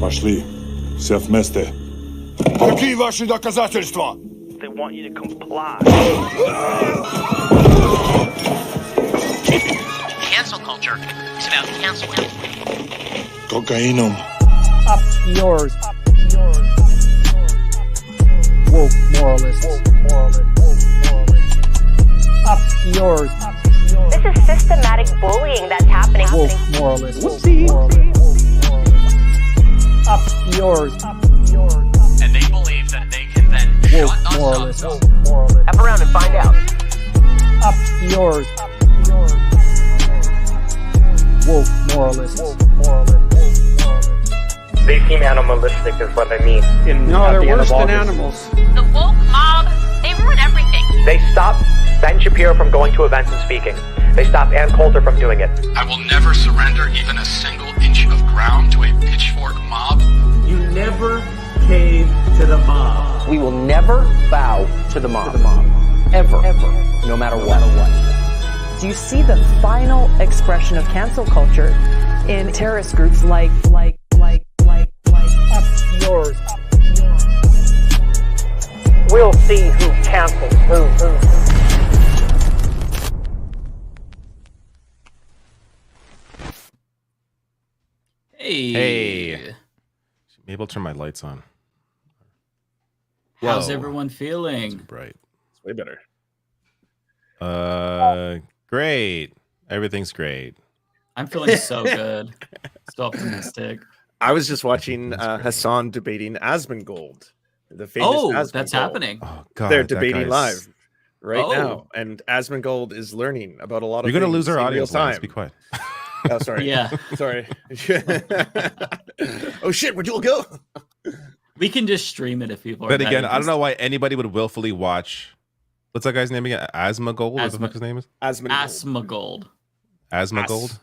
Пошли. Все вместе. Какие ваши доказательства? They want you to comply. Cancel culture is about canceling. Кокаином. Up yours. Woke moralists. Up yours. This is systematic bullying that's happening. Woke moralists. Up yours. And they believe that they can then Woke shut us moralists. up. Up around and find out. Up yours. Woke moralists. They seem animalistic is what I mean. No, they're worse than animals. The woke mob, they ruin everything. They stop Ben Shapiro from going to events and speaking. They stop Ann Coulter from doing it. I will never surrender even a single inch of ground to a pitchfork mob. You never cave to the mob. We will never bow to the mob. Ever. No matter what. Do you see the final expression of cancel culture in terrorist groups like Up yours. We'll see who cancels who. Hey. Maybe I'll turn my lights on. How's Whoa. everyone feeling? It's bright. It's way better. Great. Everything's great. I'm feeling so good. So optimistic. I was just watching Hassan debating Asmongold, the famous That's Asmongold. happening. Oh God, They're that debating guy's- live right Oh. now, and Asmongold is learning about a lot of. You're gonna things lose our in audience. real Let's time. be quiet. Oh, sorry. Yeah. Sorry. Oh shit! Where'd you all go? We can just stream it if people are But mad again, at I don't us. know why anybody would willfully watch. What's that guy's name again? Asmongold? What the fuck his name is? Asmongold. Asmongold?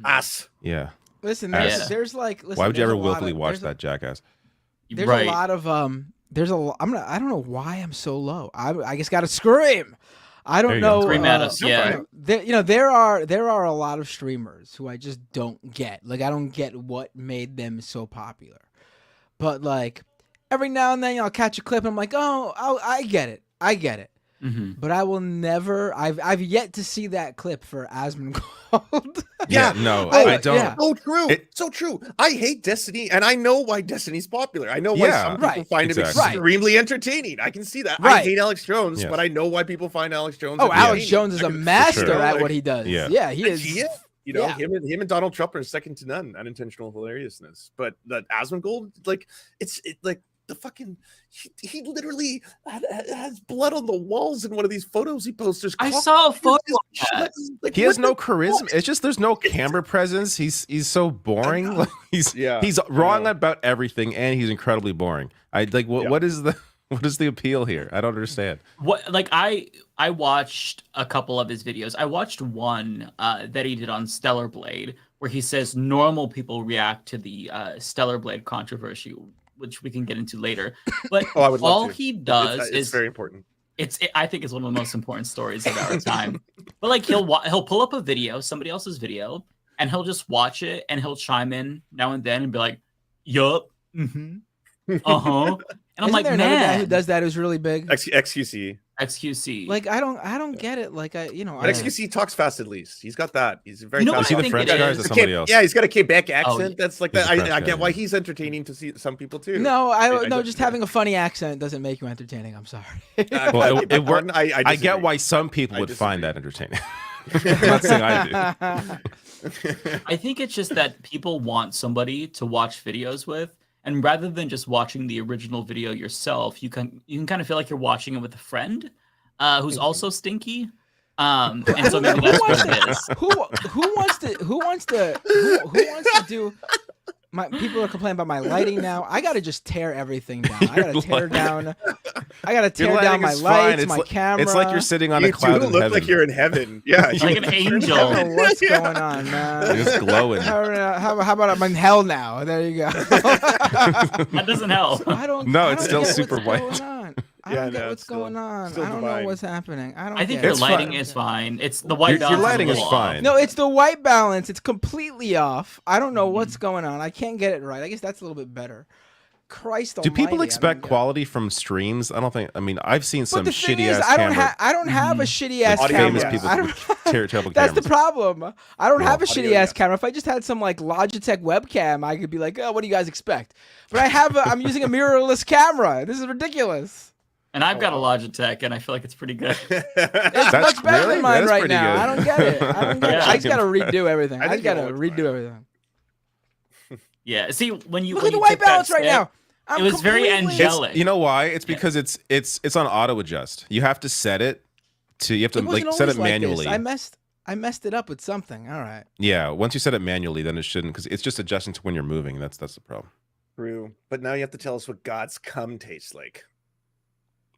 Ass. Yeah. Listen, Ass. there's like. Listen, Why would you there's ever a lot willfully of- watch there's a- that jackass? There's Right. a lot of There's a. I don't know why I'm so low. I just gotta scream. I There don't you know. go. Scream at us, yeah. There are a lot of streamers who I just don't get. Like I don't get what made them so popular. But like every now and then I'll catch a clip and I'm like, oh, I get it. Mm-hmm. But I will never. I've yet to see that clip for Asmongold. Yeah, no, I don't. Yeah. So true. So true. I hate Destiny, and I know why Destiny's popular. I know why Yeah. some people Right. find him Exactly. extremely entertaining. I can see that. I Right. hate Alex Jones, Yeah. but I know why people find Alex Jones. Oh, Alex entertaining. Jones is I a can- master sure. at what he does. Yeah. He is. You know, Yeah. him and Donald Trump are second to none unintentional hilariousness. But the Asmongold, like, it's like the fucking he literally has blood on the walls in one of these photos he posts. There's I coffee. saw a photo of that. Like, He has what no the charisma. fuck? It's just there's no camera presence. He's so boring. Like, he's wrong about everything, and he's incredibly boring. I like what is the appeal here? I don't understand. What like I watched a couple of his videos. I watched one that he did on Stellar Blade where he says normal people react to the Stellar Blade controversy, which we can get into later. But I would love all to. he does It's is very important. I think it's one of the most important stories of our time. But like he'll pull up a video, somebody else's video, and he'll just watch it and he'll chime in now and then and be like, "Yup, Mm-hmm. uh-huh." And I'm Isn't like, there another guy who man, does that who's really big? XQC. XQC. Like I don't get it. Like But XQC talks fast at least. He's got that. He's very You know fast. what I Is he the think French it guy or is? is it somebody else? Yeah, he's got a Quebec accent. That's like He's that. a French I guy, get why yeah. he's entertaining to see some people too. No, I just having a funny accent doesn't make you entertaining. I'm sorry. Well, it worked. I disagree. get why some people I would find disagree. that entertaining. I'm not saying I do. I think it's just that people want somebody to watch videos with, and rather than just watching the original video yourself, you can kind of feel like you're watching it with a friend who's also stinky. And so maybe that's what it is. Who wants to do? My people are complaining about my lighting now. I gotta just tear everything down. I gotta tear down. I gotta tear Your down lighting my is fine. lights, It's my like- camera. It's like you're sitting on a You cloud do in look heaven. like you're in heaven. Yeah, Like an angel. I don't know what's going on, man. You're just glowing. How about I'm in hell now? There you go. That doesn't help. I don't. No, I it's don't still get super what's white. going on. I don't get what's going on. I don't know what's happening. I think your lighting is fine. It's the white balance. Your lighting is fine. No, it's the white balance. It's completely off. I don't know what's going on. I can't get it right. I guess that's a little bit better. Christ Do almighty. people expect quality from streams? I don't think. I mean, I've seen some shitty ass I camera. don't have a shitty ass camera. Famous people with terrible That's cameras. the problem. I don't have a shitty ass camera. If I just had some like Logitech webcam, I could be like, oh, what do you guys expect? But I'm using a mirrorless camera. This is ridiculous. And I've got a Logitech, and I feel like it's pretty good. It's much better than mine right now. Good. I don't get it. I just got to redo everything. I just got to redo everything. Yeah. See, when you look when at the you white took that balance right step, now. It was very angelic. You know why? It's because it's on auto adjust. You have to set it to. You have to like set it manually. I messed it up with something. All right. Yeah. Once you set it manually, then it shouldn't, because it's just adjusting to when you're moving. That's the problem. True. But now you have to tell us what God's cum tastes like.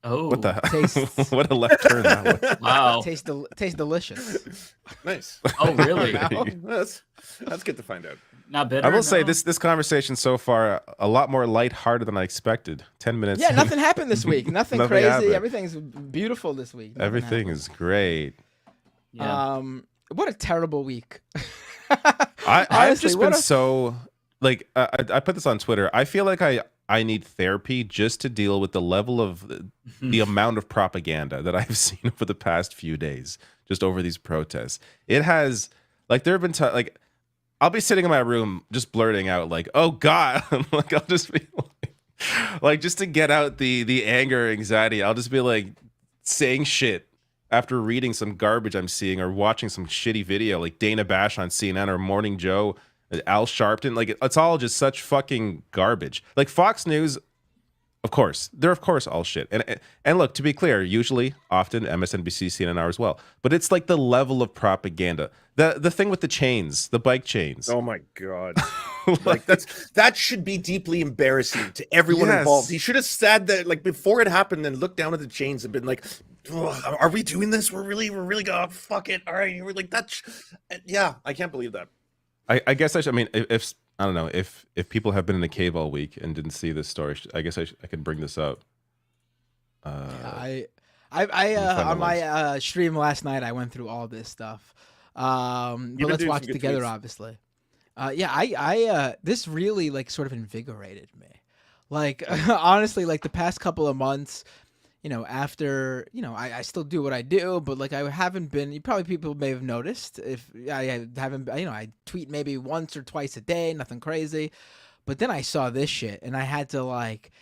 Oh, what the what a left turn that was. Wow. Tastes delicious. Nice. Oh, really? That's good to find out. Not bitter. I will say this conversation so far a lot more lighthearted than I expected. 10 minutes. Yeah, nothing happened this week. Nothing crazy. Happened. Everything's beautiful this week. Everything is great. Yeah. What a terrible week. I've just been so like I put this on Twitter. I feel like I need therapy just to deal with the level of the amount of propaganda that I've seen over the past few days, just over these protests. It has, like, there have been like, I'll be sitting in my room just blurting out like, "Oh God," like I'll just be like, just to get out the anger, anxiety. I'll just be like saying shit after reading some garbage I'm seeing or watching some shitty video like Dana Bash on CNN or Morning Joe. Al Sharpton, like it's all just such fucking garbage. Like Fox News, of course, they're of course all shit. And look, to be clear, usually, often MSNBC, CNN are as well. But it's like the level of propaganda. The thing with the chains, the bike chains. Oh my God! Like that should be deeply embarrassing to everyone involved. He should have said that like before it happened, and looked down at the chains and been like, "Are we doing this? We're really gonna fuck it. All right." We're like that's yeah. I can't believe that. I guess I mean, if I don't know, if people have been in a cave all week and didn't see this story, I guess I could bring this up. I on my stream last night, I went through all this stuff. But let's watch it together, obviously. I this really like sort of invigorated me. Like honestly, like the past couple of months, you know, after, you know, I still do what I do, but like I haven't been, probably people may have noticed if I haven't, you know, I tweet maybe once or twice a day, nothing crazy. But then I saw this shit and I had to like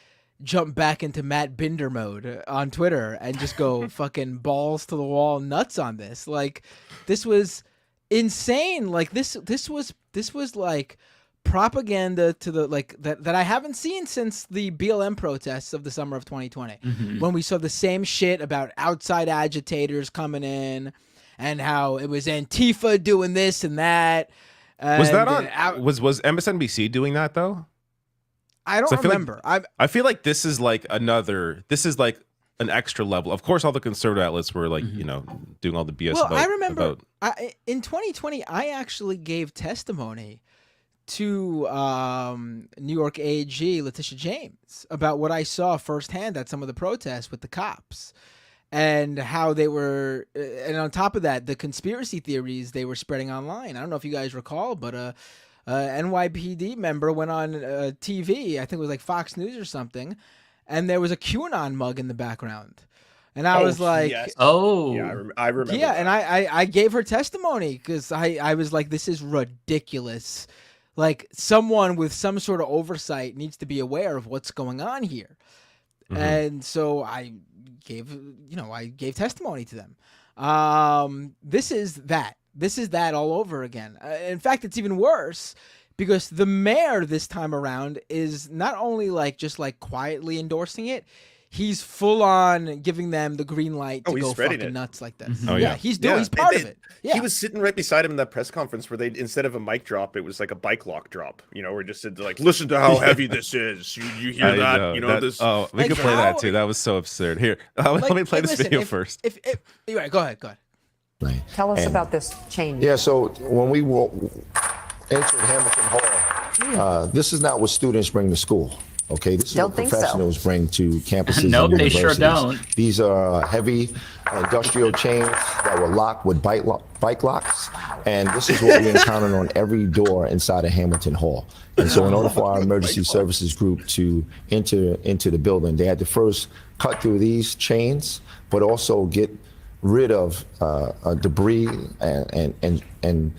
jump back into Matt Binder mode on Twitter and just go fucking balls to the wall nuts on this. Like this was insane. Like this was like propaganda to the like that I haven't seen since the BLM protests of the summer of 2020, when we saw the same shit about outside agitators coming in and how it was Antifa doing this and that. Was that on? Was MSNBC doing that though? I don't remember. I feel like this is like another. This is like an extra level. Of course, all the conservative outlets were like, you know, doing all the BS. Well, I remember in 2020, I actually gave testimony to New York AG Letitia James about what I saw firsthand at some of the protests with the cops and how they were, and on top of that, the conspiracy theories they were spreading online. I don't know if you guys recall, but a NYPD member went on TV, I think it was like Fox News or something, and there was a QAnon mug in the background. And I was like, yes. Oh, yeah, I remember. Yeah, that. and I gave her testimony because I was like, this is ridiculous. Like someone with some sort of oversight needs to be aware of what's going on here. And so I gave testimony to them. This is that all over again. In fact, it's even worse because the mayor this time around is not only like just like quietly endorsing it, he's full on giving them the green light to go fucking nuts like this. Oh yeah, he's part of it. Yeah. He was sitting right beside him in that press conference where they, instead of a mic drop, it was like a bike lock drop. You know, where just said like, "Listen to how heavy this is. You hear that? You know this." Oh, we could play that too. That was so absurd. Here, let me play this video first. If go ahead. Right. Tell us about this change. Yeah, so when we entered Hamilton Hall, this is not what students bring to school. Okay, this is Don't what think so. professionals bring to campuses Nope, and they sure universities. don't. These are heavy industrial chains that were locked with bike locks, and this is what we encountered on every door inside of Hamilton Hall. And so in order for our emergency services group to enter into the building, they had to first cut through these chains, but also get rid of debris and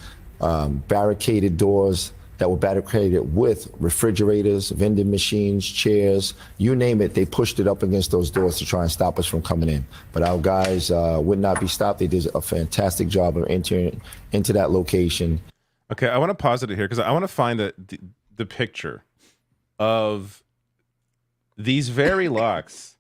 barricaded doors that were barricaded with refrigerators, vending machines, chairs, you name it. They pushed it up against those doors to try and stop us from coming in. But our guys would not be stopped. They did a fantastic job of entering into that location. Okay, I want to pause it here because I want to find the picture of these very locks.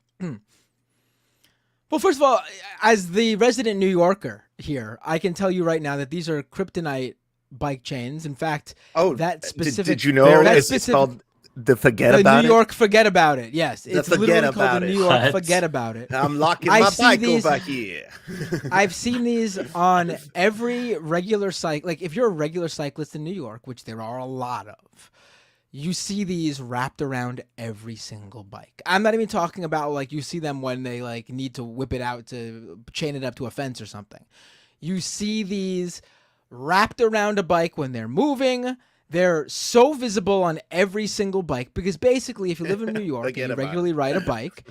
Well, first of all, as the resident New Yorker here, I can tell you right now that these are kryptonite bike chains. In fact, that specific. Did you know it's called the Forget About It? New York Forget About It. Yes, it's literally called About the It. New York Forget About It. I'm locking my bike over here. I've seen these on every regular cycle. Like if you're a regular cyclist in New York, which there are a lot of, you see these wrapped around every single bike. I'm not even talking about like you see them when they like need to whip it out to chain it up to a fence or something. You see these wrapped around a bike when they're moving. They're so visible on every single bike because basically if you live in New York and you regularly ride a bike,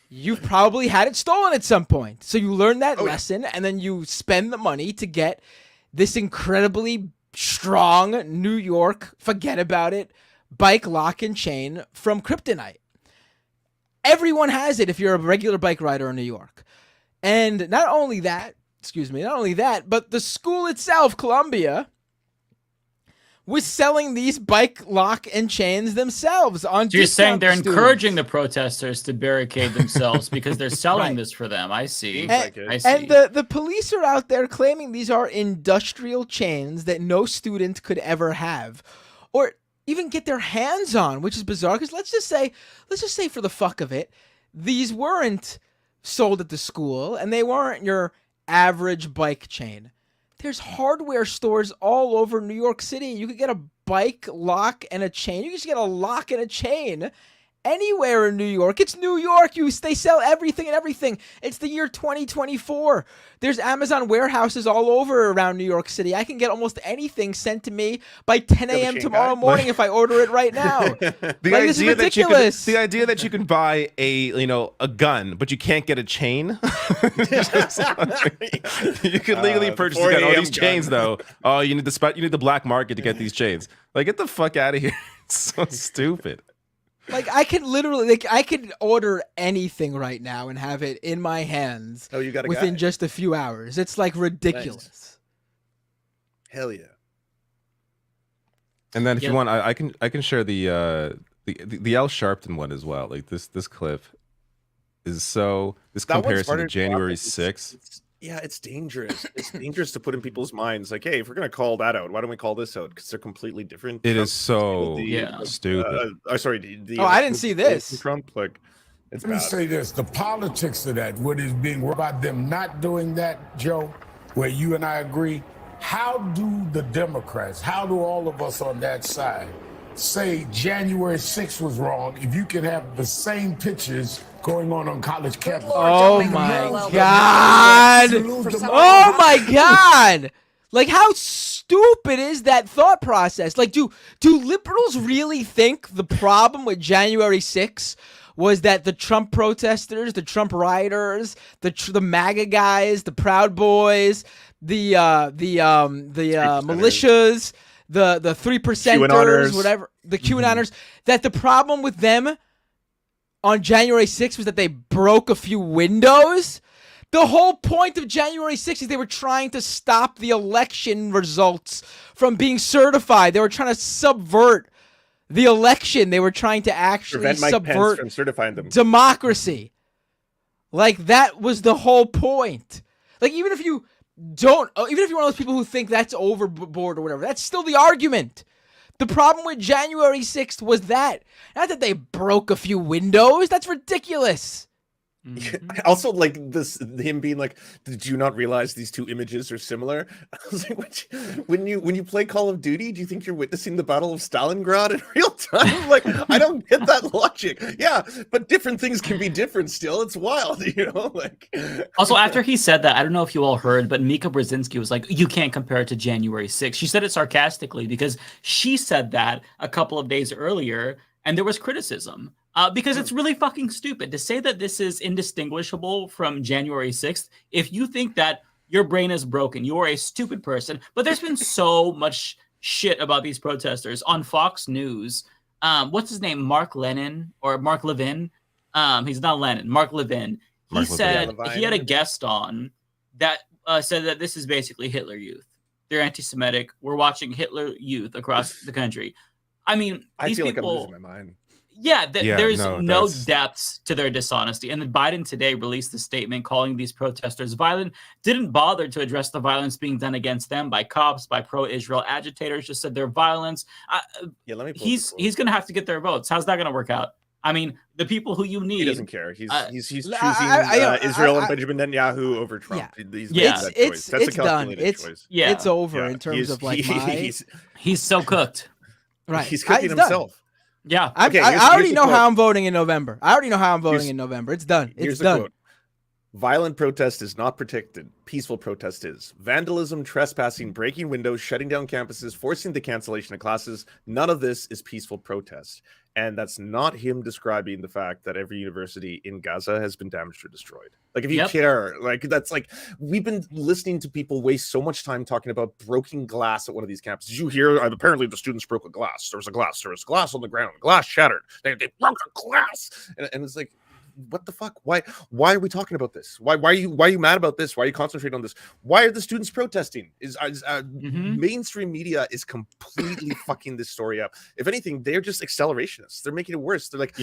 you've probably had it stolen at some point. So you learn that lesson and then you spend the money to get this incredibly strong New York Forget About It bike lock and chain from kryptonite. Everyone has it if you're a regular bike rider in New York. And not only that, but the school itself, Columbia, was selling these bike lock and chains themselves on. So you're saying they're encouraging the protesters to barricade themselves because they're selling this for them. I see. I see. And the police are out there claiming these are industrial chains that no student could ever have or even get their hands on, which is bizarre because let's just say for the fuck of it, these weren't sold at the school and they weren't your average bike chain. There's hardware stores all over New York City. You could get a bike lock and a chain. You can just get a lock and a chain anywhere in New York. It's New York. They sell everything and everything. It's the year 2024. There's Amazon warehouses all over around New York City. I can get almost anything sent to me by 10 a.m. tomorrow morning if I order it right now. This is ridiculous. The idea that you can buy a gun, but you can't get a chain. You can legally purchase a gun. Oh, these chains though. Oh, you need the black market to get these chains. Like, get the fuck out of here. It's so stupid. Like I could literally, I could order anything right now and have it in my hands. Oh, you got within just a few hours. It's like ridiculous. Nice. Hell yeah! And then if you want, I can share the Al Sharpton one as well. Like this clip is so comparison to January 6th. Yeah, it's dangerous. It's dangerous to put in people's minds like, hey, if we're gonna call that out, why don't we call this out? Because they're completely different. It is so stupid. I didn't see this. Trump, like, let me say this: the politics of that, what is being about them not doing that, Joe, where you and I agree. How do the Democrats, how do all of us on that side say January 6th was wrong if you can have the same pictures going on college campus? Oh my God! Oh my God! Like, how stupid is that thought process? Like, do liberals really think the problem with January 6th was that the Trump protesters, the Trump rioters, the MAGA guys, the Proud Boys, the militias, the 3%ers, whatever, the QAnoners, that the problem with them on January 6th was that they broke a few windows? The whole point of January 6th is they were trying to stop the election results from being certified. They were trying to subvert the election. They were trying to actually subvert from certifying them. Democracy. Like, that was the whole point. Like, even if you're one of those people who think that's overboard or whatever, that's still the argument. The problem with January 6th was that. Not that they broke a few windows. That's ridiculous. I also like this, him being like, did you not realize these two images are similar? I was like, when you play Call of Duty, do you think you're witnessing the Battle of Stalingrad in real time? Like, I don't get that logic. Yeah, but different things can be different still. It's wild, like. Also, after he said that, I don't know if you all heard, but Mika Brzezinski was like, you can't compare it to January 6th. She said it sarcastically because she said that a couple of days earlier, and there was criticism. Because it's really fucking stupid to say that this is indistinguishable from January 6th. If you think that your brain is broken, you are a stupid person. But there's been so much shit about these protesters on Fox News. What's his name? Mark Levin. He's not Lennon. Mark Levin. He said he had a guest on that said that this is basically Hitler Youth. They're anti-Semitic. We're watching Hitler Youth across the country. I mean, I feel like I'm losing my mind. Yeah, there's no depths to their dishonesty. And then Biden today released a statement calling these protesters violent, didn't bother to address the violence being done against them by cops, by pro-Israel agitators, just said they're violence. He's going to have to get their votes. How's that going to work out? I mean, the people who you need. He doesn't care. He's choosing Israel and Benjamin Netanyahu over Trump. It's done. It's over in terms of like he's so cooked. Right. He's cooking himself. Yeah. I already know how I'm voting in November. It's done. It's done. Quote. Violent protest is not protected. Peaceful protest is. Vandalism, trespassing, breaking windows, shutting down campuses, forcing the cancellation of classes. None of this is peaceful protest. And that's not him describing the fact that every university in Gaza has been damaged or destroyed. Like, if you care, like, that's like, we've been listening to people waste so much time talking about broken glass at one of these campuses. Did you hear? Apparently the students broke a glass. There was glass on the ground. Glass shattered. They broke a glass. And it's like, what the fuck? Why are we talking about this? Why are you mad about this? Why are you concentrating on this? Why are the students protesting? Mainstream media is completely fucking this story up. If anything, they're just accelerationists. They're making it worse. They're like,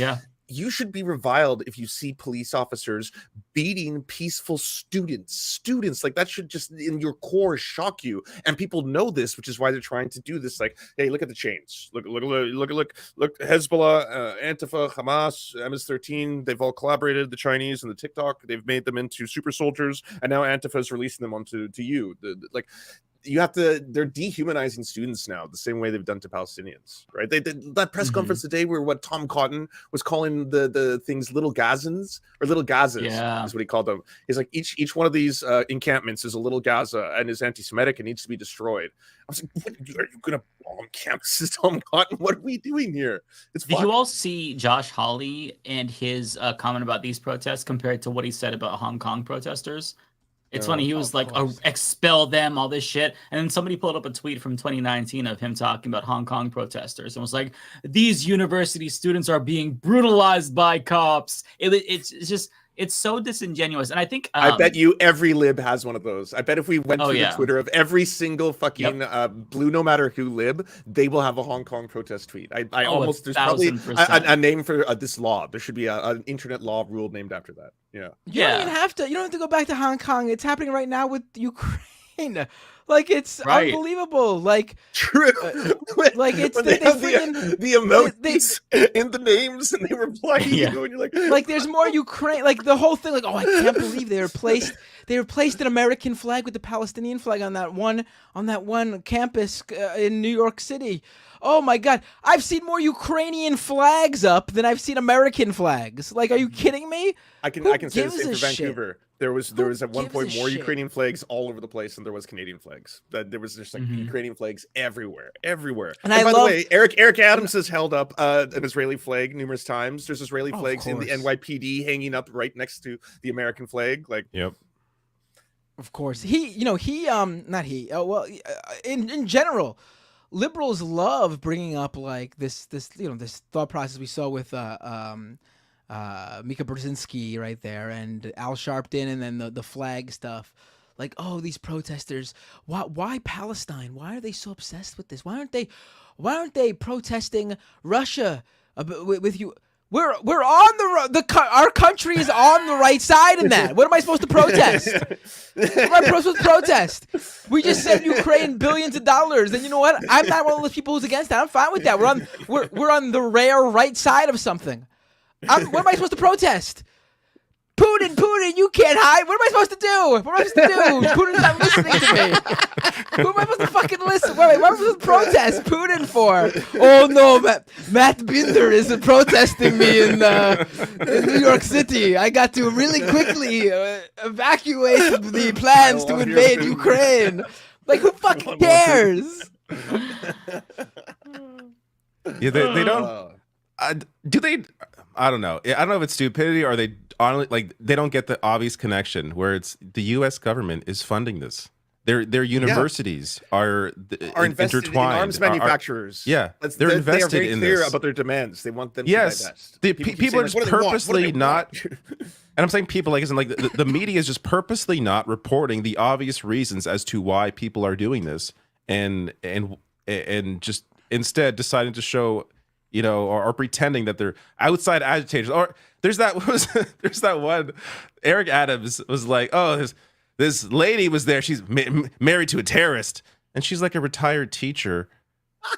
you should be reviled if you see police officers beating peaceful students. Like, that should just in your core shock you. And people know this, which is why they're trying to do this. Like, hey, look at the chains. Look, Hezbollah, Antifa, Hamas, MS-13, they've all collaborated, the Chinese and the TikTok. They've made them into super soldiers, and now Antifa is releasing them onto you. They're dehumanizing students now the same way they've done to Palestinians, right? They did that press conference today where what Tom Cotton was calling the things little Gazans or little Gazas is what he called them. He's like, each one of these encampments is a little Gaza and is anti-Semitic and needs to be destroyed. I was like, what, are you gonna bomb campuses, Tom Cotton? What are we doing here? Did you all see Josh Hawley and his comment about these protests compared to what he said about Hong Kong protesters? It's funny. He was like, expel them, all this shit. And then somebody pulled up a tweet from 2019 of him talking about Hong Kong protesters and was like, these university students are being brutalized by cops. It's so disingenuous. And I think I bet you every lib has one of those. I bet if we went through the Twitter of every single fucking blue, no matter who lib, they will have a Hong Kong protest tweet. There's probably a name for this law. There should be an internet law rule named after that. Yeah. You don't even have to. You don't have to go back to Hong Kong. It's happening right now with Ukraine. Like, it's unbelievable. Like, true. Like, it's when they have the emojis in the names and they reply to you, and you're like, there's more Ukraine. Like, the whole thing. Like, oh, I can't believe they replaced an American flag with the Palestinian flag on that one campus in New York City. Oh my God, I've seen more Ukrainian flags up than I've seen American flags. Like, are you kidding me? I can say the same for Vancouver. There was at one point more Ukrainian flags all over the place than there was Canadian flags. There was just like Ukrainian flags everywhere. And by the way, Eric Adams has held up an Israeli flag numerous times. There's Israeli flags in the NYPD hanging up right next to the American flag. Like, of course, in general, liberals love bringing up like this thought process we saw with Mika Brzezinski right there, and Al Sharpton, and then the flag stuff. Like, oh, these protesters, why Palestine? Why are they so obsessed with this? Why aren't they protesting Russia with you? We're on our country is on the right side in that. What am I supposed to protest? What am I supposed to protest? We just sent Ukraine billions of dollars, and you know what? I'm not one of those people who's against that. I'm fine with that. We're on the rare right side of something. What am I supposed to protest? Putin, you can't hide. What am I supposed to do? What am I supposed to do? Putin's not listening to me. Who am I supposed to fucking listen? Wait, what am I supposed to protest Putin for? Oh no, Matt Binder is protesting me in New York City. I got to really quickly evacuate the plans to invade Ukraine. Like, who fucking cares? Yeah, they don't. Do they? I don't know. I don't know if it's stupidity or they honestly like they don't get the obvious connection where it's the U.S. government is funding this. Their universities are invested intertwined. In arms manufacturers. They're invested they are very in clear this. about their demands. They want them to yes, divest. People are just purposely not. And I'm saying people like, the media is just purposely not reporting the obvious reasons as to why people are doing this, and just instead deciding to show, or pretending that they're outside agitators. Or there's that one. Eric Adams was like, oh, this lady was there. She's married to a terrorist, and she's like a retired teacher.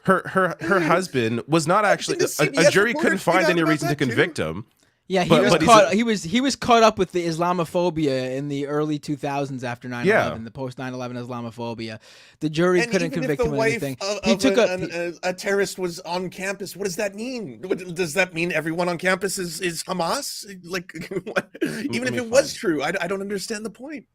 Her husband was not actually a jury couldn't find any reason to convict him. Yeah, he was caught up with the Islamophobia in the early 2000s after 9/11, the post 9/11 Islamophobia. The jury couldn't convict him of anything. He took a terrorist was on campus. What does that mean? Does that mean everyone on campus is Hamas? Like, even if it was true, I don't understand the point.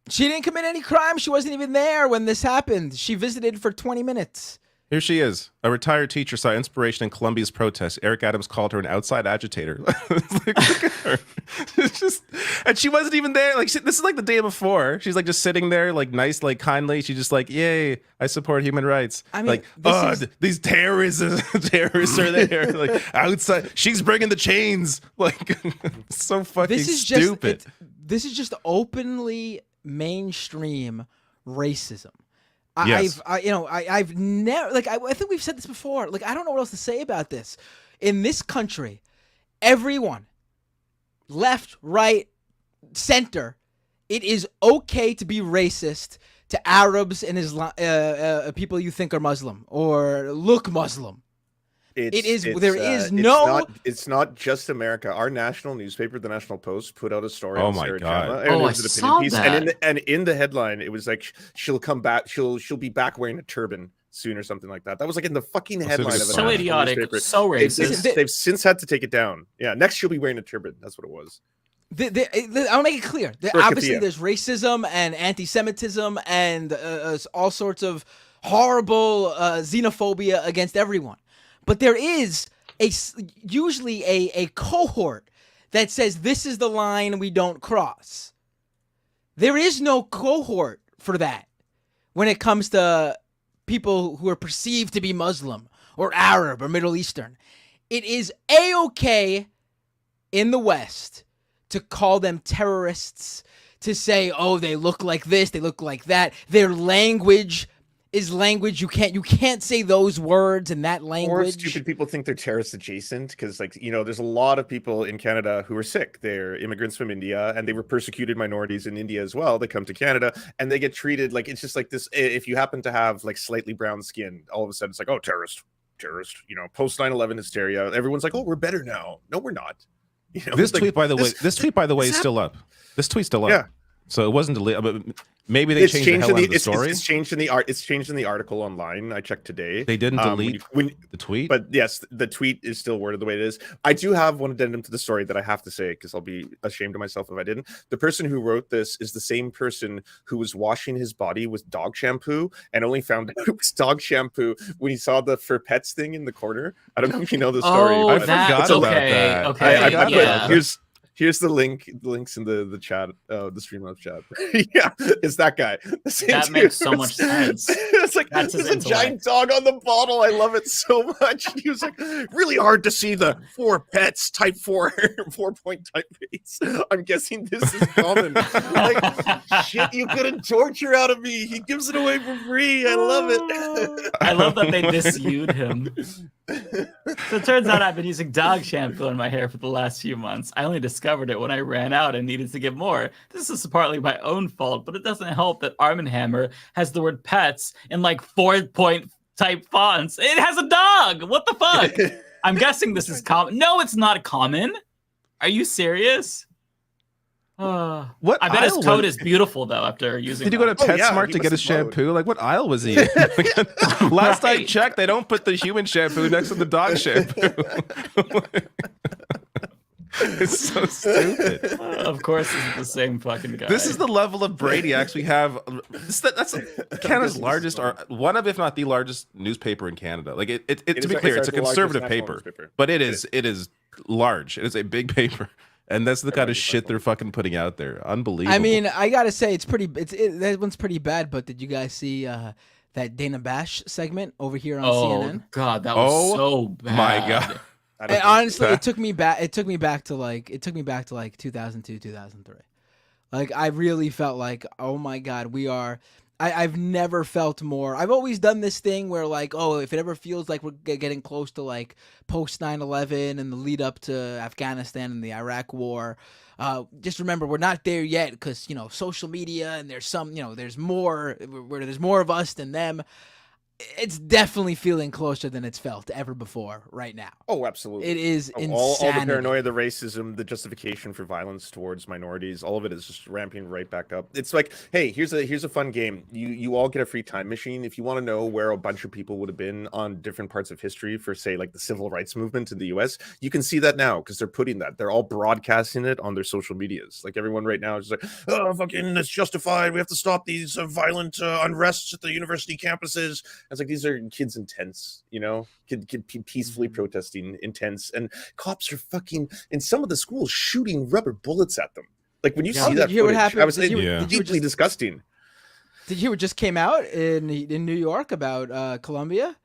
She didn't commit any crime. She wasn't even there when this happened. She visited for 20 minutes. Here she is. A retired teacher saw inspiration in Columbia's protests. Eric Adams called her an outside agitator. Like, look at her. It's just, and she wasn't even there. Like, this is like the day before. She's like just sitting there, like nice, like kindly. She's just like, "Yay, I support human rights." I mean, like, these terrorists are there, like outside. She's bringing the chains. Like, so fucking stupid. This is just openly mainstream racism. Yes. I've never, like, I think we've said this before. Like, I don't know what else to say about this. In this country, everyone, left, right, center, it is okay to be racist to Arabs and people you think are Muslim or look Muslim. It's not just America. Our national newspaper, the National Post, put out a story on Sarah Chandler. I saw that. And in the headline, it was like she'll come back. She'll be back wearing a turban soon or something like that. That was like in the fucking headline of a so idiotic, newspaper. so racist. They've since had to take it down. Yeah, next she'll be wearing a turban. That's what it was. I'll make it clear. Obviously, there's racism and anti-Semitism and all sorts of horrible xenophobia against everyone. But there is usually a cohort that says this is the line we don't cross. There is no cohort for that when it comes to people who are perceived to be Muslim or Arab or Middle Eastern. It is A-okay in the West to call them terrorists, to say, oh, they look like this, they look like that. Their language is language you can't say those words in that language. Or stupid people think they're terrorist adjacent because, like, there's a lot of people in Canada who are sick. They're immigrants from India, and they were persecuted minorities in India as well. They come to Canada and they get treated like it's just like this. If you happen to have like slightly brown skin, all of a sudden it's like, oh, terrorist. Post 9/11 hysteria. Everyone's like, oh, we're better now. No, we're not. This tweet, by the way, is still up. This tweet's still up. Yeah. So it wasn't deleted, but maybe they changed the headline of the story. It's changed in the article online. I checked today. They didn't delete the tweet, but yes, the tweet is still worded the way it is. I do have one addendum to the story that I have to say because I'll be ashamed of myself if I didn't. The person who wrote this is the same person who was washing his body with dog shampoo and only found out it was dog shampoo when he saw the for pets thing in the corner. I don't know if you know the story. Oh, I forgot about that. Okay, Here's the link. The link's in the chat, the Streamlabs chat. Yeah, it's that guy. That makes so much sense. It's like there's a giant dog on the bottle. I love it so much. He was like, really hard to see the 4 pets type 4 4-point typeface. I'm guessing this is common. Like, shit, you couldn't torture out of me. He gives it away for free. I love it. I love that they disused him. So it turns out I've been using dog shampoo in my hair for the last few months. I only discovered it when I ran out and needed to get more. This is partly my own fault, but it doesn't help that Arm & Hammer has the word pets in like 4-point type fonts. It has a dog. What the fuck? I'm guessing this is common. No, it's not common. Are you serious? What I bet his aisle coat was- is beautiful though. After using, Did you go to that. PetSmart to get his shampoo? Like, what aisle was he in? Last I Right. checked, they don't put the human shampoo next to the dog shampoo. It's so stupid. Of course, this is the same fucking guy. This is the level of brainiacs we have. That's Canada's largest, or one of, if not the largest, newspaper in Canada. Like to be clear, it's a conservative paper, but it is large. It is a big paper, and that's the kind of shit they're fucking putting out there. Unbelievable. I mean, I gotta say, that one's pretty bad. But did you guys see that Dana Bash segment over here on CNN? God, that was so bad. My God. And honestly, it took me back to like 2002, 2003. Like, I really felt like, oh my God, I've never felt more. I've always done this thing where, like, oh, if it ever feels like we're getting close to like post 9/11 and the lead up to Afghanistan and the Iraq War, just remember we're not there yet, because social media, and there's there's more where there's more of us than them. It's definitely feeling closer than it's felt ever before right now. Oh, absolutely. It is all the insanity. paranoia, the racism, the justification for violence towards minorities, all of it is just ramping right back up. It's like, hey, here's a fun game. You all get a free time machine. If you want to know where a bunch of people would have been on different parts of history for, say, like the civil rights movement in the US, you can see that now because they're putting that. They're all broadcasting it on their social medias. Like, everyone right now is just like, oh, fucking, it's justified. We have to stop these violent unrests at the university campuses. It's like, these are kids in tents, peacefully protesting in tents, and cops are fucking in some of the schools shooting rubber bullets at them. Like, when you see that footage, I was deeply disgusting. Did you hear what just came out in New York about Columbia?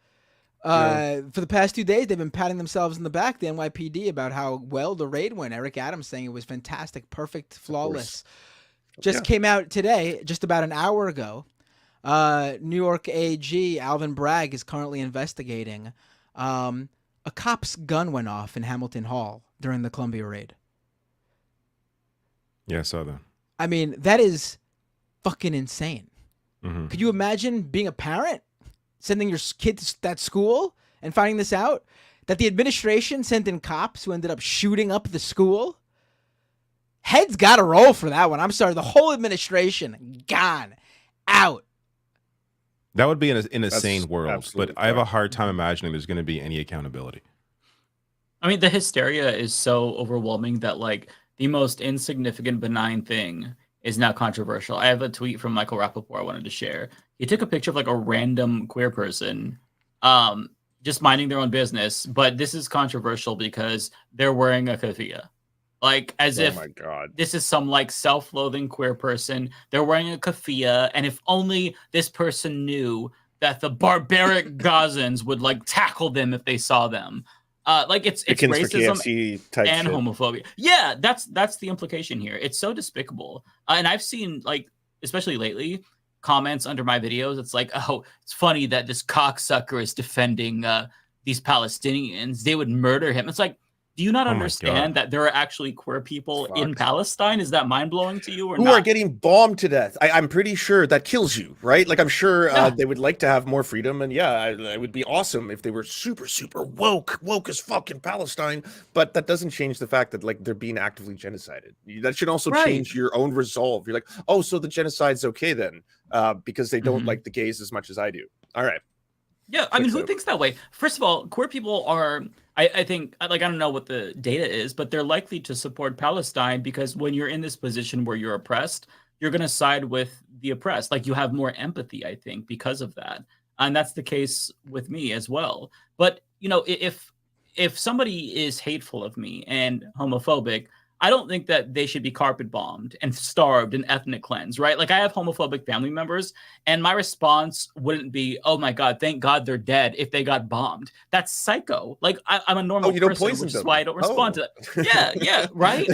For the past 2 days, they've been patting themselves in the back, the NYPD, about how well the raid went. Eric Adams saying it was fantastic, perfect, flawless. Just came out today, just about an hour ago. New York AG Alvin Bragg is currently investigating. A cop's gun went off in Hamilton Hall during the Columbia raid. Yeah, I saw that. I mean, that is fucking insane. Mm-hmm. Could you imagine being a parent, sending your kid to that school and finding this out? That the administration sent in cops who ended up shooting up the school? Heads gotta roll for that one. I'm sorry, the whole administration gone out. That would be in a sane world, but I have a correct. hard time imagining there's going to be any accountability. I mean, the hysteria is so overwhelming that, like, the most insignificant, benign thing is now controversial. I have a tweet from Michael Rappaport I wanted to share. He took a picture of, like, a random queer person just minding their own business, but this is controversial because they're wearing a keffiyeh. Like, as if my God. This is some, like, self-loathing queer person. They're wearing a keffiyeh, and if only this person knew that the barbaric Gazans would, like, tackle them if they saw them. Like, it's racism and homophobia. Yeah, that's the implication here. It's so despicable. And I've seen, like, especially lately, comments under my videos. It's like, oh, it's funny that this cocksucker is defending these Palestinians. They would murder him. It's like, do you not understand that there are actually queer people in Palestine? Is that mind-blowing to you or who not? are getting bombed to death? I'm pretty sure that kills you, right? Like, I'm sure they would like to have more freedom, and it would be awesome if they were super, super woke as fuck in Palestine, but that doesn't change the fact that, like, they're being actively genocided. That should also change your own resolve. You're like, oh, so the genocide's okay then, because they don't like the gays as much as I do. All right. Yeah, I mean, who thinks that way? First of all, queer people are, I think, like, I don't know what the data is, but they're likely to support Palestine because when you're in this position where you're oppressed, you're going to side with the oppressed. Like, you have more empathy, I think, because of that. And that's the case with me as well. But, if somebody is hateful of me and homophobic, I don't think that they should be carpet bombed and starved and ethnic cleansed, right? Like, I have homophobic family members, and my response wouldn't be, oh my God, thank God they're dead if they got bombed. That's psycho. Like, I'm a normal person, which is why I don't respond to that. Yeah, right?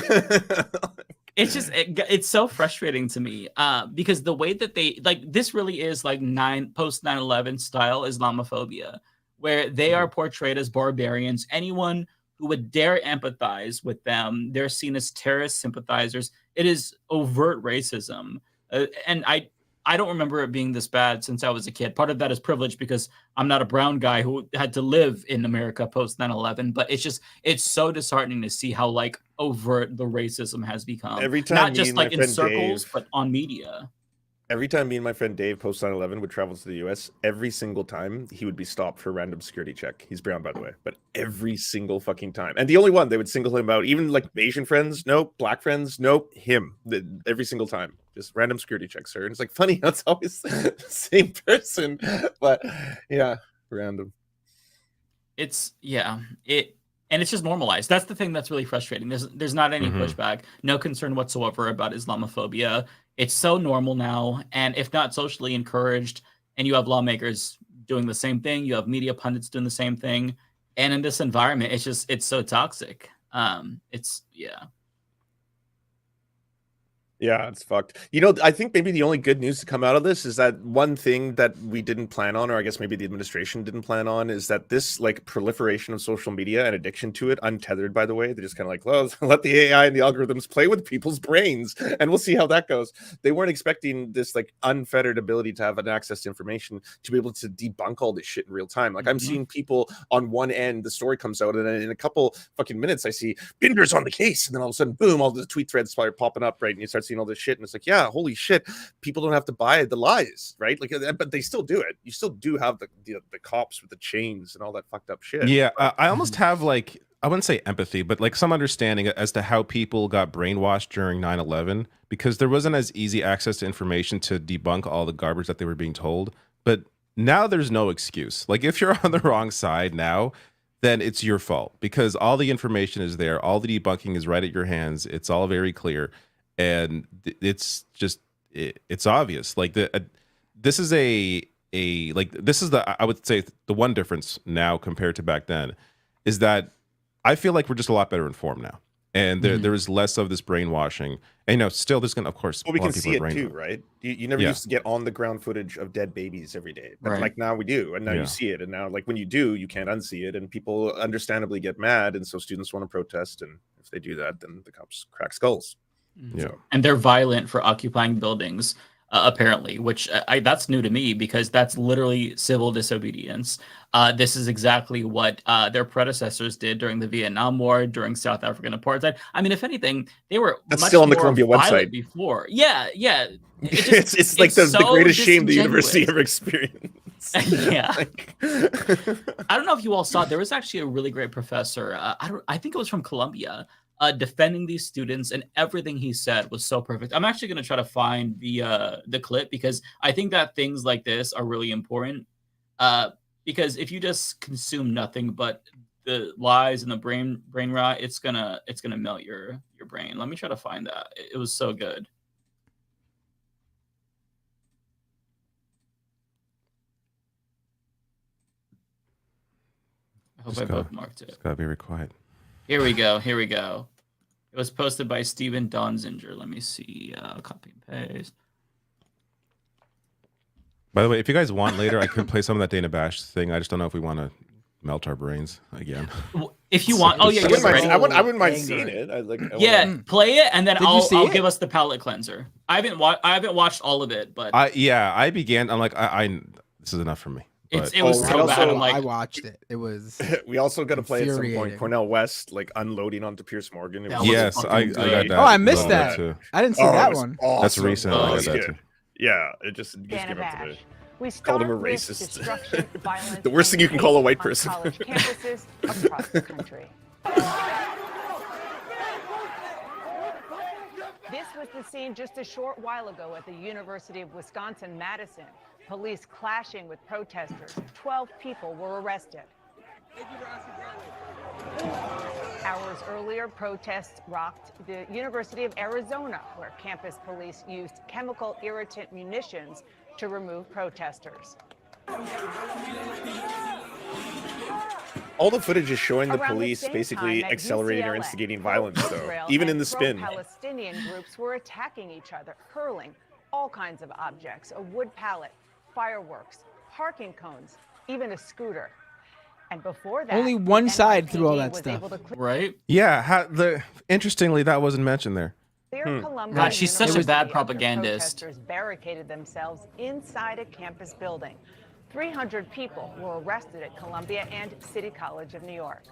It's just, it's so frustrating to me because the way that they, like, this really is like post 9/11 style Islamophobia, where they are portrayed as barbarians. Anyone who would dare empathize with them, they're seen as terrorist sympathizers. It is overt racism. And I don't remember it being this bad since I was a kid. Part of that is privilege because I'm not a brown guy who had to live in America post 9/11. But it's so disheartening to see how like overt the racism has become. Every time not me just and my like in friend circles, Dave- but on media. Every time me and my friend Dave post 9/11 would travel to the US, every single time he would be stopped for a random security check. He's brown, by the way, but every single fucking time. And the only one they would single him out, even like Asian friends, nope. Black friends, nope. Him. Every single time. Just random security checks, sir. And it's like funny how it's always the same person. But yeah, random. And it's just normalized. That's the thing that's really frustrating. There's not any pushback, no concern whatsoever about Islamophobia. It's so normal now, and if not socially encouraged, and you have lawmakers doing the same thing, you have media pundits doing the same thing, and in this environment, it's so toxic. Yeah, it's fucked. You know, I think maybe the only good news to come out of this is that one thing that we didn't plan on, or I guess maybe the administration didn't plan on, is that this like proliferation of social media and addiction to it, untethered by the way, they're just kind of like, well, let the AI and the algorithms play with people's brains and we'll see how that goes. They weren't expecting this like unfettered ability to have an access to information to be able to debunk all this shit in real time. Like I'm seeing people on one end, the story comes out, and then in a couple fucking minutes I see Binder's on the case, and then all of a sudden, boom, all the tweet threads start popping up, right? And you start seeing all this shit, and it's like, yeah, holy shit, people don't have to buy the lies, right? Like, but they still do it. You still do have the cops with the chains and all that fucked up shit. Yeah, I almost have like, I wouldn't say empathy, but like some understanding as to how people got brainwashed during 9/11, because there wasn't as easy access to information to debunk all the garbage that they were being told. But now there's no excuse. Like if you're on the wrong side now, then it's your fault, because all the information is there. All the debunking is right at your hands. It's all very clear. And it's just, it's obvious. Like this is I would say the one difference now compared to back then is that I feel like we're just a lot better informed now. And there is less of this brainwashing. And still there's gonna, of course, well, we can see it too, right? You never used to get on the ground footage of dead babies every day, but like now we do, and now you see it, and now like when you do, you can't unsee it, and people understandably get mad, and so students want to protest, and if they do that, then the cops crack skulls. Yeah, and they're violent for occupying buildings, apparently, which that's new to me because that's literally civil disobedience. This is exactly what their predecessors did during the Vietnam War, during South African apartheid. I mean, if anything, they were that's much still on the more Columbia violent website before. Yeah. It's like the greatest shame the university ever experienced. Yeah. I don't know if you all saw, there was actually a really great professor. I think it was from Columbia. Defending these students, and everything he said was so perfect. I'm actually going to try to find the clip because I think that things like this are really important. Because if you just consume nothing but the lies and the brain rot, it's gonna melt your brain. Let me try to find that. It was so good. I hope I bookmarked it. It's gotta be very quiet. Here we go. It was posted by Steven Donzinger. Let me see. Copy and paste. By the way, if you guys want later, I could play some of that Dana Bash thing. I just don't know if we want to melt our brains again. If you want, I wouldn't mind seeing it. Play it, and then I'll give us the palate cleanser. I haven't watched all of it, but I began. I'm like, this is enough for me. It was so bad. I watched it. It was. We also got to play at some point Cornell West, like unloading onto Pierce Morgan. Yes, I got that. Oh, I missed that. Too. I didn't see that one. Awesome. That's recent. I got that too. Yeah, it just came out today. We called him a racist. The worst thing you can call a white person. College campuses across the country. This was the scene just a short while ago at the University of Wisconsin-Madison. Police clashing with protesters. 12 people were arrested. Hours earlier, protests rocked the University of Arizona, where campus police used chemical irritant munitions to remove protesters. All the footage is showing the Around police same basically time at accelerating or UCLA, instigating violence, though, Israel even and in the spin. Pro-Palestinian groups were attacking each other, hurling all kinds of objects, a wood pallet, fireworks, parking cones, even a scooter. And before that, only one side threw all that stuff, right? Yeah. Interestingly, that wasn't mentioned there. God, she's such a bad propagandist. Protesters barricaded themselves inside a campus building. 300 people were arrested at Columbia and City College of New York.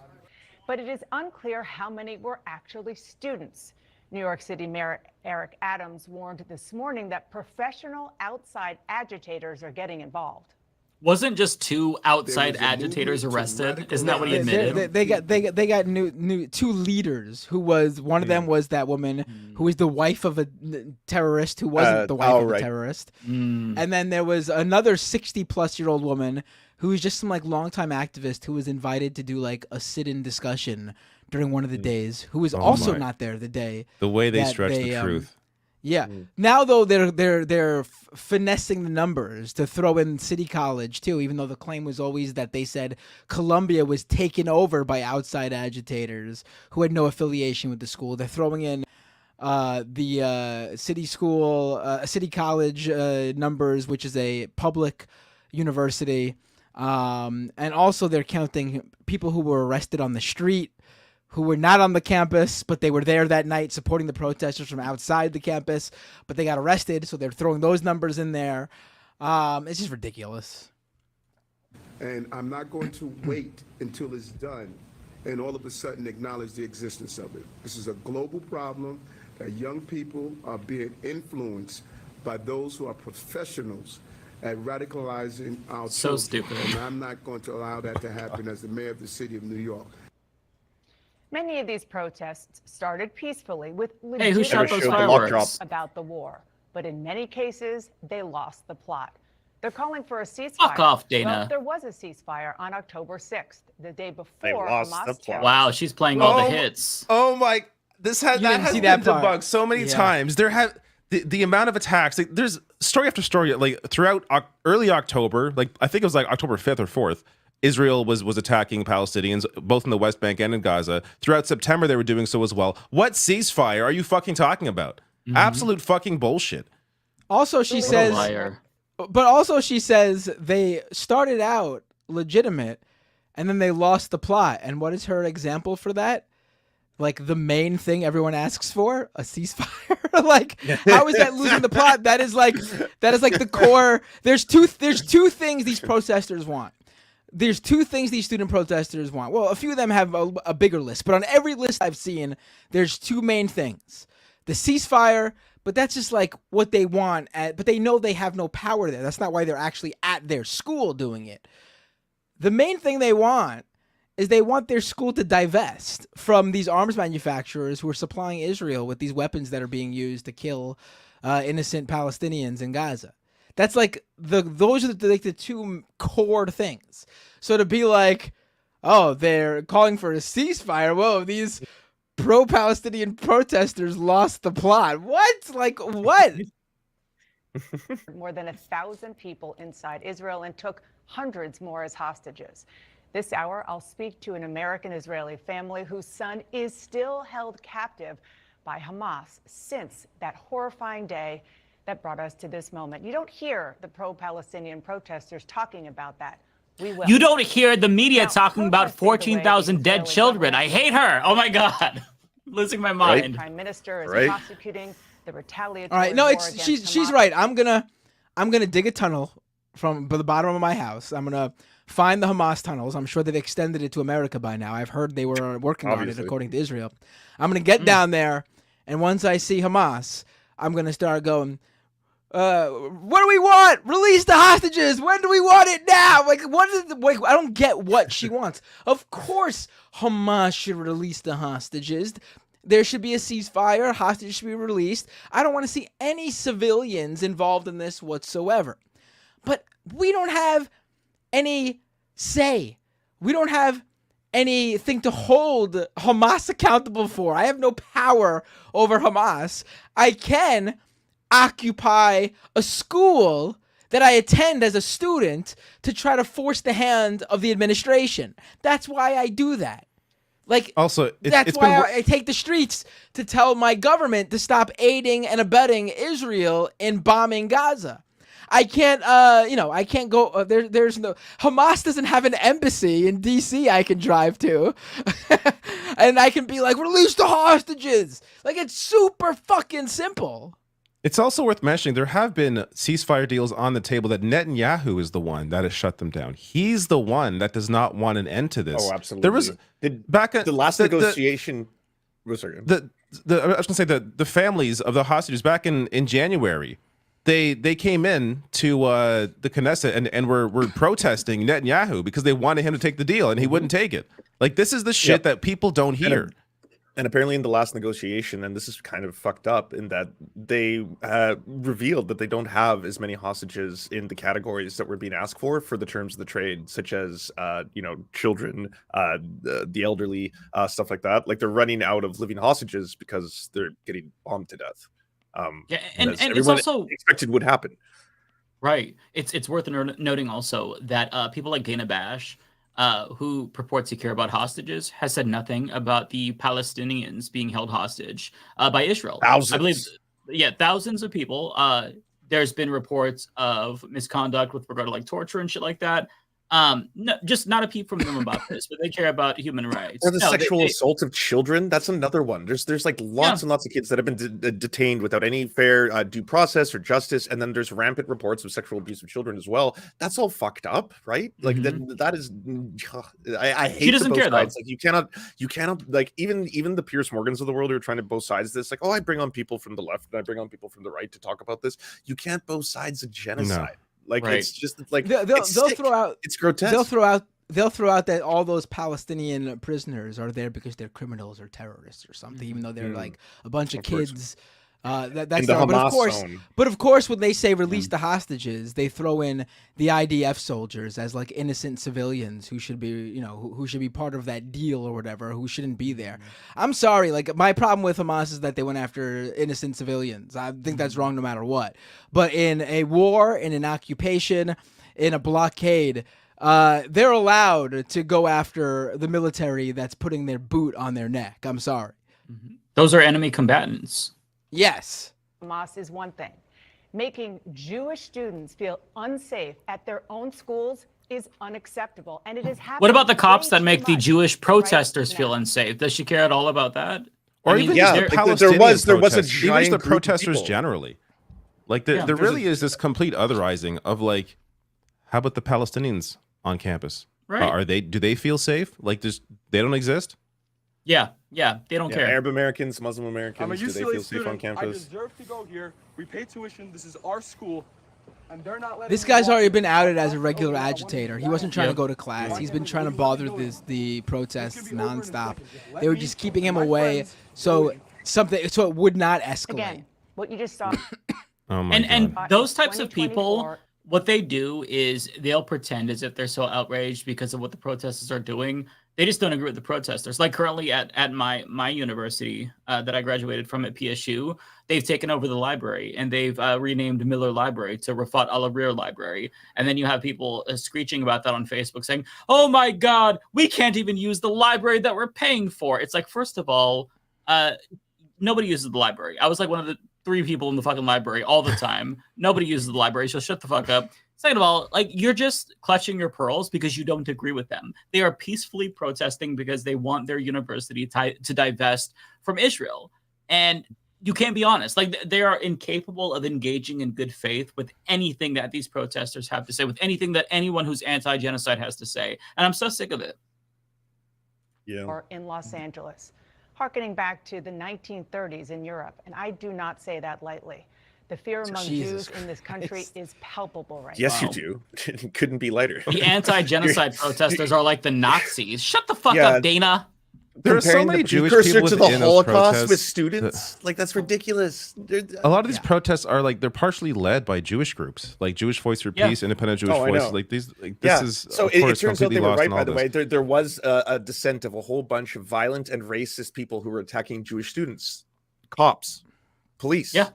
But it is unclear how many were actually students. New York City Mayor Eric Adams warned this morning that professional outside agitators are getting involved. Wasn't just 2 outside agitators arrested? Isn't that what he admitted? They got new 2 leaders. Who was one of them was that woman who was the wife of a terrorist who wasn't the wife of a terrorist, and then there was another 60-plus-year-old woman who was just some like longtime activist who was invited to do like a sit-in discussion during one of the days. Who was also not there the day. The way they stretch the truth. Yeah. Now though they're finessing the numbers to throw in City College too, even though the claim was always that they said Columbia was taken over by outside agitators who had no affiliation with the school. They're throwing in the City College numbers, which is a public university, and also they're counting people who were arrested on the street, who were not on the campus, but they were there that night supporting the protesters from outside the campus, but they got arrested, so they're throwing those numbers in there. It's just ridiculous. And I'm not going to wait until it's done and all of a sudden acknowledge the existence of it. This is a global problem that young people are being influenced by those who are professionals at radicalizing our children. Stupid. And I'm not going to allow that to happen as the mayor of the city of New York. Many of these protests started peacefully with Hey, who shot those fireworks? About the war, but in many cases, they lost the plot. They're calling for a ceasefire. Fuck off, Dana. Well, there was a ceasefire on October 6th, the day before Hamas terror. Wow, she's playing all the hits. Oh my! That has been debunked so many times. There have the amount of attacks. Like, there's story after story. Like throughout early October, like I think it was like October 5th or 4th. Israel was attacking Palestinians, both in the West Bank and in Gaza. Throughout September, they were doing so as well. What ceasefire are you fucking talking about? Absolute fucking bullshit. Also, she says, but also she says they started out legitimate, and then they lost the plot. And what is her example for that? Like the main thing everyone asks for, a ceasefire. Like, how is that losing the plot? That is like the core. There's two things these protesters want. There's 2 things these student protesters want. Well, a few of them have a bigger list, but on every list I've seen, there's 2 main things. The ceasefire, but that's just like what they want, but they know they have no power there. That's not why they're actually at their school doing it. The main thing they want is they want their school to divest from these arms manufacturers who are supplying Israel with these weapons that are being used to kill innocent Palestinians in Gaza. That's like those are the 2 core things. So to be like, oh, they're calling for a ceasefire. Whoa, these pro-Palestinian protesters lost the plot. What? Like what? More than 1,000 people inside Israel and took hundreds more as hostages. This hour, I'll speak to an American-Israeli family whose son is still held captive by Hamas since that horrifying day that brought us to this moment. You don't hear the pro-Palestinian protesters talking about that. We will. You don't hear the media talking about 14,000 dead children. I hate her. Oh my God. Losing my mind. The Prime Minister is prosecuting the retaliatory. All right, no, she's right. I'm gonna dig a tunnel from the bottom of my house. I'm gonna find the Hamas tunnels. I'm sure they've extended it to America by now. I've heard they were working on it, according to Israel. I'm gonna get down there, and once I see Hamas, I'm gonna start going, what do we want? Release the hostages. When do we want it now? Like, what is it? Like, I don't get what she wants. Of course, Hamas should release the hostages. There should be a ceasefire. Hostages should be released. I don't want to see any civilians involved in this whatsoever. But we don't have any say. We don't have anything to hold Hamas accountable for. I have no power over Hamas. I can occupy a school that I attend as a student to try to force the hand of the administration. That's why I do that. Like, also, that's why I take the streets to tell my government to stop aiding and abetting Israel in bombing Gaza. I can't go there's no Hamas doesn't have an embassy in DC I can drive to. And I can be like, release the hostages. Like, it's super fucking simple. It's also worth mentioning there have been ceasefire deals on the table that Netanyahu is the one that has shut them down. He's the one that does not want an end to this. Oh, absolutely. There was the last negotiation. I was going to say the families of the hostages back in January, they came in to the Knesset and were protesting Netanyahu because they wanted him to take the deal and he wouldn't take it. Like, this is the shit that people don't hear. And apparently in the last negotiation, and this is kind of fucked up, in that they revealed that they don't have as many hostages in the categories that were being asked for the terms of the trade, such as, children, the elderly, stuff like that. Like, they're running out of living hostages because they're getting bombed to death. And it's also expected would happen. Right. It's worth noting also that people like Dana Bash, who purports to care about hostages, has said nothing about the Palestinians being held hostage by Israel. Thousands. I believe, thousands of people. There's been reports of misconduct with regard to like torture and shit like that. No, just not a peep from them about this, but they care about human rights. Or the sexual assault of children. That's another one. There's like lots and lots of kids that have been detained without any fair due process or justice. And then there's rampant reports of sexual abuse of children as well. That's all fucked up, right? Like that is, I hate. He doesn't care though. Like you cannot like even the Piers Morgans of the world who are trying to both sides of this. Like, oh, I bring on people from the left and I bring on people from the right to talk about this. You can't both sides of genocide. No. Like it's just like they'll throw out. It's grotesque. They'll throw out that all those Palestinian prisoners are there because they're criminals or terrorists or something, even though they're like a bunch of kids. That's not, but of course, when they say release the hostages, they throw in the IDF soldiers as like innocent civilians who should be, who should be part of that deal or whatever, who shouldn't be there. I'm sorry, like my problem with Hamas is that they went after innocent civilians. I think that's wrong no matter what. But in a war, in an occupation, in a blockade, they're allowed to go after the military that's putting their boot on their neck. I'm sorry. Those are enemy combatants. Yes. Hamas is one thing. Making Jewish students feel unsafe at their own schools is unacceptable, and it is happening. What about the cops that make the Jewish protesters feel unsafe? Does she care at all about that? Or even there was a giant the protesters generally. Like there really is this complete otherizing of like, how about the Palestinians on campus? Right? Do they feel safe? Like they don't exist? Yeah, they don't care. Arab Americans, Muslim Americans, do they feel safe on campus? I deserve to go here. We pay tuition. This is our school. And they're not letting this guy's already been outed as a regular agitator. He wasn't trying to go to class. He's been trying to bother the protests nonstop. They were just keeping him away so it would not escalate. Again, what you just saw. Oh my God. And those types of people, what they do is they'll pretend as if they're so outraged because of what the protesters are doing. They just don't agree with the protesters. Like currently at my university that I graduated from at PSU, they've taken over the library and they've renamed Miller Library to Rafat Al-Arir Library. And then you have people screeching about that on Facebook saying, oh my God, we can't even use the library that we're paying for. It's like, first of all, nobody uses the library. I was like one of the 3 people in the fucking library all the time. Nobody uses the library, so shut the fuck up. Second of all, like you're just clutching your pearls because you don't agree with them. They are peacefully protesting because they want their university to divest from Israel. And you can't be honest. Like they are incapable of engaging in good faith with anything that these protesters have to say, with anything that anyone who's anti-genocide has to say. And I'm so sick of it. Yeah. Or in Los Angeles, harkening back to the 1930s in Europe. And I do not say that lightly. The fear among Jews in this country is palpable right now. Yes, you do. It couldn't be lighter. The anti-genocide protesters are like the Nazis. Shut the fuck up, Dana. There are so many Jewish people to the Holocaust with students. Like that's ridiculous. A lot of these protests are like they're partially led by Jewish groups, like Jewish Voice for Peace, Independent Jewish Voice. Like these, this is so. It turns out they were right. By the way, there was a dissent of a whole bunch of violent and racist people who were attacking Jewish students, cops, police. Yeah.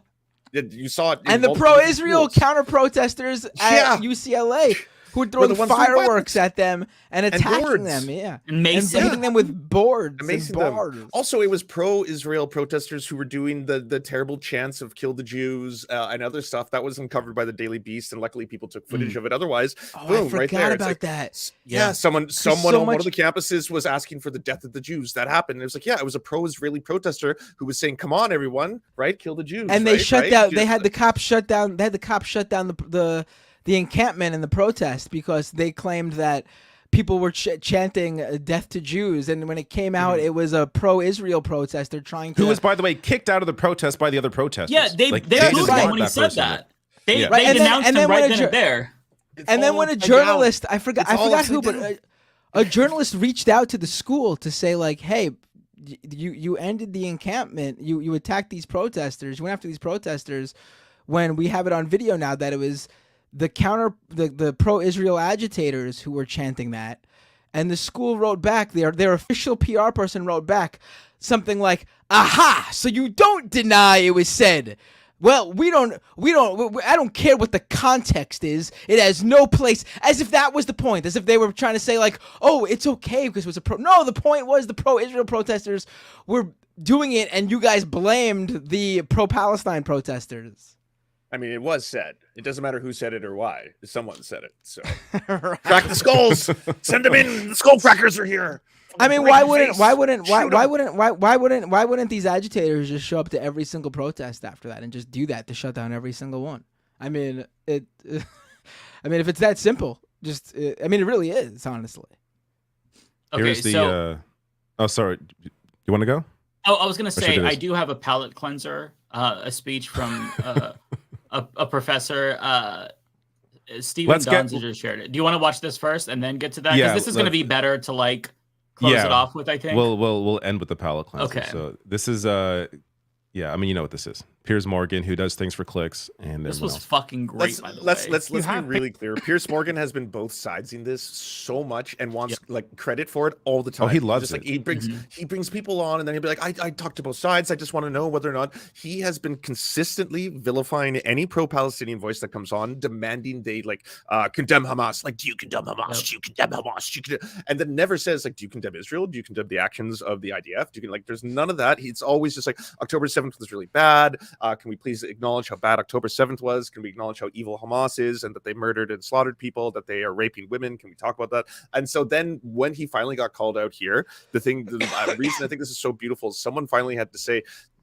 You saw it, and the pro-Israel counter-protesters at UCLA who were throwing fireworks at them and attacking boards. them, yeah, and hitting them with boards Amazing and bars. Also, it was pro-Israel protesters who were doing the terrible chants of "kill the Jews" and other stuff that wasn't covered by the Daily Beast, and luckily people took footage of it. Otherwise, boom, I forgot right there. about that. Yeah, someone on one of the campuses was asking for the death of the Jews. That happened. And it was like, yeah, it was a pro-Israeli protester who was saying, "Come on, everyone, right? Kill the Jews." And they shut down. They had the cops shut down. They had the cops shut down the encampment and the protest because they claimed that people were chanting "death to Jews," and when it came out, it was a pro-Israel protester trying to. Who was, by the way, kicked out of the protest by the other protesters. Yeah, they booed him when he said that. They denounced him right then and there. And then when a journalist, I forgot who, but a journalist reached out to the school to say like, "Hey, you ended the encampment. You attacked these protesters. You went after these protesters. When we have it on video now that it was the pro-Israel agitators who were chanting that." And the school wrote back, their official PR person wrote back something like, "Aha, so you don't deny it was said. Well, I don't care what the context is. It has no place," as if that was the point, as if they were trying to say like, "Oh, it's okay because it was no, the point was the pro-Israel protesters were doing it and you guys blamed the pro-Palestine protesters." I mean, it was said. It doesn't matter who said it or why. Someone said it. So crack the skulls. Send them in. The skull crackers are here. I mean, why wouldn't these agitators just show up to every single protest after that and just do that to shut down every single one? I mean, if it's that simple, it really is, honestly. Okay, here's the oh, sorry. You want to go? Oh, I was going to say, I do have a palate cleanser, a speech from a professor. Steven Donziger just shared it. Do you want to watch this first and then get to that? Because this is going to be better to close it off with, I think. We'll end with the palate cleanser. Okay. So this is I mean, you know what this is. Piers Morgan, who does things for clicks, and this was fucking great. Let's be really clear. Piers Morgan has been both sides in this so much and wants credit for it all the time. Oh, he loves it. He brings people on, and then he'll be like, I talked to both sides. I just want to know whether or not he has been consistently vilifying any pro-Palestinian voice that comes on, demanding they condemn Hamas. Like, do you condemn Hamas? Yep. Do you condemn Hamas? Do you and then never says do you condemn Israel? Do you condemn the actions of the IDF? Do you there's none of that. It's always just October 7th was really bad. Can we please acknowledge how bad October 7th was? Can we acknowledge how evil Hamas is and that they murdered and slaughtered people, that they are raping women? Can we talk about that? And so then when he finally got called out here, the reason I think this is so beautiful is someone finally had to say,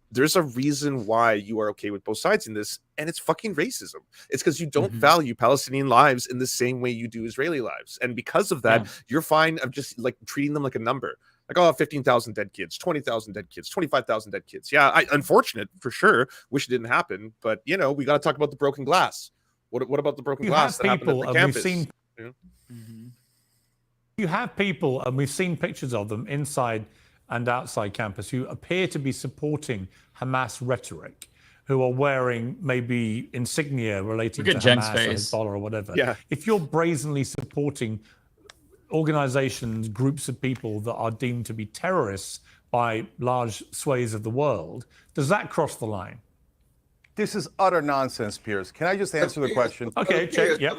there's a reason why you are okay with both sides in this, and it's fucking racism. It's because you don't value Palestinian lives in the same way you do Israeli lives. And because of that, you're fine of just treating them like a number. 15,000 dead kids, 20,000 dead kids, 25,000 dead kids. Yeah, unfortunate for sure. Wish it didn't happen. But, we got to talk about the broken glass. What about the broken glass that happened at the campus? You have people, and we've seen pictures of them inside and outside campus, who appear to be supporting Hamas rhetoric, who are wearing maybe insignia relating to Hamas or Hezbollah or whatever. Yeah. If you're brazenly supporting organizations, groups of people that are deemed to be terrorists by large swathes of the world, does that cross the line? This is utter nonsense, Piers. Can I just answer the question? Okay, check. Yep.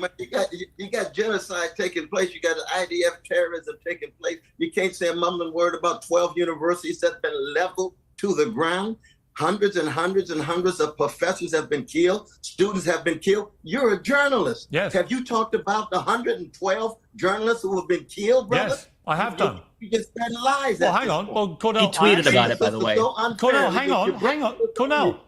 You got genocide taking place. You got IDF terrorism taking place. You can't say a mumbling word about 12 universities that have been leveled to the ground. Hundreds and hundreds and hundreds of professors have been killed. Students have been killed. You're a journalist. Yes. Have you talked about the 112 journalists who have been killed, brother? Yes, I have done. You just spread lies. Well, hang on. Well, Cornell, he tweeted about it, by the way. Cornell, hang on. Cornell.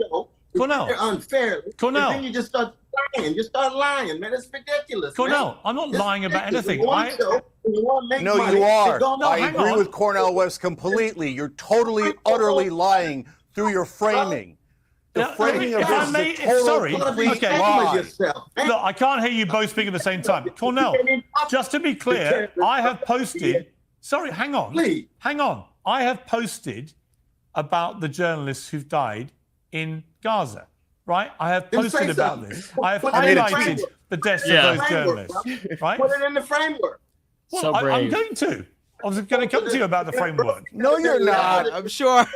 You're unfair. Cornell. And then you just start lying. You start lying, man. It's ridiculous. Cornell, man. I'm not lying about anything. No, you are. I agree with Cornell West completely. You're totally, utterly lying through your framing. The framing of this is a total, complete lie. Look, I can't hear you both speak at the same time. Cornell, just to be clear, I have posted... Sorry, hang on. Please. Hang on. I have posted about the journalists who've died in Gaza, right? I have posted about this. I have highlighted the deaths of those journalists, right? Put it in the framework. Well, I'm going to. I was going to come to you about the framework. No, you're not. I'm sure.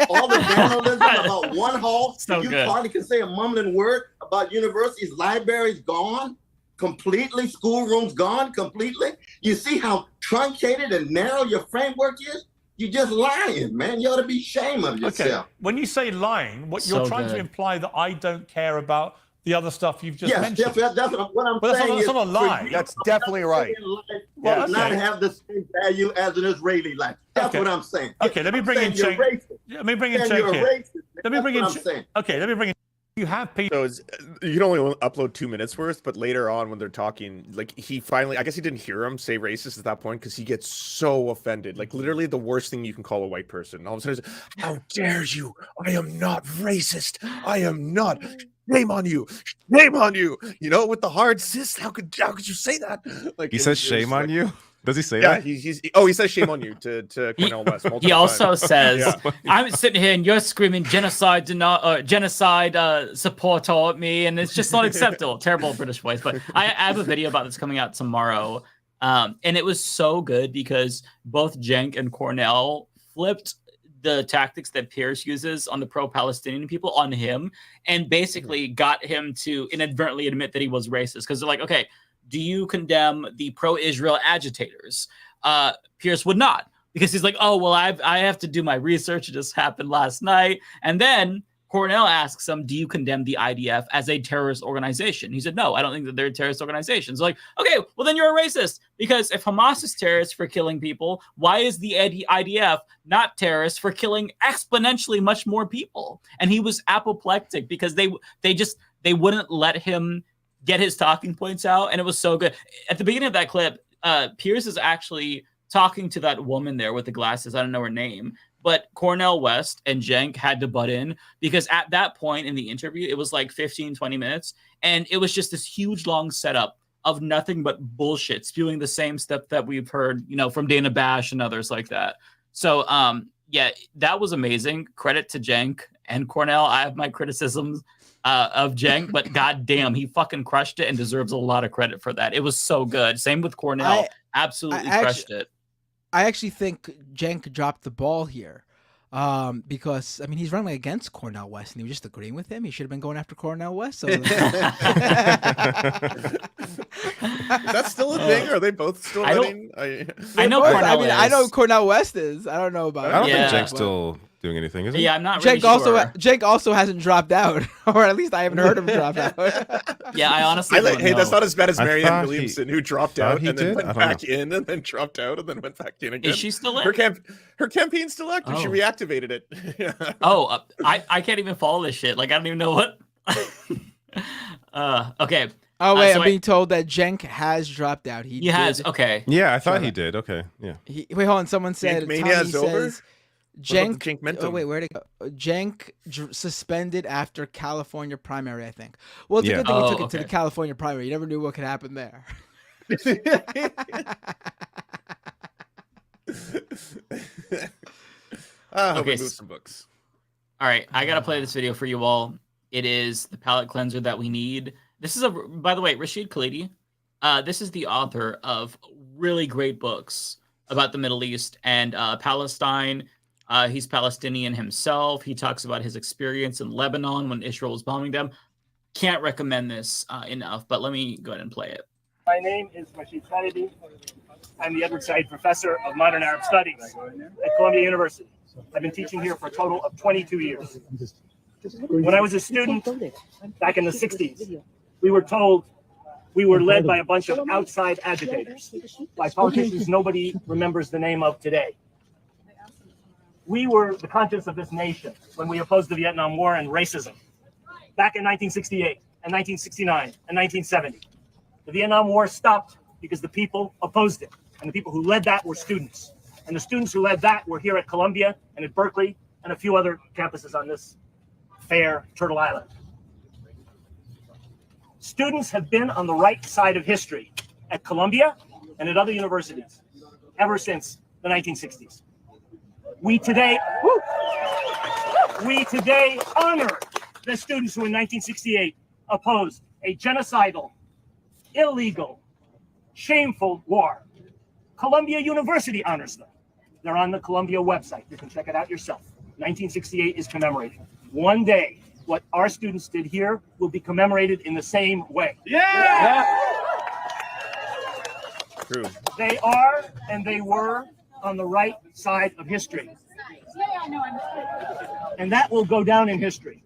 All the journalism about one hall. So you good. hardly can say a mumbling word about universities, libraries gone. completely? Schoolrooms gone completely? You see how truncated and narrow your framework is? You're just lying, man. You ought to be ashamed of yourself. Okay. When you say lying, what you're trying to imply that I don't care about the other stuff you've just mentioned. Yes, that's what I'm saying. That's not a lie. That's definitely right. Well, not have the same value as an Israeli life. That's what I'm saying. Okay, let me bring in Cenk. Let me bring in Cenk here. Let me bring in Cenk. Okay, let me bring in. You have people. So you can only upload 2 minutes worth, but later on when they're talking, like he finally, I guess he didn't hear him say racist at that point because he gets so offended. Like literally the worst thing you can call a white person. All of a sudden, how dare you? I am not racist. I am not. Shame on you. Shame on you. You know, with the hard cis, how could you say that? Like he says shame on you. Does he say that? Yeah, he says shame on you to Cornell West. He also says, "I'm sitting here and you're screaming genocide, genocide support at me, and it's just not acceptable." Terrible British voice, but I have a video about this coming out tomorrow, and it was so good because both Cenk and Cornell flipped the tactics that Piers uses on the pro-Palestinian people on him, and basically got him to inadvertently admit that he was racist because they're like, okay. Do you condemn the pro-Israel agitators? Piers would not, because he's like, oh, well, I have to do my research. It just happened last night. And then Cornell asks him, do you condemn the IDF as a terrorist organization? He said, no, I don't think that they're a terrorist organization. So like, okay, well, then you're a racist, because if Hamas is terrorist for killing people, why is the IDF not terrorist for killing exponentially much more people? And he was apoplectic because they wouldn't let him get his talking points out, and it was so good. At the beginning of that clip, Piers is actually talking to that woman there with the glasses. I don't know her name, but Cornell West and Cenk had to butt in because at that point in the interview, it was like 15, 20 minutes, and it was just this huge, long setup of nothing but bullshit, spewing the same stuff that we've heard, you know, from Dana Bash and others like that. So, yeah, that was amazing. Credit to Cenk and Cornell. I have my criticisms of Cenk, but goddamn, he fucking crushed it and deserves a lot of credit for that. It was so good. Same with Cornell. Absolutely crushed it. I actually think Cenk dropped the ball here. Because I mean he's running against Cornell West and he was just agreeing with him. He should have been going after Cornell West. So is that still a thing? Are they both still running? I know Cornell. I mean, I know Cornell West is. I don't know about. I don't think Cenk's still doing anything, is he? Yeah, I'm not really Cenk sure. Cenk also hasn't dropped out, or at least I haven't heard him drop out. Yeah, I honestly don't know. That's not as bad as Marianne Williamson, who dropped out and then went went back in, and then dropped out and then went back in again. Is she still in? Her campaign's still active. She reactivated it. I can't even follow this shit. Like I don't even know what. Okay. Oh wait, I'm being told that Cenk has dropped out. He has. Okay. Yeah, I thought he did. Okay. Yeah. Wait, hold on. Someone said Mania is over. Cenk. Oh wait, where'd it go? Cenk suspended after California primary, I think. Well, it's a good thing he took it to the California primary. You never knew what could happen there. I hope we move some books. All right, I gotta play this video for you all. It is the palate cleanser that we need. This is by the way, Rashid Khalidi. This is the author of really great books about the Middle East and Palestine. He's Palestinian himself. He talks about his experience in Lebanon when Israel was bombing them. Can't recommend this enough, but let me go ahead and play it. My name is Rashid Khalidi. I'm the Edward Said Professor of Modern Arab Studies at Columbia University. I've been teaching here for a total of 22 years. When I was a student back in the 60s, we were told we were led by a bunch of outside agitators, by politicians nobody remembers the name of today. We were the conscience of this nation when we opposed the Vietnam War and racism. Back in 1968 and 1969 and 1970, the Vietnam War stopped because the people opposed it. And the people who led that were students. And the students who led that were here at Columbia and at Berkeley and a few other campuses on this fair Turtle Island. Students have been on the right side of history at Columbia and at other universities ever since the 1960s. We today honor the students who in 1968 opposed a genocidal, illegal, shameful war. Columbia University honors them. They're on the Columbia website. You can check it out yourself. 1968 is commemorated. One day, what our students did here will be commemorated in the same way. Yeah! True. They are and they were on the right side of history. And that will go down in history.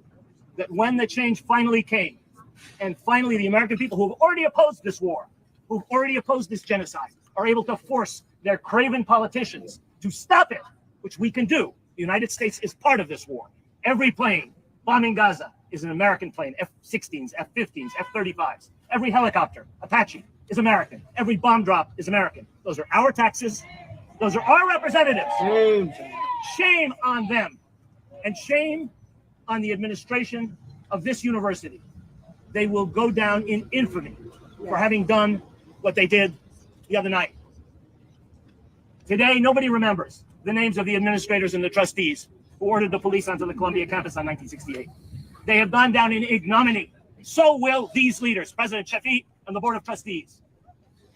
That when the change finally came, and finally the American people who have already opposed this war, who've already opposed this genocide, are able to force their craven politicians to stop it, which we can do. The United States is part of this war. Every plane bombing Gaza is an American plane, F-16s, F-15s, F-35s. Every helicopter, Apache, is American. Every bomb drop is American. Those are our taxes. Those are our representatives. Shame on them. And shame on the administration of this university. They will go down in infamy for having done what they did the other night. Today, nobody remembers the names of the administrators and the trustees who ordered the police onto the Columbia campus on 1968. They have gone down in ignominy. So will these leaders, President Shafiq and the Board of Trustees.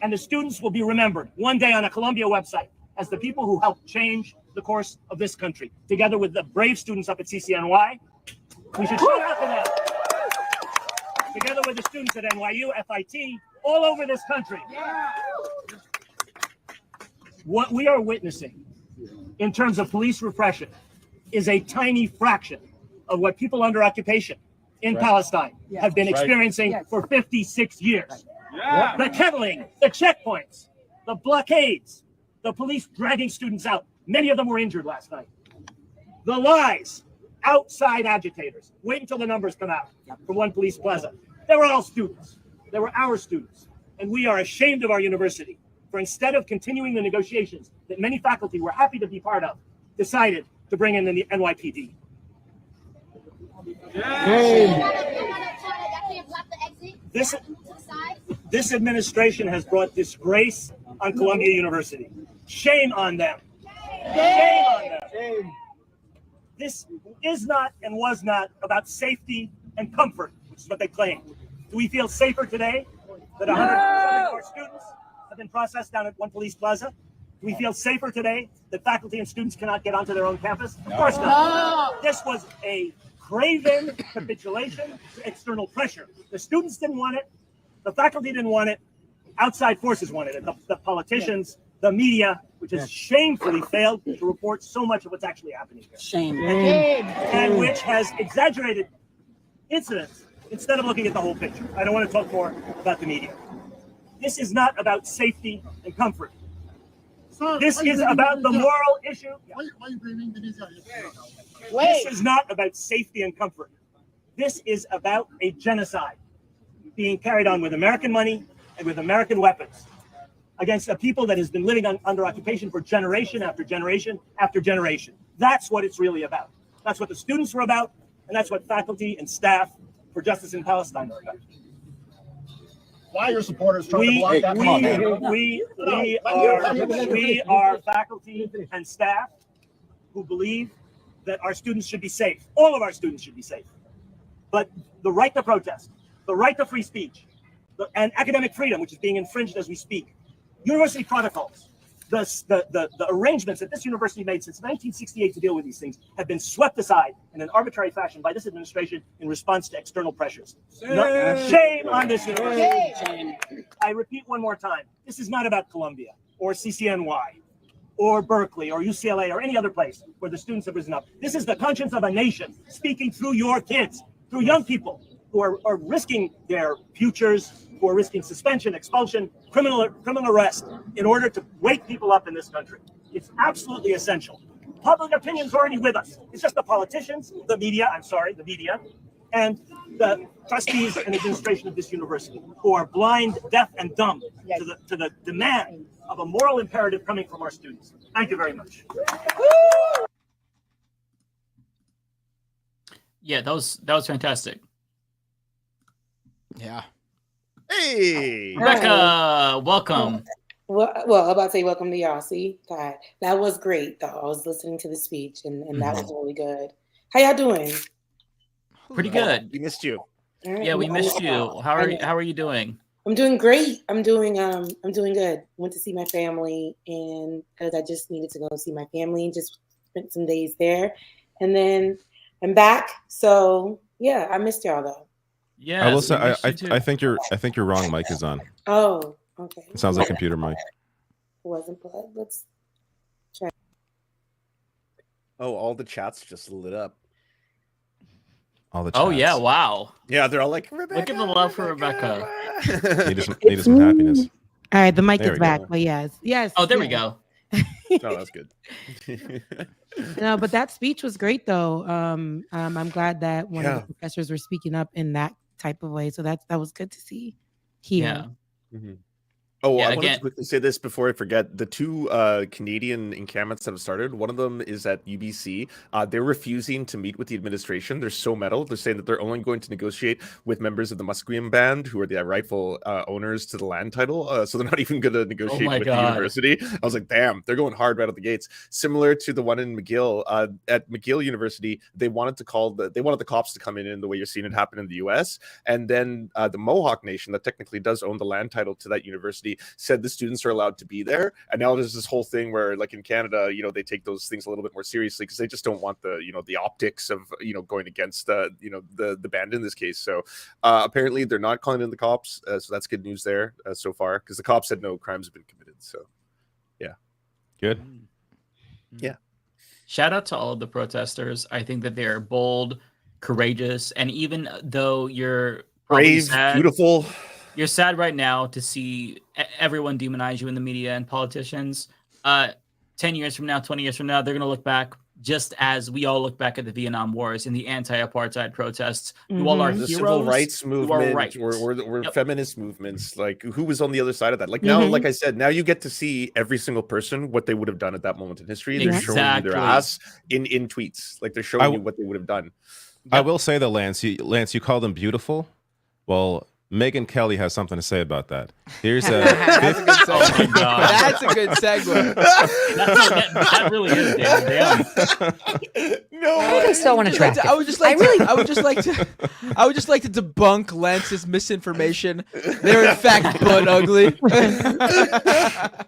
And the students will be remembered one day on a Columbia website as the people who helped change the course of this country. Together with the brave students up at CCNY, we should shout out to them. Together with the students at NYU, FIT, all over this country. What we are witnessing in terms of police repression is a tiny fraction of what people under occupation in Palestine have been experiencing for 56 years. The kettling, the checkpoints, the blockades, the police dragging students out. Many of them were injured last night. The lies, outside agitators. Wait until the numbers come out from one police plaza. They were all students. They were our students. And we are ashamed of our university for, instead of continuing the negotiations that many faculty were happy to be part of, decided to bring in the NYPD. This administration has brought disgrace on Columbia University. Shame on them. Shame on them. This is not and was not about safety and comfort, which is what they claim. Do we feel safer today that 100 more students have been processed down at one police plaza? Do we feel safer today that faculty and students cannot get onto their own campus? Of course not. This was a craven capitulation to external pressure. The students didn't want it. The faculty didn't want it. Outside forces wanted it. The politicians, the media, which has shamefully failed to report so much of what's actually happening here. Shame. And which has exaggerated incidents instead of looking at the whole picture. I don't want to talk more about the media. This is not about safety and comfort. This is about the moral issue. This is not about safety and comfort. This is about a genocide being carried on with American money and with American weapons against a people that has been living under occupation for generation after generation after generation. That's what it's really about. That's what the students were about, and that's what faculty and staff for Justice in Palestine are about. Why are your supporters trying to block that? We are faculty and staff who believe that our students should be safe. All of our students should be safe. But the right to protest, the right to free speech, and academic freedom, which is being infringed as we speak, university protocols, the arrangements that this university made since 1968 to deal with these things have been swept aside in an arbitrary fashion by this administration in response to external pressures. Shame on this university. Shame. I repeat one more time. This is not about Columbia or CCNY or Berkeley or UCLA or any other place where the students have risen up. This is the conscience of a nation speaking through your kids, through young people who are risking their futures, who are risking suspension, expulsion, criminal arrest in order to wake people up in this country. It's absolutely essential. Public opinion's already with us. It's just the politicians, the media, and the trustees and administration of this university who are blind, deaf, and dumb to the demand of a moral imperative coming from our students. Thank you very much. Yeah, that was fantastic. Yeah. Hey, Rebecca, welcome. Well, I'm about to say welcome to y'all. See, God, that was great, though. I was listening to the speech, and that was really good. How y'all doing? Pretty good. We missed you. Right. Yeah, we missed you. How are you doing? I'm doing great. I'm doing good. Went to see my family, and because I just needed to go see my family, and just spent some days there, and then I'm back. So yeah, I missed y'all though. Yeah, I will say I think your wrong mic is on. Oh, okay. It sounds like computer mic. wasn't blood. Let's try. Oh, all the chats just lit up. All the Oh yeah, chats. wow. Yeah, they're all like, Rebecca, look at the love for Rebecca. Needed some happiness. All right, the mic There is we back, go. but yes. Oh, there we go. Oh, that's good. No, but that speech was great, though. I'm glad that one of the professors were speaking up in that type of way. So that was good to see here. Yeah. Mm-hmm. Oh, Yeah, I wanted again- to quickly say this before I forget. The two Canadian encampments that have started, one of them is at UBC. They're refusing to meet with the administration. They're so metal. They're saying that they're only going to negotiate with members of the Musqueam band, who are the rightful owners to the land title. So they're not even going to negotiate with the university. I was like, damn, they're going hard right out the gates. Similar to the one in McGill. At McGill University, they wanted the cops to come in the way you're seeing it happen in the U.S. And then the Mohawk Nation, that technically does own the land title to that university, said the students are allowed to be there. And now there's this whole thing where, like in Canada, they take those things a little bit more seriously because they just don't want the optics of going against the band in this case. So apparently they're not calling in the cops, so that's good news there so far, because the cops said no crimes have been committed. So yeah, good. Yeah, shout out to all of the protesters. I think that they're bold, courageous, and even though you're brave, sad, beautiful, you're sad right now to see everyone demonize you in the media and politicians. 10 years from now, 20 years from now, they're going to look back just as we all look back at the Vietnam Wars and the anti-apartheid protests. You all are the heroes. civil rights movement, right. or feminist movements. Like, who was on the other side of that? Like now, like I said, now you get to see every single person what they would have done at that moment in history. They're showing you their ass in tweets. Like they're showing you what they would have done. I will say though, Lance, you call them beautiful. Well, Megyn Kelly has something to say about that. Here's a That's a good segue. Oh my God. That's a good segue. that really is damn. No, why are they so unattractive? I would just like to debunk Lance's misinformation. They're in fact butt ugly. A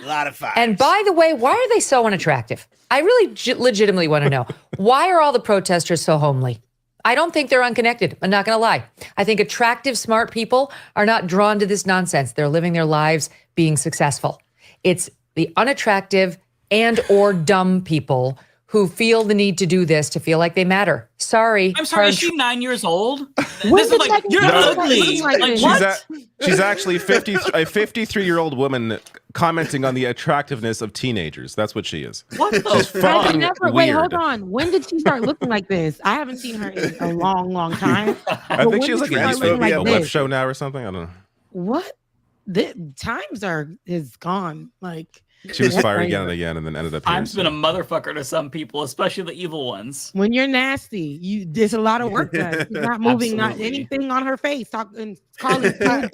lot of fun. And by the way, why are they so unattractive? I really legitimately want to know. Why are all the protesters so homely? I don't think they're unconnected. I'm not going to lie. I think attractive, smart people are not drawn to this nonsense. They're living their lives being successful. It's the unattractive and or dumb people who feel the need to do this to feel like they matter. Sorry. I'm sorry, is she 9 years old? This is like, you're ugly. Like, what? She's actually a 53-year-old woman commenting on the attractiveness of teenagers. That's what she is. What the She's fucking weird. Wait, hold on. When did she start looking like this? I haven't seen her in a long time. I think she was like a web show now or something. I don't know. What? The times is gone. Like, she was fired again and again, and then ended up here. I've been a motherfucker to some people, especially the evil ones. When you're nasty, there's a lot of work done. She's not moving, not anything on her face. Calling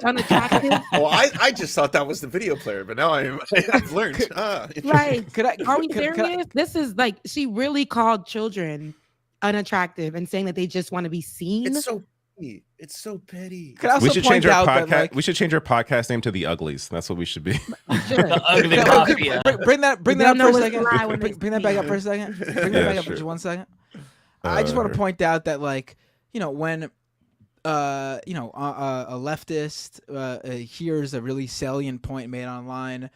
unattractive. Oh, I just thought that was the video player, but now I've learned. Right? Are we serious? This is like, she really called children unattractive and saying that they just want to be seen. It's so petty. It's so petty. We should change our podcast. We should change our podcast name to The Uglies. That's what we should be. The Ugly Mafia. Bring that up for a second. Bring that back up for a second. Bring that back up for just 1 second. I just want to point out that, like, when a leftist hears a really salient point made online,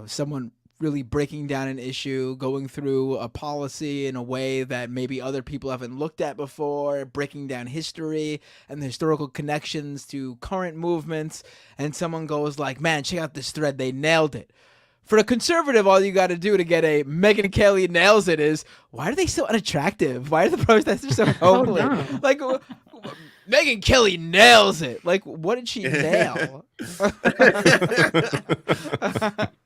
someone really breaking down an issue, going through a policy in a way that maybe other people haven't looked at before, breaking down history and the historical connections to current movements, and someone goes like, man, check out this thread, they nailed it. For a conservative, all you got to do to get a Megyn Kelly nails it is, why are they so unattractive? Why are the protesters so homely? Like, Megyn Kelly nails it. Like, what did she nail?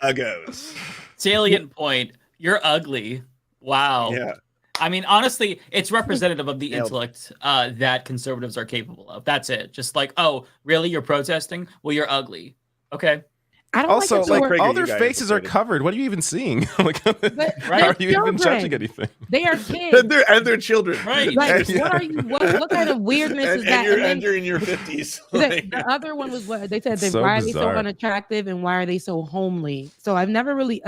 Uggos. Salient point. You're ugly. Wow. Yeah. I mean, honestly, it's representative of the intellect that conservatives are capable of. That's it. Just like, oh, really? You're protesting? Well, you're ugly. Okay. I don't also, like all their faces are covered. What are you even seeing? Like, how are you even judging anything? They are kids. and their children. Right. Like, what are you? What kind of weirdness is that? And you're in your 50s. The other one was what they said. Why are they so unattractive and why are they so homely? So I've never really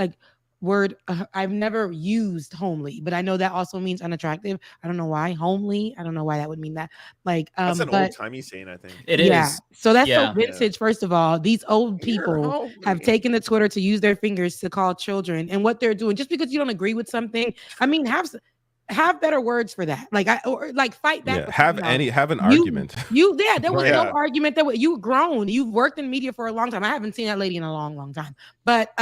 word. I've never used homely, but I know that also means unattractive. I don't know why homely. I don't know why that would mean that. Like, That's an but old-timey saying, I think. It yeah. is. So that's Yeah. so vintage. First of all, these old people have taken the Twitter to use their fingers to call children, and what they're doing. Just because you don't agree with something, I mean, have better words for that. Like fight back. Yeah, with have something else. an argument. There was no argument. You've grown. You've worked in media for a long time. I haven't seen that lady in a long, long time. But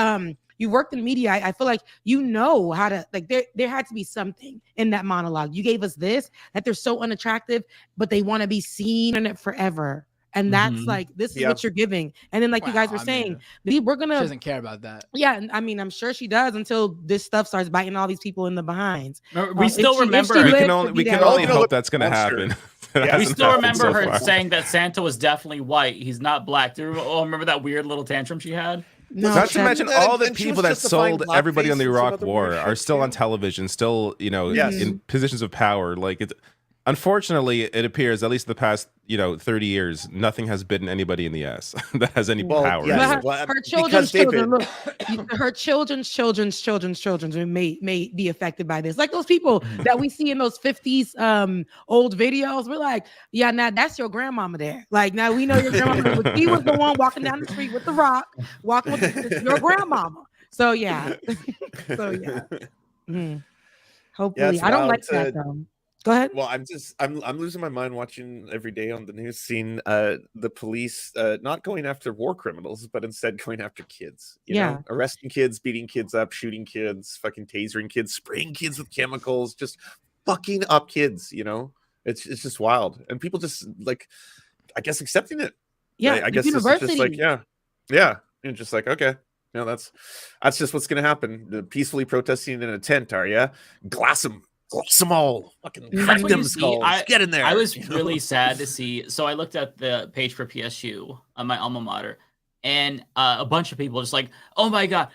you worked in media. I feel like you know how to, like, there had to be something in that monologue. You gave us this, that they're so unattractive, but they want to be seen in it forever. And that's like, this is what you're giving. And then, like you guys were saying, we're gonna. She doesn't care about that. Yeah, I mean, I'm sure she does until this stuff starts biting all these people in the behinds. We still remember. We can only hope that's going to happen. We still remember her saying that Santa was definitely white. He's not black. Do you remember that weird little tantrum she had? Not to mention all the people that sold everybody on the Iraq War are still on television, still, in positions of power. Like, it's unfortunately, it appears, at least the past, 30 years, nothing has bitten anybody in the ass that has any power. Yes. Her children's children, look, her children's children may be affected by this. Like those people that we see in those 50s old videos. We're like, yeah, now that's your grandmama there. Like, now we know your grandmama. He was the one walking down the street with the rock, walking with your grandmama. So yeah. Hopefully, I don't like that though. Go ahead. Well, I'm losing my mind watching every day on the news, seeing the police not going after war criminals, but instead going after kids. You know? Arresting kids, beating kids up, shooting kids, fucking tasering kids, spraying kids with chemicals, just fucking up kids. It's just wild, and people just like, I guess, accepting it. Yeah, I guess it's just like yeah, and just like okay. That's just what's gonna happen. Peacefully protesting in a tent, are ya? Glass them all. Fucking crack them skulls. Get in there. I was really sad to see. So I looked at the page for PSU on my alma mater, and a bunch of people just like, oh my God,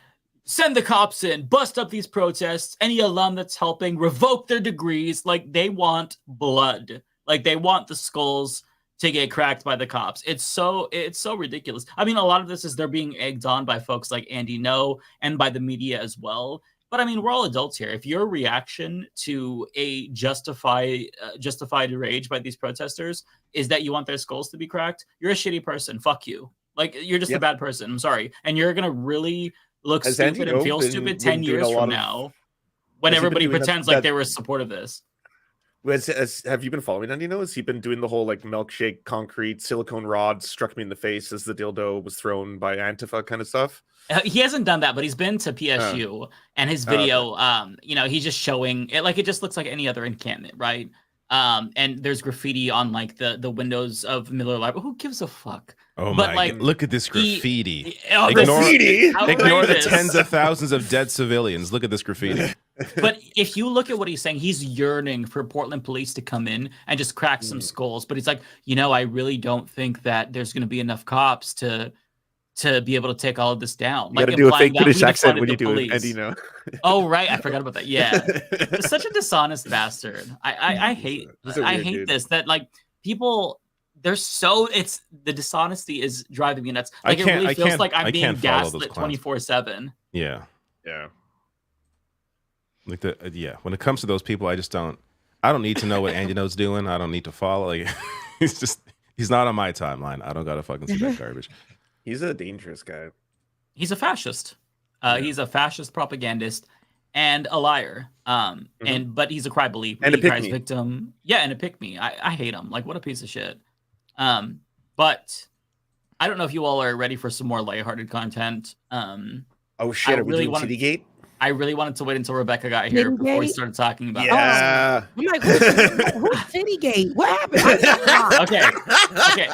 send the cops in, bust up these protests. Any alum that's helping, revoke their degrees. Like, they want blood. Like, they want the skulls to get cracked by the cops. It's so ridiculous. I mean, a lot of this is they're being egged on by folks like Andy No and by the media as well. But I mean, we're all adults here. If your reaction to a justified rage by these protesters is that you want their skulls to be cracked, you're a shitty person. Fuck you. Like, you're just a bad person. I'm sorry. And you're going to really look stupid and feel stupid 10 years from now when everybody pretends like they were support of this. Have you been following Andy No? Has he been doing the whole like milkshake, concrete, silicone rod struck me in the face as the dildo was thrown by Antifa kind of stuff? He hasn't done that, but he's been to PSU and his video, he's just showing it. Like, it just looks like any other encampment, right? And there's graffiti on like the windows of Miller Library. Who gives a fuck? Oh but, my like, God. Look at this graffiti. Graffiti? Ignore the tens of thousands of dead civilians. Look at this graffiti. But if you look at what he's saying, he's yearning for Portland police to come in and just crack some skulls. But he's like, I really don't think that there's going to be enough cops to be able to take all of this down. You got to do a fake British accent when you do it, Andy No. Oh, right. I forgot about that. Yeah. Such a dishonest bastard. I hate this, that like people, they're so, it's the dishonesty is driving me nuts. Like, it really feels like I'm being gaslit 24/7. Yeah. Like when it comes to those people, I don't need to know what Andy No's doing. I don't need to follow. Like, he's not on my timeline. I don't gotta fucking see that garbage. He's a dangerous guy. He's a fascist. He's a fascist propagandist and a liar. But he's a crybaby. And a pick-me. Victim. Yeah, and a pick-me. I hate him. Like, what a piece of shit. But I don't know if you all are ready for some more lighthearted content. Oh shit, are we doing Tittygate? I really wanted to wait until Rebecca got here before we started talking about it. I'm like, who's Tittygate? What happened? Okay.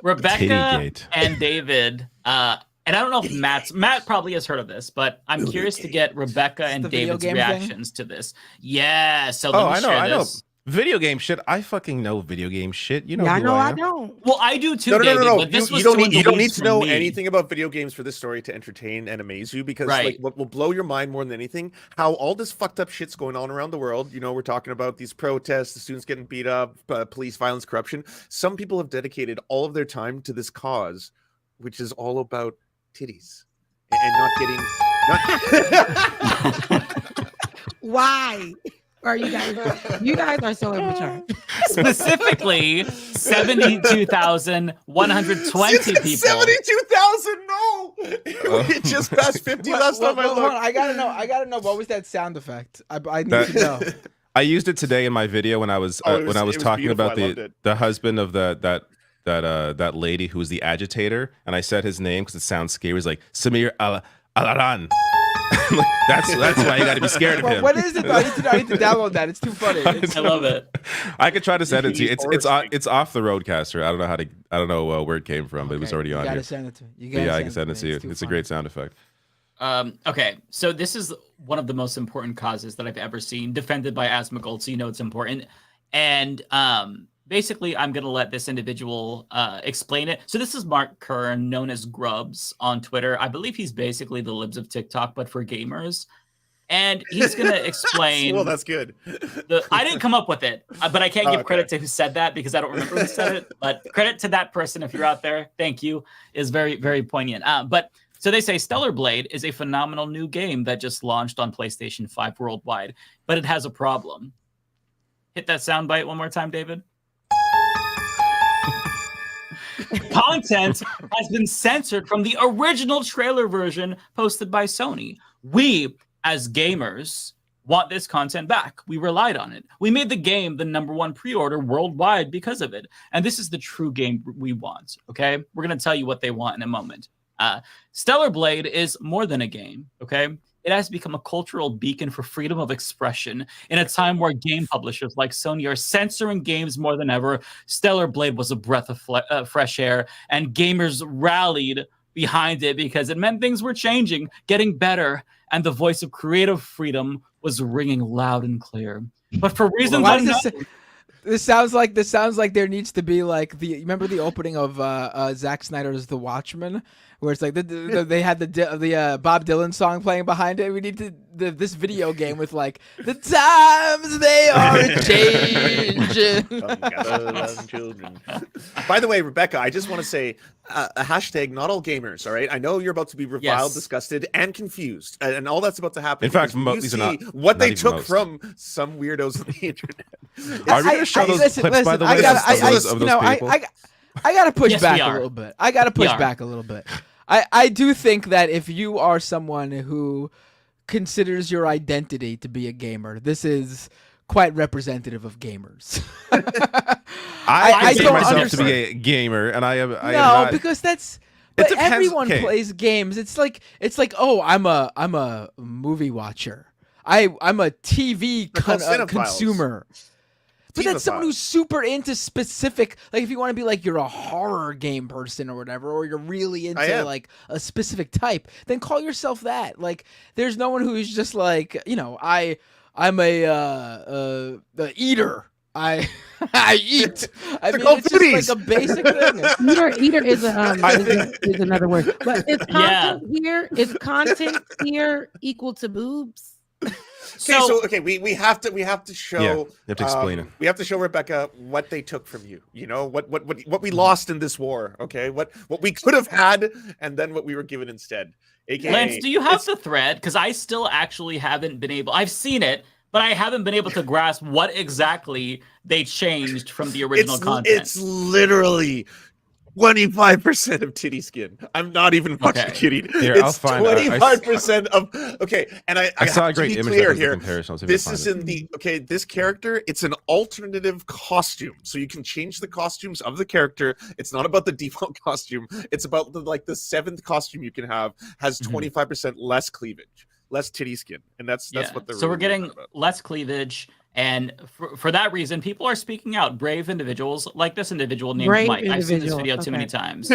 Rebecca and David, and I don't know if Matt probably has heard of this, but I'm curious to get Rebecca and David's reactions to this. Yeah. So I know. Video game shit. I fucking know video game shit. You know. Yeah, I don't. Well, I do too. No. But this you don't need to know anything about video games for this story to entertain and amaze you, because like what will blow your mind more than anything, how all this fucked up shit's going on around the world. We're talking about these protests, the students getting beat up, police violence, corruption. Some people have dedicated all of their time to this cause, which is all about titties and not getting. Why are you guys? You guys are so immature. Specifically, 72,120 people. 72,000? No, we just passed 50 last time I looked. Hold on, I gotta know what was that sound effect? I need to know. I used it today in my video when I was talking about the husband of that lady who was the agitator, and I said his name because it sounds scary. It's like Samir Alaran. that's why you got to be scared of him. What is it? I need to download that. It's too funny. I love it. I could try to send it to you. It's off the Roadcaster. I don't know where it came from, but it was already on here. You gotta send it to me. Yeah, I can send it to you. It's a great sound effect. Okay, so this is one of the most important causes that I've ever seen, defended by Asmongold, so you know it's important. And basically, I'm going to let this individual explain it. So this is Mark Kern, known as Grubs on Twitter. I believe he's basically the libs of TikTok, but for gamers. And he's going to explain... Well, that's good. I didn't come up with it, but I can't give credit to who said that because I don't remember who said it. But credit to that person, if you're out there, thank you, is very, very poignant. So they say Stellar Blade is a phenomenal new game that just launched on PlayStation 5 worldwide, but it has a problem. Hit that soundbite one more time, David. Content has been censored from the original trailer version posted by Sony. We, as gamers, want this content back. We relied on it. We made the game the #1 pre-order worldwide because of it. And this is the true game we want, okay? We're going to tell you what they want in a moment. Stellar Blade is more than a game, okay? It has become a cultural beacon for freedom of expression in a time where game publishers like Sony are censoring games more than ever. Stellar Blade was a breath of fresh air, and gamers rallied behind it because it meant things were changing, getting better, and the voice of creative freedom was ringing loud and clear. But for reasons unknown... This sounds like there needs to be like remember the opening of Zack Snyder's The Watchmen, where it's like they had the Bob Dylan song playing behind it. We need this video game with like the times they are changing. Children. By the way, Rebecca, I just want to say a hashtag not all gamers. All right, I know you're about to be reviled, disgusted, and confused, and all that's about to happen. In fact, these are not what they not took most. from some weirdos on the internet. Are we going to show those clips, by the way, of those people? I got to push Yes, back we a are. little bit. I got to push back a little bit. I do think that if you are someone who considers your identity to be a gamer, this is quite representative of gamers. I consider myself to be a gamer, and I am not, because that's. It But depends. everyone Okay. plays games. It's like oh, I'm a movie watcher. I'm a TV consumer. But that's someone who's super into specific, like if you want to be like you're a horror game person or whatever, or you're really into like a specific type, then call yourself that. Like there's no one who's just like, I'm a eater. I eat. I mean, it's just like a basic thing. Eater is is another word. But is content here? Is content here equal to boobs? Okay, we have to show. Yeah, you have to explain it. We have to show Rebecca what they took from you. You know what we lost in this war. Okay, what we could have had, and then what we were given instead. AKA, Lance, do you have the thread? Because I still actually haven't been able. I've seen it, but I haven't been able to grasp what exactly they changed from the original content. It's literally 25% of titty skin. I'm not even fucking kidding. Here, it's I'll find 25% of and I saw a have to great be image clear that was the here. comparison. I'll see if I This can is find in the this character, it's an alternative costume. So you can change the costumes of the character. It's not about the default costume. It's about the 7th costume you can have has 25% less cleavage, less titty skin. And that's what they're So we're really getting about. less cleavage. And for that reason, people are speaking out. Brave individuals like this individual named Brave Mike. I've seen this individual, video too many okay. times.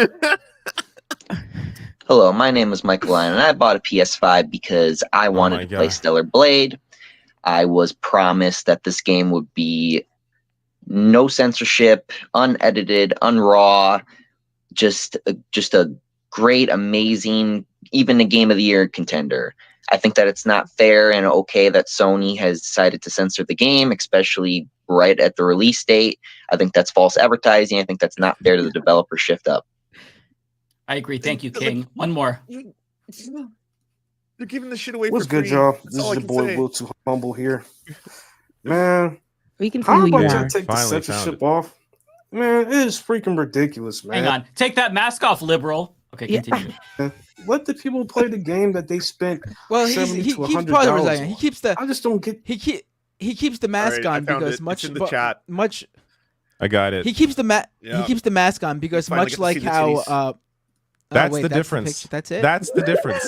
Hello, my name is Michael Lyon, and I bought a PS5 because I wanted to play Stellar Blade. I was promised that this game would be no censorship, unedited, unraw, just a great, amazing, even a Game of the Year contender. I think that it's not fair and okay that Sony has decided to censor the game, especially right at the release date. I think that's false advertising. I think that's not fair to the developer shift up. I agree. Thank you, King. One more. They're giving this shit away What's for good, free. y'all? That's This all is I your can boy say. Will Too Humble here. Man, We can see how who you about y'all are. take the Finally censorship found off? Man, it is freaking ridiculous, man. Hang on. Take that mask off, liberal. Okay, continue. Let the people play the game that they spent Well, $70 he to keeps $100 pausing for a second. on. He keeps the. I just don't get. He keeps the mask All right, I on found because it. much It's in the chat. much. I got it. He keeps the Yeah. he keeps the mask on because Finally much get to like see the how titties. That's wait, the that's difference. picture. That's it. That's the difference.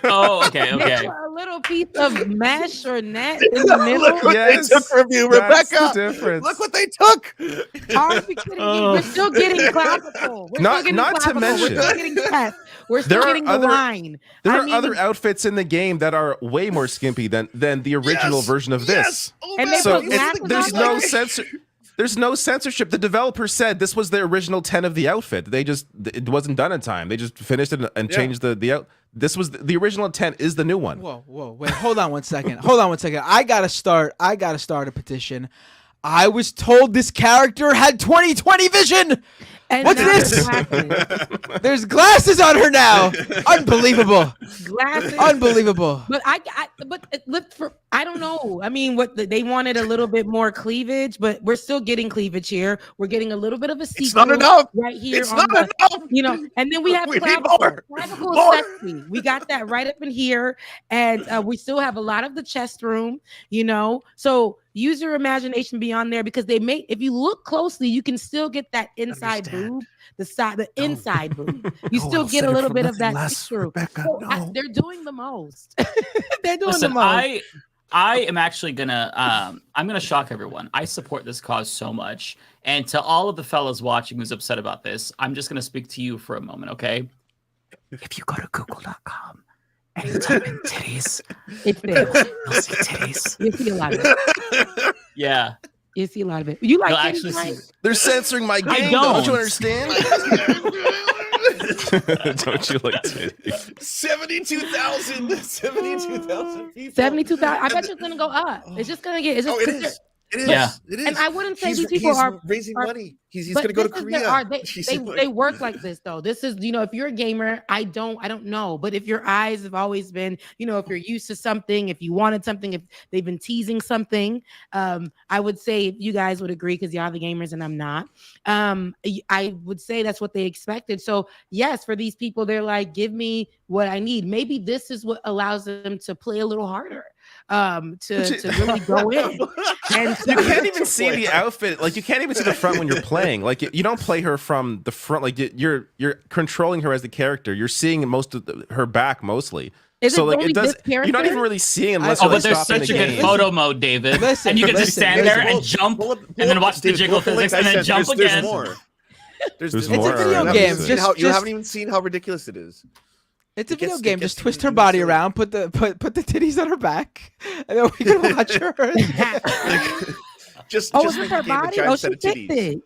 Oh, okay, okay. A little piece of mesh or net in the middle. Look what Yes, they took from you, that's Rebecca. the difference. Look what they took. Are we kidding me? We're still getting clavicle. We're Not- still getting not to clavicle. mention- We're still getting chest. We're still There are getting the other- line. There I are mean, other outfits in the game that are way more skimpy than the original version of this. Oh, And they So put it's, glasses there's on no it? censor. There's no censorship. The developer said this was the original 10 of the outfit. It wasn't done in time. They just finished it and changed the out. This was the original intent is the new one. Whoa, wait, hold on one second. I gotta start a petition. I was told this character had 20/20 vision. And What's now this? there's glasses. There's glasses on her now. Unbelievable. Glasses. Unbelievable. But I don't know. I mean, they wanted a little bit more cleavage, but we're still getting cleavage here. We're getting a little bit of a sequel. It's not enough. Right here. It's on not the, enough. You know, and then we have We need clavicle. more. Clavicle is More. sexy. We got that right up in here, and we still have a lot of the chest room. You know, so use your imagination beyond there because if you look closely, you can still get that inside boob, the inside boob. You still get a little bit of that through. So they're doing the most. They're doing Listen, the most. I am actually gonna I'm gonna shock everyone. I support this cause so much. And to all of the fellas watching who's upset about this, I'm just gonna speak to you for a moment, okay? If you go to google.com and you type in titties, It's there. you'll see titties. You see a lot of it. Yeah. You see a lot of it. You like You'll titties, actually right? see They're censoring my I game. don't. Don't you understand? Don't you like titties? 72,000 people. 72,000. I bet you it's gonna go up. It's just gonna get. It's just, Oh, it is. It is. Yeah. It is. And I wouldn't say He's- these people he's are raising are- money. He's but going to go to this is Korea. their they work like this though. This is, you know, if you're a gamer, I don't know, but if your eyes have always been, you know, if you're used to something, if you wanted something, if they've been teasing something, I would say you guys would agree because y'all the gamers and I'm not. I would say that's what they expected. So yes, for these people, they're like, give me what I need. Maybe this is what allows them to play a little harder, to really go in. And You can't even see the outfit. Like you can't even see the front when you're playing. Like you don't play her from the front. Like you're controlling her as the character. You're seeing most of her back mostly. Is so it like really it does. this You're not character? even really seeing unless Oh, you're but like there's stopping such the a good game. photo mode, David. Listen, and you can just listen, stand listen. there and jump, and then watch the jiggle physics, and then jump There's again. more. There's There's more. more. It's a video Alright, game. that's it. You haven't even seen how ridiculous it is. It's a It video gets- game. it gets Just twist even her body silly. around, put the titties on her back, and then we can watch her. Just Oh, just is this make her the game a body? giant Oh, set she of fixed titties. it.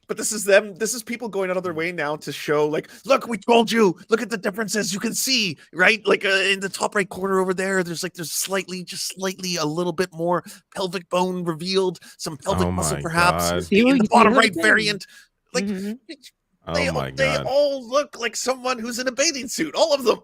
But this is them. This is people going out of their way now to show, like, look, we told you. Look at the differences. You can see, right? Like in the top right corner over there, there's slightly a little bit more pelvic bone revealed, some pelvic Oh muscle my perhaps. God. See, In you the see bottom a right little bit. variant, like Mhm. they, Oh my they god. all look like someone who's in a bathing suit. All of them.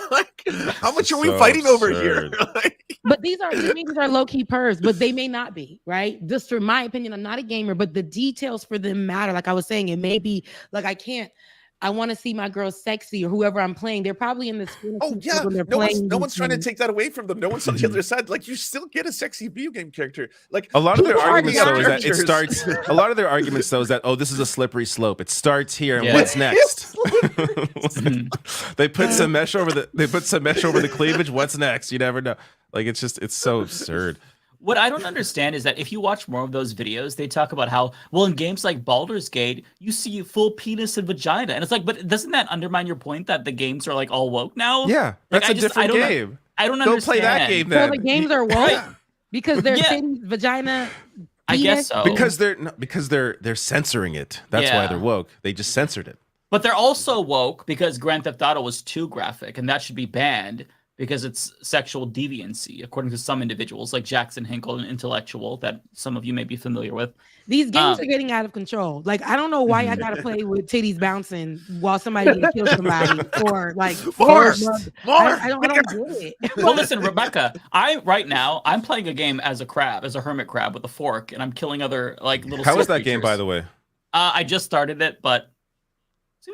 Like, how much are we So fighting over here? absurd. But these are low key pervs, but they may not be, right? Just from my opinion, I'm not a gamer, but the details for them matter. Like I was saying, it may be like I want to see my girl sexy or whoever I'm playing. They're probably in the screen. Oh yeah, when they're no playing one's trying to these take that away from them. No one's on the other side. Like you still get a sexy video game character. Like A lot of their People are arguments though is that it characters. starts. A lot of their arguments though is that this is a slippery slope. It starts here, and Yeah. what's next? They put some mesh over the cleavage. What's next? You never know. Like it's so absurd. What I don't understand is that if you watch more of those videos, they talk about how, well, in games like Baldur's Gate, you see full penis and vagina. And it's like, but doesn't that undermine your point that the games are like all woke now? Yeah, Like, that's a different game. I don't Go understand. play that game So then. the games are woke because they're Yeah. titties, vagina. I penis. guess so. Because they're censoring it. That's why Yeah. they're woke. They just censored it. But they're also woke because Grand Theft Auto was too graphic and that should be banned. because it's sexual deviancy, according to some individuals, like Jackson Hinkle, an intellectual that some of you may be familiar with. These games are getting out of control. Like, I don't know why I gotta play with titties bouncing while somebody gonna kill somebody for like More. I don't get it. Well, listen, Rebecca, right now I'm playing a game as a crab, as a hermit crab with a fork, and I'm killing other like little. How sea is that game, creatures. by the way? I just started it, but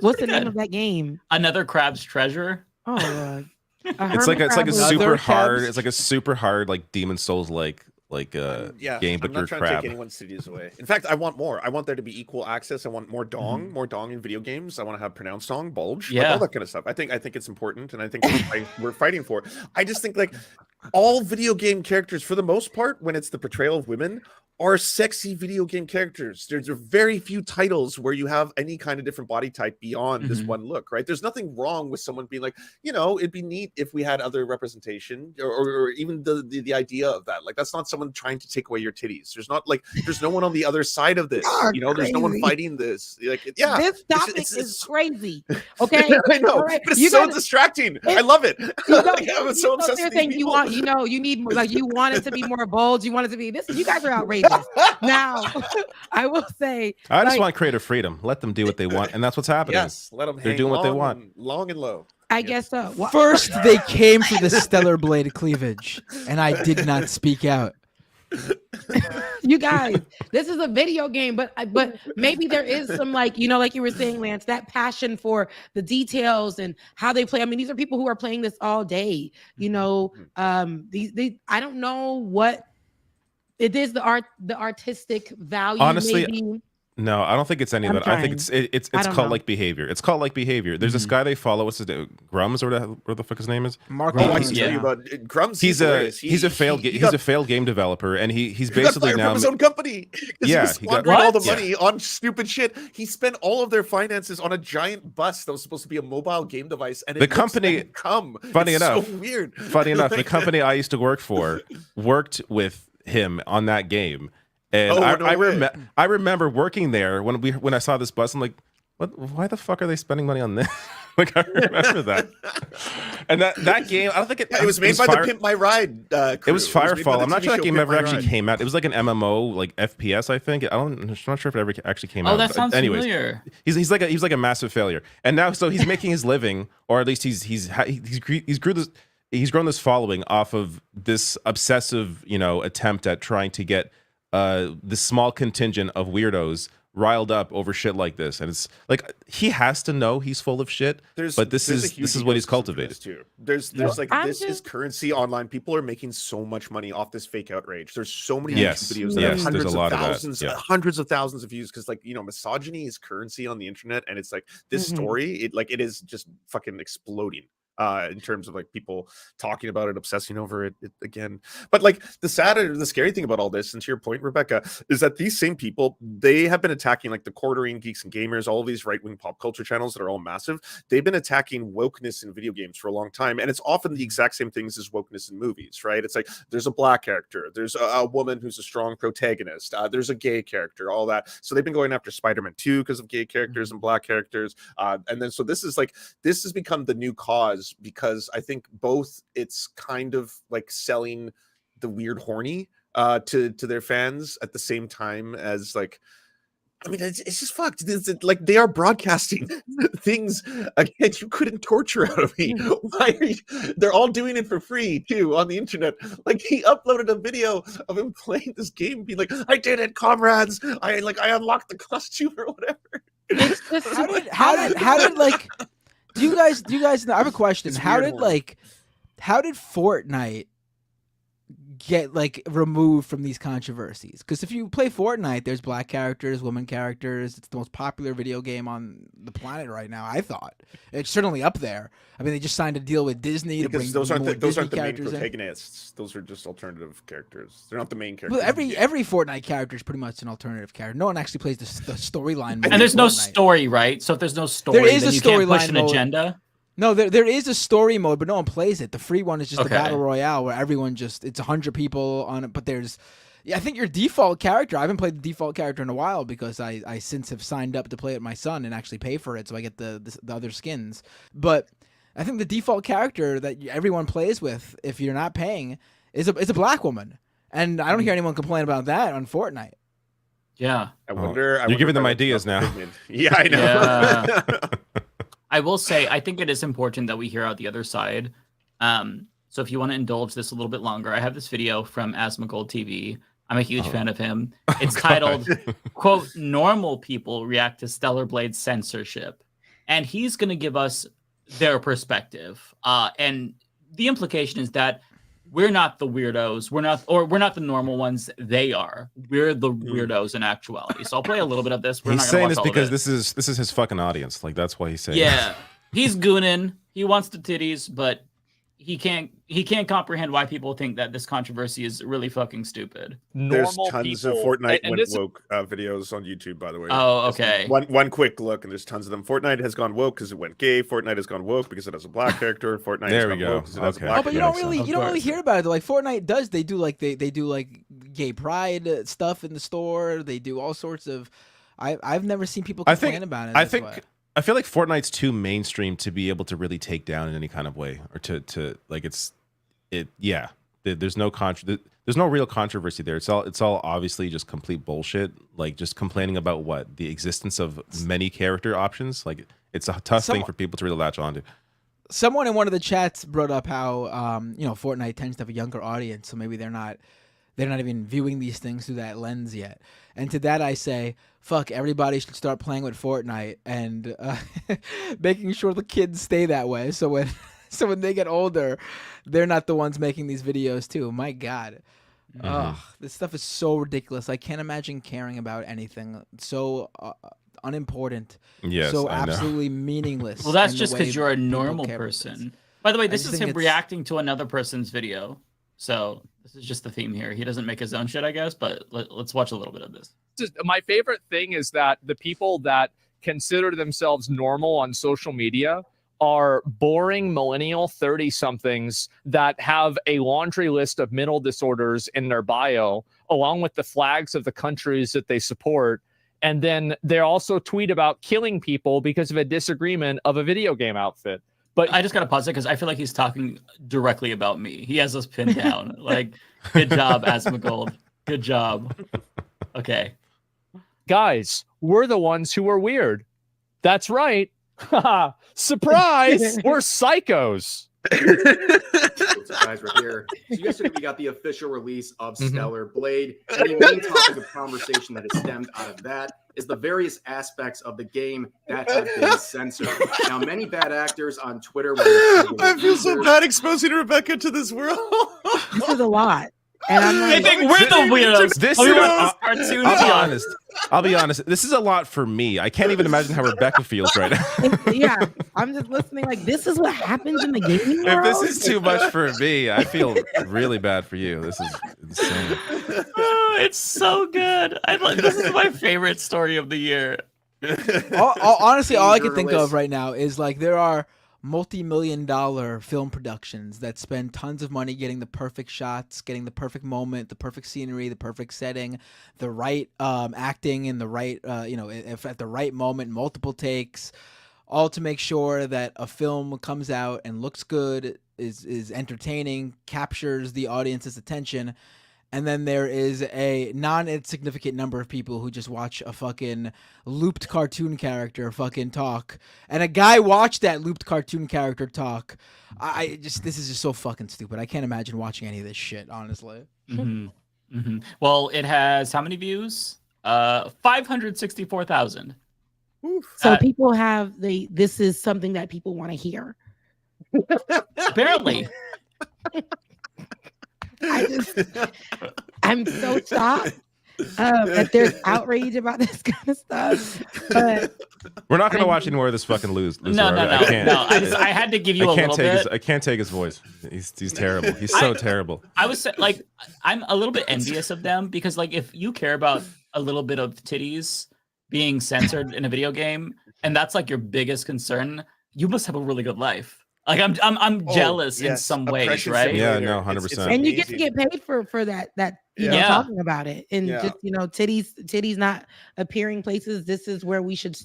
what's the name of that game? Another Crab's Treasure. Oh, Lord. It's like a super hard. It's like a super hard like Demon Souls like game, but I'm you're not trying crab. to take anyone's cities away. In fact, I want more. I want there to be equal access. I want more dong, more dong in video games. I want to have pronounced dong, bulge, like, all that kind of stuff. I think it's important, and I think we're fighting for it. I just think like all video game characters, for the most part, when it's the portrayal of women, are sexy video game characters. There's very few titles where you have any kind of different body type beyond this one look, right? There's nothing wrong with someone being like, it'd be neat if we had other representation or even the idea of that. Like, that's not someone trying to take away your titties. There's no one on the other side of this. There's no one fighting this. Like, yeah, this topic is crazy. Okay, I know, right. but it's so distracting. I love it. I'm so obsessed with these you want, you need more, like you want it to be more bold. You want it to be this. You guys are outrageous. Now, I will say, I just want creative freedom. Let them do what they want, and that's what's happening. Yes, let them. They're doing what they want. Long and low. I guess so. First, they came for the stellar blade cleavage, and I did not speak out. You guys, this is a video game, but maybe there is some like you were saying, Lance, that passion for the details and how they play. I mean, these are people who are playing this all day. I don't know what. It is the artistic value. Honestly, maybe. no, I don't think it's any of it. I think it's cult like behavior. It's cult like behavior. There's this guy they follow. What's his name? Grums, or whatever the fuck his name is. Mark. I can tell you about Grums. He's a failed game developer, and he's basically now from his own company. Yeah, he got all the money on stupid shit. He spent all of their finances on a giant bus that was supposed to be a mobile game device, and the company. Funny enough, so weird. Funny enough, the company I used to work for worked with him on that game, and I remember working there when I saw this bus. I'm like, what? Why the fuck are they spending money on this? Like, I remember that. And that game, I don't think it was made by the Pimp My Ride crew. It was Firefall. I'm not sure that game ever actually came out. It was like an MMO, like FPS, I think. I'm not sure if it ever actually came out. Oh, that sounds familiar. He's like a massive failure, and now so he's making his living, or at least he's grown this following off of this obsessive, attempt at trying to get this small contingent of weirdos riled up over shit like this. And it's like he has to know he's full of shit, but this is what he's cultivated. Too. There's like this is currency online. People are making so much money off this fake outrage. There's so many YouTube videos that have hundreds of thousands of views because misogyny is currency on the internet, and it's like this story, it is just fucking exploding. In terms of like people talking about it, obsessing over it again. But like the scary thing about all this, and to your point, Rebecca, is that these same people, they have been attacking like the Quartering, Geeks and Gamers, all of these right-wing pop culture channels that are all massive. They've been attacking wokeness in video games for a long time, and it's often the exact same things as wokeness in movies, right? It's like there's a black character, there's a woman who's a strong protagonist, there's a gay character, all that. So they've been going after Spider-Man 2 because of gay characters and black characters, and then so this has become the new cause, because I think both it's kind of like selling the weird horny to their fans at the same time as like, I mean, it's just fucked. Like they are broadcasting things again you couldn't torture out of me. Why are you? They're all doing it for free too on the internet. Like he uploaded a video of him playing this game, being like, "I did it, comrades! I unlocked the costume or whatever." How did like? Do you guys know? I have a question. How did Fortnite get like removed from these controversies? Because if you play Fortnite, there's black characters, women characters. It's the most popular video game on the planet right now. I thought it's certainly up there. I mean, they just signed a deal with Disney because to bring those aren't the main characters protagonists. Those are just alternative characters. They're not the main characters. Well, every Fortnite character is pretty much an alternative character. No one actually plays the storyline. And there's no story, right? So if there's no story, there is then a you can't push an mode. agenda. No, there is a story mode, but no one plays it. The free one is just the battle royale where everyone it's 100 people on it. But I think your default character. I haven't played the default character in a while because I since have signed up to play it with my son and actually pay for it, so I get the other skins. But I think the default character that everyone plays with, if you're not paying, is a black woman, and I don't hear anyone complain about that on Fortnite. Yeah, I wonder. You're giving them ideas now. Yeah, I know. Yeah. I will say, I think it is important that we hear out the other side. So if you want to indulge this a little bit longer, I have this video from Asmongold TV. I'm a huge fan of him. It's titled, quote, "Normal People React to Stellar Blade's Censorship." And he's going to give us their perspective. And the implication is that we're not the weirdos. We're not the normal ones. They are. We're the weirdos in actuality. So I'll play a little bit of this. He's saying this because this is his fucking audience. Like, that's why he's saying this. He's gooning. He wants the titties, but he can't comprehend why people think that this controversy is really fucking stupid. There's tons of Fortnite went woke videos on YouTube, by the way. Oh, okay. One quick look, and there's tons of them. Fortnite has gone woke because it went gay. Fortnite has gone woke because it has a black character. Fortnite has gone woke because it has a black But you don't really hear about it. Like Fortnite does. They do like they do like gay pride stuff in the store. They do all sorts of. I've never seen people complain about it. I feel like Fortnite's too mainstream to be able to really take down in any kind of way, or to like yeah. There's no real controversy there. It's all obviously just complete bullshit. Like just complaining about the existence of many character options. Like it's a tough thing for people to really latch onto. Someone in one of the chats brought up how Fortnite tends to have a younger audience, so maybe they're not even viewing these things through that lens yet. And to that I say, fuck, everybody should start playing with Fortnite and making sure the kids stay that way. So when they get older, they're not the ones making these videos too. My God. This stuff is so ridiculous. I can't imagine caring about anything so unimportant. Yes, so I know. Absolutely meaningless. Well, that's just because you're a normal person. By the way, this is him reacting to another person's video. So this is just the theme here. He doesn't make his own shit, I guess, but let's watch a little bit of this. My favorite thing is that the people that consider themselves normal on social media are boring millennial 30-somethings that have a laundry list of mental disorders in their bio, along with the flags of the countries that they support. And then they also tweet about killing people because of a disagreement of a video game outfit. But I just got to pause it because I feel like he's talking directly about me. He has us pinned down. Like, good job, Asmongold. Good job. Okay. Guys, we're the ones who are weird. That's right. Surprise! We're psychos. Guys, right here. So yesterday we got the official release of Stellar Blade. And the main topic of conversation that has stemmed out of that is the various aspects of the game that have been censored. Now, many bad actors on Twitter. I feel so bad exposing Rebecca to this world. This is a lot. And I'm like, they think we're the weirdos. I'll be honest. This is a lot for me. I can't even imagine how Rebecca feels right now. Yeah, I'm just listening. Like, this is what happens in the gaming world. If this is too much for me, I feel really bad for you. This is insane. It's so good. This is my favorite story of the year. Honestly, all I can think of right now is like there are multi-million-dollar film productions that spend tons of money getting the perfect shots, getting the perfect moment, the perfect scenery, the perfect setting, the right acting in the right, if at the right moment, multiple takes, all to make sure that a film comes out and looks good, is entertaining, captures the audience's attention. And then there is a non-insignificant number of people who just watch a fucking looped cartoon character fucking talk. And a guy watched that looped cartoon character talk. This is just so fucking stupid. I can't imagine watching any of this shit, honestly. Well, it has how many views? 564,000. So people have this is something that people want to hear. Apparently. I'm so shocked that there's outrage about this kind of stuff. But we're not going to watch any more of this fucking loser. No. I had to give you a little bit. I can't take his voice. He's terrible. He's so terrible. I was like, I'm a little bit envious of them because, like, if you care about a little bit of titties being censored in a video game, and that's like your biggest concern, you must have a really good life. Like I'm jealous in some ways, right? Yeah, no, 100%. And you get to get paid for that talking about it, and just titties not appearing places. This is where we should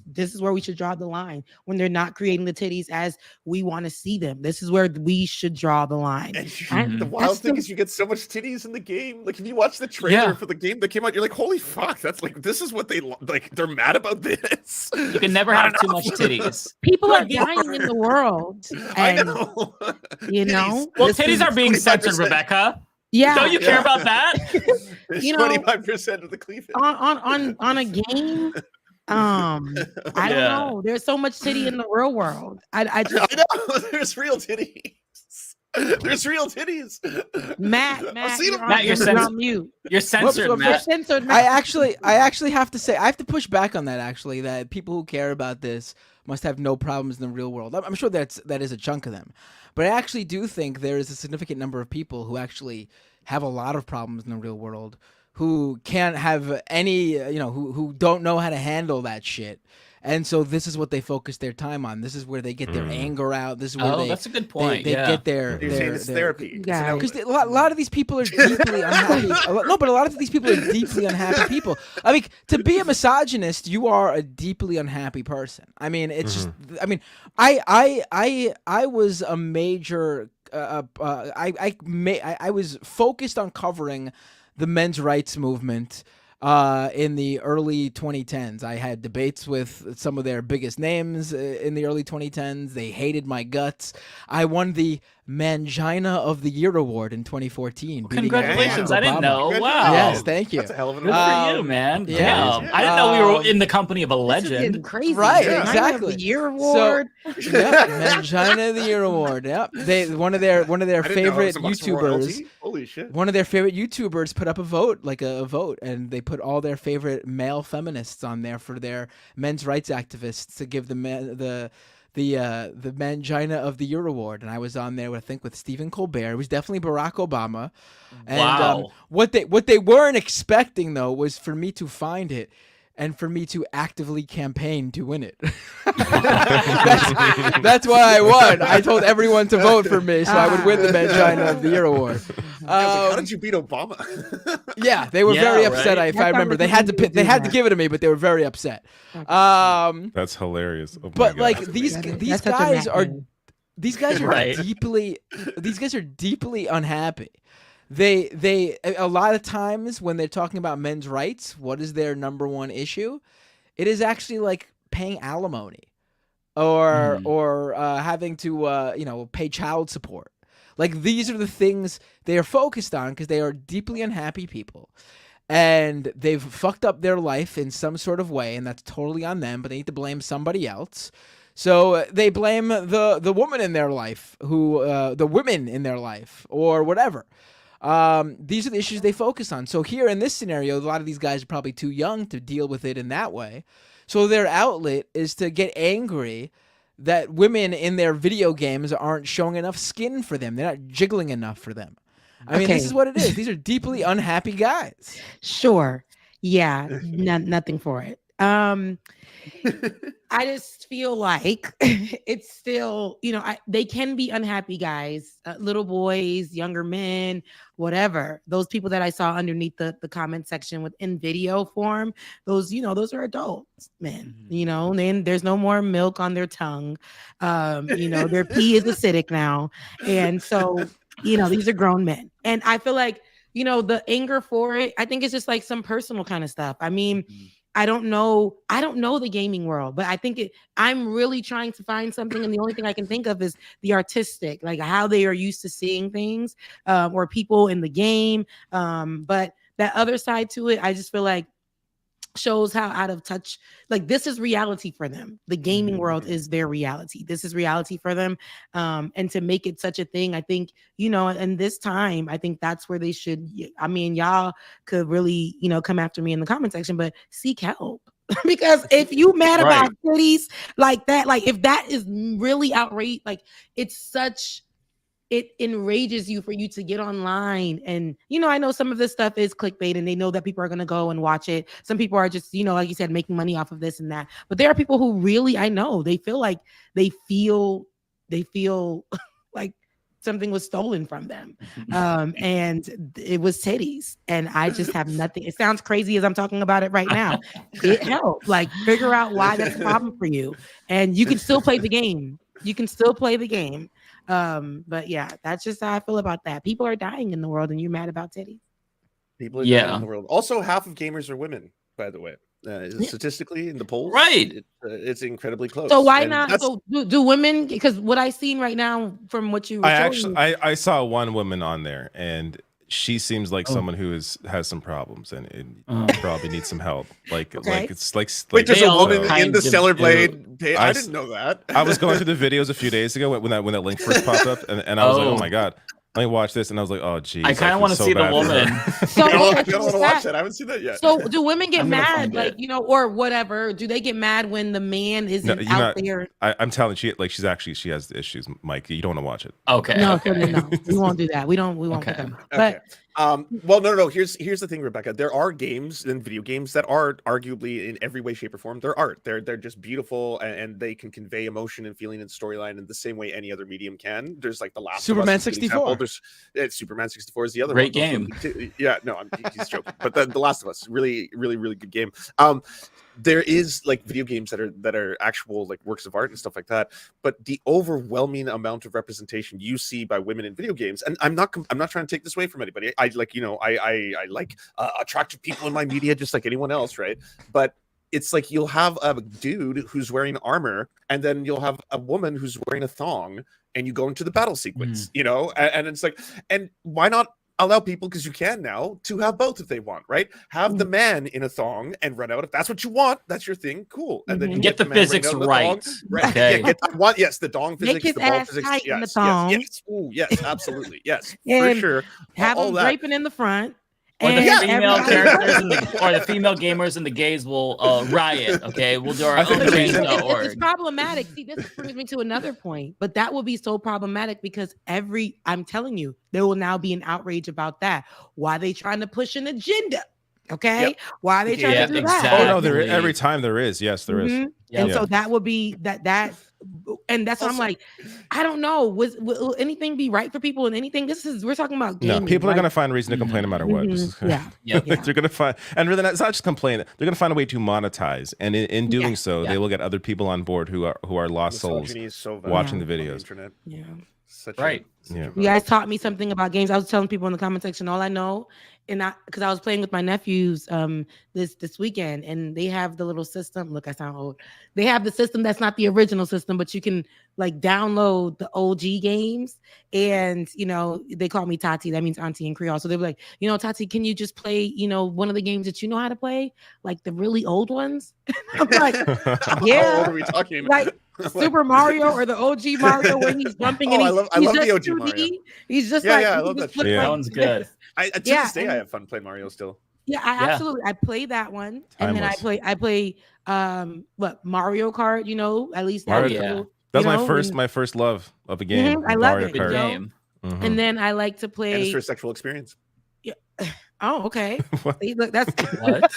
draw the line when they're not creating the titties as we want to see them. This is where we should draw the line. And the wild thing is you get so much titties in the game. Like if you watch the trailer for the game that came out, you're like, holy fuck, that's like, this is what they like. They're mad about this. You can never have too much titties. People are dying in the world. I know. Well, titties are being censored, Rebecca. Yeah. Don't you care about that? 25% of the cleavage. On a game. I don't know. There's so much titty in the real world. I know. There's real titties. There's real titties. Matt, you're censored. Mute. You're censored, Matt. You're censored, Matt. I actually have to say, I have to push back on that. Actually, that people who care about this must have no problems in the real world. I'm sure that is a chunk of them, but I actually do think there is a significant number of people who actually have a lot of problems in the real world, who can't have any, who don't know how to handle that shit. And so this is what they focus their time on. This is where they get their anger out. This is where that's a good point. They get their therapy. Because a lot of these people are deeply unhappy. But a lot of these people are deeply unhappy people. I mean, to be a misogynist, you are a deeply unhappy person. I mean, it's just. I mean, I was a major. I was focused on covering the men's rights movement in the early 2010s. I had debates with some of their biggest names in the early 2010s. They hated my guts. I won the Mangina of the Year award in 2014. Congratulations. I didn't know. Wow. Yes, thank you. That's a hell of an Good for you, man. Yeah. Damn. I didn't know we were in the company of a legend. Crazy. Right, Mangina exactly. of the Year award. So, Mangina of the Year award. Yep. One of their favorite YouTubers. Holy shit. One of their favorite YouTubers put up a vote, and they put all their favorite male feminists on there for their men's rights activists to give the Mangina of the Year award, and I was on there, I think, with Stephen Colbert. It was definitely Barack Obama. And wow. What they weren't expecting though was for me to find it and for me to actively campaign to win it. That's why I won. I told everyone to vote for me so I would win the Mangina of the Year award. How did you beat Obama? Yeah, they were very upset. Right? If I remember, they had to give it to me, but they were very upset. That's hilarious. Oh but God. like these guys are Right. deeply unhappy. They a lot of times when they're talking about men's rights, what is their number one issue? It is actually like paying alimony or having to pay child support. Like these are the things they are focused on because they are deeply unhappy people. And they've fucked up their life in some sort of way, and that's totally on them, but they need to blame somebody else. So they blame the woman in their life, the women in their life, or whatever. These are the issues they focus on. So here in this scenario, a lot of these guys are probably too young to deal with it in that way. So their outlet is to get angry that women in their video games aren't showing enough skin for them. They're not jiggling enough for them. I mean, this is what it is. These are deeply unhappy guys. Sure. Yeah. Nothing for it. I just feel like it's still, they can be unhappy guys, little boys, younger men, whatever. Those people that I saw underneath the comment section in video form, those are adults, men, then there's no more milk on their tongue. Their pee is acidic now. And so, these are grown men. And I feel like, the anger for it, I think it's just like some personal kind of stuff. I mean, I don't know the gaming world, but I think I'm really trying to find something. And the only thing I can think of is the artistic, like how they are used to seeing things, or people in the game. But that other side to it, I just feel like shows how out of touch, like this is reality for them. The gaming world is their reality. This is reality for them. And to make it such a thing, I think, in this time, I think that's where they should, y'all could really, come after me in the comment section, but seek help. Because if you mad about cities like that, like if that is really outrage, like it enrages you for you to get online. And, I know some of this stuff is clickbait and they know that people are going to go and watch it. Some people are just, like you said, making money off of this and that. But there are people who really, I know, they feel like they feel like something was stolen from them. And it was titties. And I just have nothing. It sounds crazy as I'm talking about it right now. It helped. Like, figure out why that's a problem for you. And you can still play the game. You can still play the game. But yeah, that's just how I feel about that. People are dying in the world and you're mad about titties. People are dying in the world. Also, half of gamers are women, by the way. Statistically in the polls, right? It's incredibly close. So why not? So do women? Because what I've seen right now from what you were I saw one woman on there, and she seems like someone who has some problems and probably needs some help. Like it's like wait, there's a woman in the Stellar Blade. I didn't know that. I was going through the videos a few days ago when that link first popped up, and I was like, oh my god. Let me watch this, and I was like, "Oh, geez." I kind of want to see the woman. So I don't want to watch that. I haven't seen that yet. So, do women get mad, like or whatever? Do they get mad when the man isn't out there? I'm telling you, she has issues, Mike. You don't want to watch it. Okay. No, we won't do that. We won't. Okay. But well, no. Here's the thing, Rebecca. There are games and video games that are arguably in every way, shape, or form. They're art. They're just beautiful, and they can convey emotion and feeling and storyline in the same way any other medium can. There's like The Last Superman of Us, 64. Superman 64 is the other great one. game. Yeah, no, he's joking. But The Last of Us, really, really, really good game. There is like video games that are actual like works of art and stuff like that, but the overwhelming amount of representation you see by women in video games, and I'm not trying to take this away from anybody. I like attractive people in my media just like anyone else, right? But it's like you'll have a dude who's wearing armor, and then you'll have a woman who's wearing a thong, and you go into the battle sequence, and it's like, and why not allow people, because you can now, to have both if they want, right? Have the man in a thong and run out. If that's what you want, that's your thing, cool. And then you get the physics right. Okay. Yeah, yes, the dong physics, Make his the ball ass physics. tight in the Yes, thong. yes. Ooh, yes, absolutely. Yes, for And sure. have All them that. draping in the front. Or the And female everybody- characters or the female gamers and the gays will riot. Okay, we'll do our own It's problematic. See, this brings me to another point, but that will be so problematic because I'm telling you, there will now be an outrage about that. Why are they trying to push an agenda? Okay, Yep. why are they trying to do that? Oh no, every time there is. Yes, there is. And so that would be that. And that's what I'm like, I don't know. Will anything be right for people? And anything? We're talking about gaming. No, people are right? going to find reason to complain no matter what. Yeah. They're going to find, and really, it's not just complain. They're going to find a way to monetize, and in doing so, they will get other people on board who are lost souls Misogyny is so watching the valid on videos. internet. Yeah. Right. Yeah. You guys taught me something about games. I was telling people in the comment section all I know, and because I was playing with my nephews this weekend, and they have the little system. Look, I sound old. They have the system that's not the original system, but you can like download the OG games. And they call me Tati. That means auntie in Creole. So they're like, Tati, can you just play one of the games that you know how to play, like the really old ones? I'm like, yeah. How old are we talking about? Like Super Mario or the OG Mario where he's jumping and I love the OG 2D. Mario. He's just I love that shit. That one's good. To this day, I have fun playing Mario still. Yeah, absolutely. I play that one, and then I play Mario Kart. At least that was my first love of a game. I love Mario it. Kart. Game. And then I like to play. And it's for a sexual experience. Yeah. Oh, okay. See, look, that's What?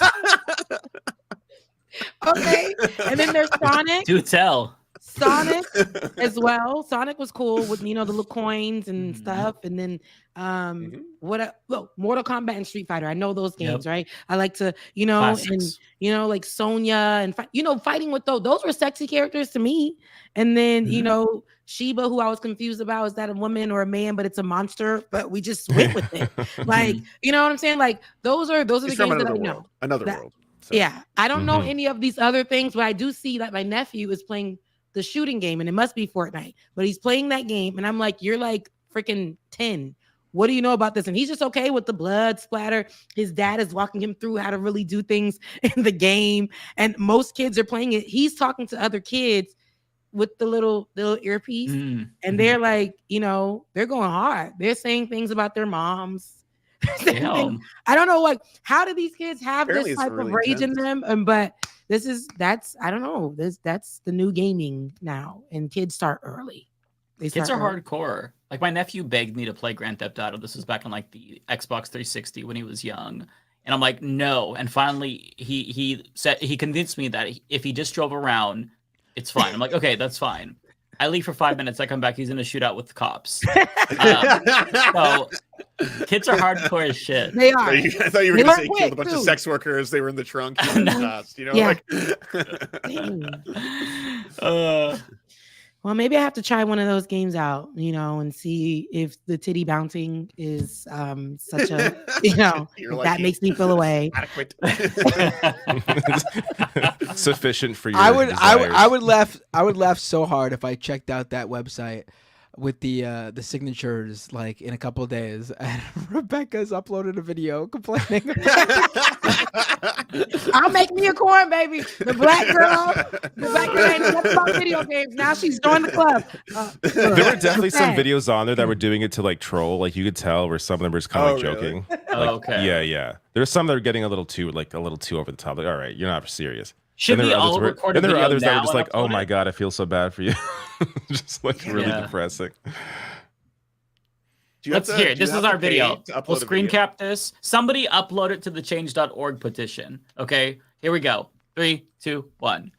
okay. And then there's Sonic. Do tell. Sonic as well. Sonic was cool with the little coins and stuff. And then Mortal Kombat and Street Fighter. I know those games, right? I like to, Classics. and like Sonya and fighting with those were sexy characters to me. And then Sheba, who I was confused about, is that a woman or a man? But it's a monster. But we just went with it. Like, you know what I'm saying? Like those are the games that I know. Another world. So. Yeah, I don't know any of these other things, but I do see that my nephew is playing the shooting game, and it must be Fortnite, but he's playing that game, and I'm like, you're like freaking 10. What do you know about this? And he's just okay with the blood splatter. His dad is walking him through how to really do things in the game, and most kids are playing it. He's talking to other kids with the little earpiece, and they're like, they're going hard. They're saying things about their moms. I don't know, like, how do these kids have this type of rage in them? But that's I don't know. That's the new gaming now, and kids start early. Kids are hardcore. Like my nephew begged me to play Grand Theft Auto. This was back on like the Xbox 360 when he was young, and I'm like, no. And finally, he convinced me that if he just drove around, it's fine. I'm like, okay, that's fine. I leave for 5 minutes. I come back. He's in a shootout with the cops. So kids are hardcore as shit. They are. I thought you were They going to are say quick, killed a bunch of too. sex workers. They were in the trunk. Fast, you know, Yeah. like. Well, maybe I have to try one of those games out, you know, and see if the titty bouncing is such a, you know, You're if like, that makes me feel away. Adequate. Sufficient for your I would desires. laugh so hard if I checked out that website with the signatures like in a couple of days, and Rebecca's uploaded a video complaining. I'll make me a corn, baby. The black girl ain't nothing about video games. Now she's joined the club. There were definitely some videos on there that were doing it to like troll. Like you could tell where some of them were just kind of like joking. Oh, Like, okay. Yeah. There's some that are getting a little too over the top. Like, all right, you're not serious. Should And we there were all others record a and there were video others that now were just and like, oh upload my it? god, I feel so bad for you. Just like really Yeah. depressing. Let's hear it. This is our video. We'll a screen video? cap this. Somebody upload it to the change.org petition. Okay, here we go. 3, 2, 1.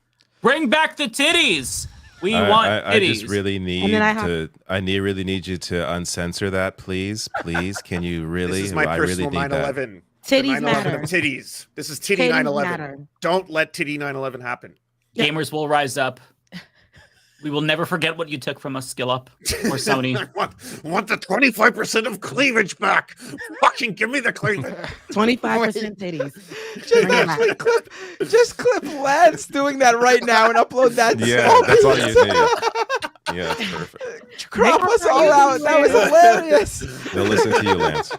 Bring back the titties. We want titties. I just really need then I to. Really need you to uncensor that, please. Can you really? This is my I really personal need that. 9/11. Titties 9/11 matter. of titties. This is titty Titties 9/11. matter. Don't let titty 9/11 happen. Gamers will rise up. We will never forget what you took from us, Skill Up or Sony. I want the 25% of cleavage back. Fucking give me the cleavage. 25% titties. Just clip Lance doing that right now and upload that. Yeah, small that's all piece. you need. Yeah, that's perfect. Crop us all out. That was hilarious. They'll listen to you, Lance.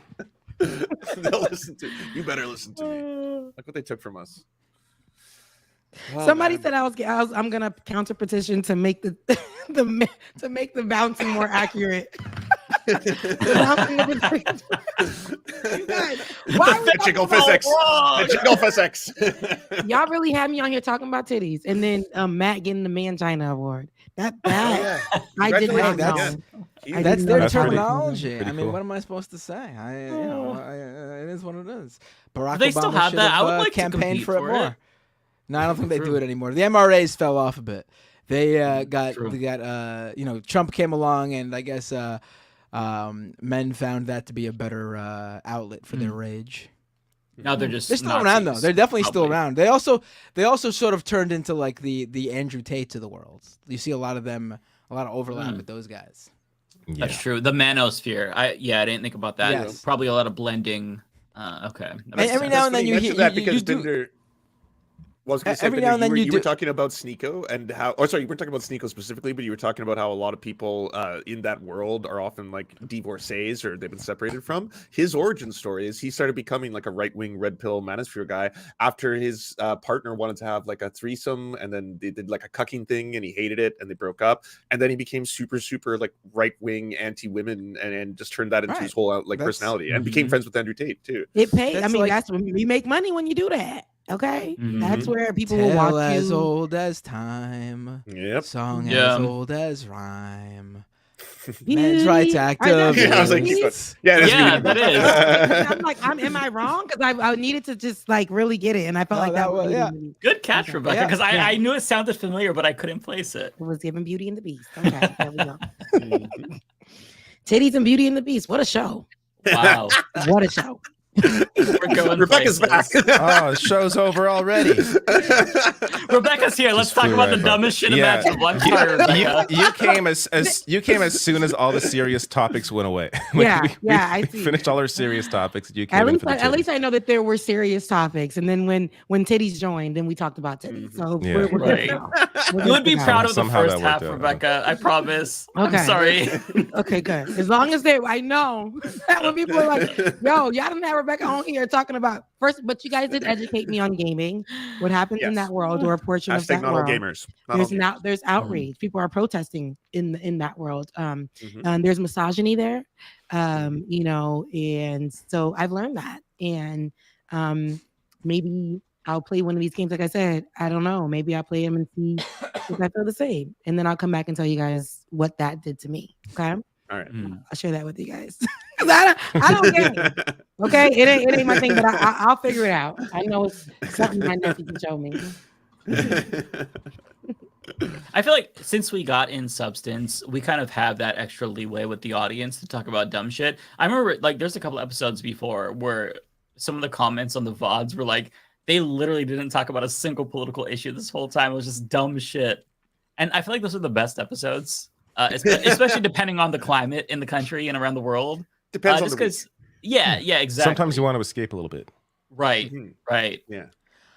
They'll listen to you. Better listen to me. Look what they took from us. Oh, Somebody man. said I'm gonna counter petition to make the to make the bouncing more accurate. The jiggle physics. The jiggle physics. Y'all really had me on here talking about titties, and then Matt getting the Mangina award. That I did not know. That's their That's pretty- terminology. pretty I mean, cool. what am I supposed to say? It is what it is. Barack They Obama still have should that. I have would like to campaigned compete for it for more. it. No, I don't think they do it anymore. The MRAs fell off a bit. They got Trump came along, and I guess men found that to be a better outlet for their rage. Now they're just They're still around though. Nazis, They're definitely still probably. around. They also sort of turned into like the Andrew Tates of the world. You see a lot of them, a lot of overlap with those guys. That's true. The manosphere. I didn't think about that. Yes. Probably a lot of blending. Okay. And every now and then you hear that because you do. Binder. Well, I was gonna say, Every Binder, now and then you you were do- talking about Sneeko and how. Oh, sorry, you weren't talking about Sneeko specifically, but you were talking about how a lot of people in that world are often like divorcees or they've been separated from. His origin story is he started becoming like a right-wing red pill manosphere guy after his partner wanted to have like a threesome, and then they did like a cucking thing, and he hated it, and they broke up, and then he became super like right-wing anti-women, and just turned that into his whole personality, and became friends with Andrew Tate too. It paid. That's I mean, like- that's when we make money when you do that. Okay, Mhm. that's where people will Tale watch as you. old as time. Yep. Song Yeah. as old as rhyme. Beauty. Men's rights I activists. know. Yeah, I was like, Yeah, that is. I'm like, am I wrong? Because I needed to just like really get it, and I felt No, like that that was- was yeah. Good catch, Rebecca, Yeah. because I knew it sounded familiar, but I couldn't place it. It was giving Beauty and the Beast. Okay, there we go. Titties and Beauty and the Beast. What a show! Wow. What a show! We're going Rebecca's places. back. Oh, the show's over already. Rebecca's here. Let's talk flew about right the by. dumbest shit Yeah. imaginable. I'm sorry, Rebecca. You came as soon as all the serious topics went away. Yeah, we I see. finished all our serious topics. You came At in least, for the at least titties. I know that there were serious topics, and then when titties joined, then we talked about titties. So Yeah. we're Right. good now. We're You would good be now. proud of the Somehow first that worked half, out. Rebecca. I promise. Okay. I'm sorry. Okay, good. As long as I know that when people are like, "Yo, y'all didn't have Rebecca on here talking about first," but you guys did educate me on gaming, what happens in Yes. that world, or a portion of Hashtag that not all world. gamers. Not all gamers. There's outrage. People are protesting in that world. Mhm. And there's misogyny there. And so I've learned that. And maybe I'll play one of these games. Like I said, I don't know. Maybe I'll play them and see if I feel the same. And then I'll come back and tell you guys what that did to me. Okay. All right. I'll share that with you guys. 'Cause I don't get it. Okay. It ain't my thing, but I'll figure it out. I know it's something my nephew can show me. I feel like since we got in substance, we kind of have that extra leeway with the audience to talk about dumb shit. I remember like there's a couple episodes before where some of the comments on the VODs were like, they literally didn't talk about a single political issue this whole time. It was just dumb shit. And I feel like those are the best episodes, especially depending on the climate in the country and around the world. Depends on just the because, yeah, exactly. Sometimes you want to escape a little bit. Right, right. Yeah.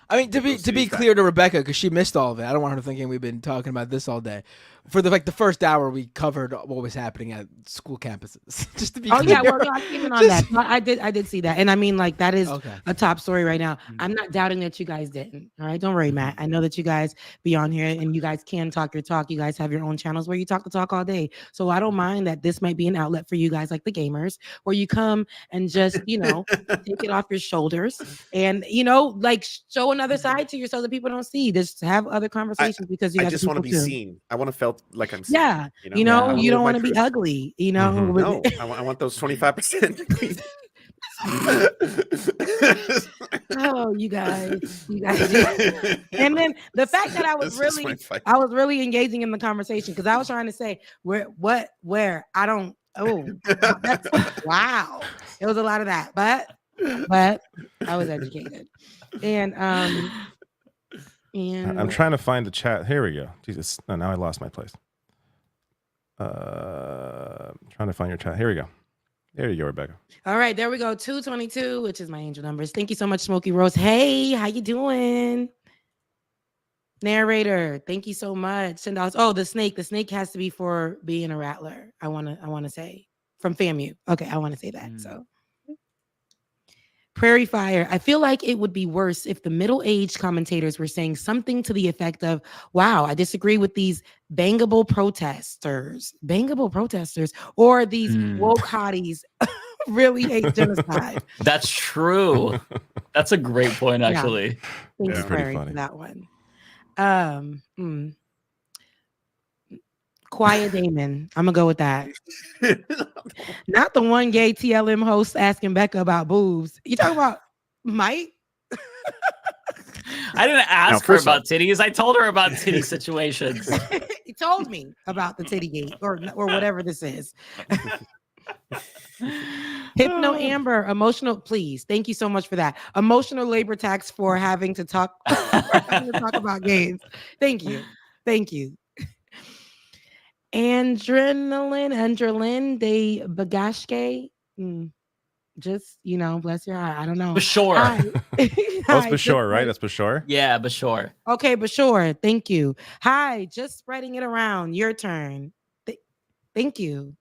I mean, to be clear to Rebecca, because she missed all of it. I don't want her thinking we've been talking about this all day. For the first hour, we covered what was happening at school campuses. Just to be clear. Yeah, well, no, I came in on that. I did see that, and I mean, like that is a top story right now. I'm not doubting that you guys didn't. All right, don't worry, Matt. I know that you guys be on here and you guys can talk your talk. You guys have your own channels where you talk the talk all day. So I don't mind that this might be an outlet for you guys, like the gamers, where you come and just take it off your shoulders and like show another side to yourself that people don't see. Just have other conversations because you guys I just want to be seen. I want to feel like I'm seen. Yeah, you don't want to be ugly. No, I want those 25%. Oh, you guys. And then the fact that I was really engaging in the conversation because I was trying to say where I don't. Oh, that's, wow! It was a lot of that, but I was educated, and I'm trying to find the chat. Here we go. Jesus, no, now I lost my place. Trying to find your chat. Here we go. There you go, Rebecca. All right, there we go. 222, which is my angel numbers. Thank you so much, Smokey Rose. Hey, how you doing? Narrator, thank you so much. $10. Oh, the snake. The snake has to be for being a rattler. I wanna say from FAMU. Okay, I want to say that. So Prairie Fire. I feel like it would be worse if the middle-aged commentators were saying something to the effect of, wow, I disagree with these bangable protesters, or these woke hotties really hate genocide. That's true. That's a great point, actually. Yeah. Thanks, Prairie, for that one. Quiet Damon. I'm gonna go with that. Not the one gay TLM host asking Becca about boobs. You talking about Mike? I didn't ask her about titties. I told her about titty situations. He told me about the titty gate or whatever this is. Hypno Amber, emotional, please. Thank you so much for that. Emotional labor tax for having to talk about games. Thank you. Andrelin de Bagashke. Just, bless your heart. I don't know. Bashore. That's Bashore, right? That's Bashore? Yeah, Bashore. Okay, Bashore. Thank you. Hi, just spreading it around. Your turn. Thank you.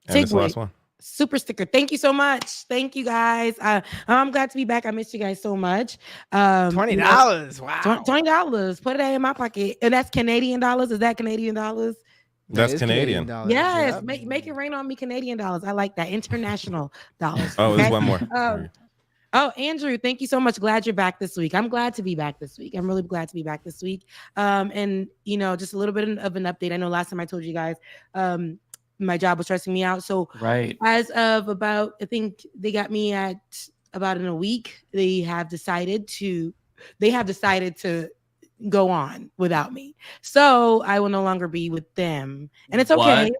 And this last one. Super sticker. Thank you so much. Thank you guys. I'm glad to be back. I missed you guys so much. $20. Wow. $20. Put it in my pocket. And that's Canadian dollars. Is that Canadian dollars? That's Canadian. Yes. Yep. Make it rain on me, Canadian dollars. I like that. International dollars. Oh, there's one more. Andrew, thank you so much. Glad you're back this week. I'm glad to be back this week. I'm really glad to be back this week. And just a little bit of an update. I know last time I told you guys, my job was stressing me out. So as of about, I think they got me at about in a week, they have decided to go on without me. So I will no longer be with them. And it's okay. What?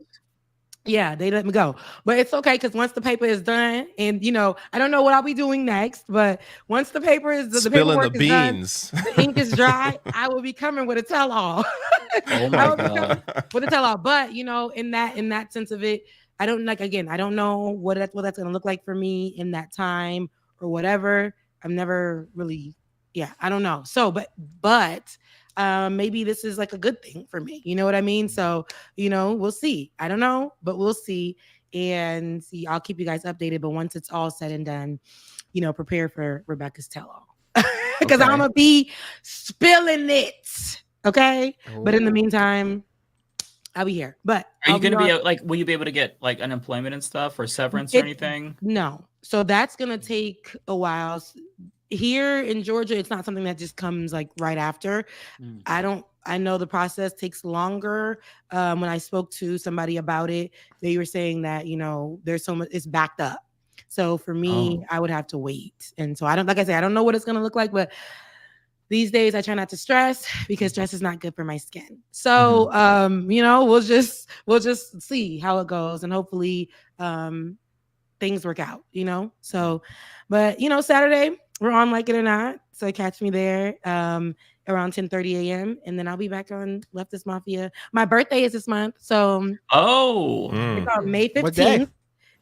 Yeah, they let me go. But it's okay because once the paper is done, and I don't know what I'll be doing next, but once the paper is spilling the beans, done, the ink is dry, I will be coming with a tell-all. Oh my God. With a tell-all. But in that sense of it, I don't know what that's gonna look like for me in that time or whatever. I'm never really, I don't know. So but maybe this is like a good thing for me. You know what I mean? So, we'll see. I don't know, but we'll see. And I'll keep you guys updated. But once it's all said and done, prepare for Rebecca's tell-all. Because I'm going to be spilling it. Okay? Ooh. But in the meantime, I'll be here. But are you going to be will you be able to get like unemployment and stuff or severance or anything? No. So that's going to take a while. Here in Georgia, it's not something that just comes like right after. I know the process takes longer. When I spoke to somebody about it, they were saying that, there's so much, it's backed up. So for me, I would have to wait. And so I don't know what it's going to look like, but these days I try not to stress because stress is not good for my skin. So we'll just see how it goes, and hopefully things work out, So, but Saturday we're on Like It or Not, so catch me there around 10:30 a.m. and then I'll be back on Leftist Mafia. My birthday is this month, so it's on May 15th. What day?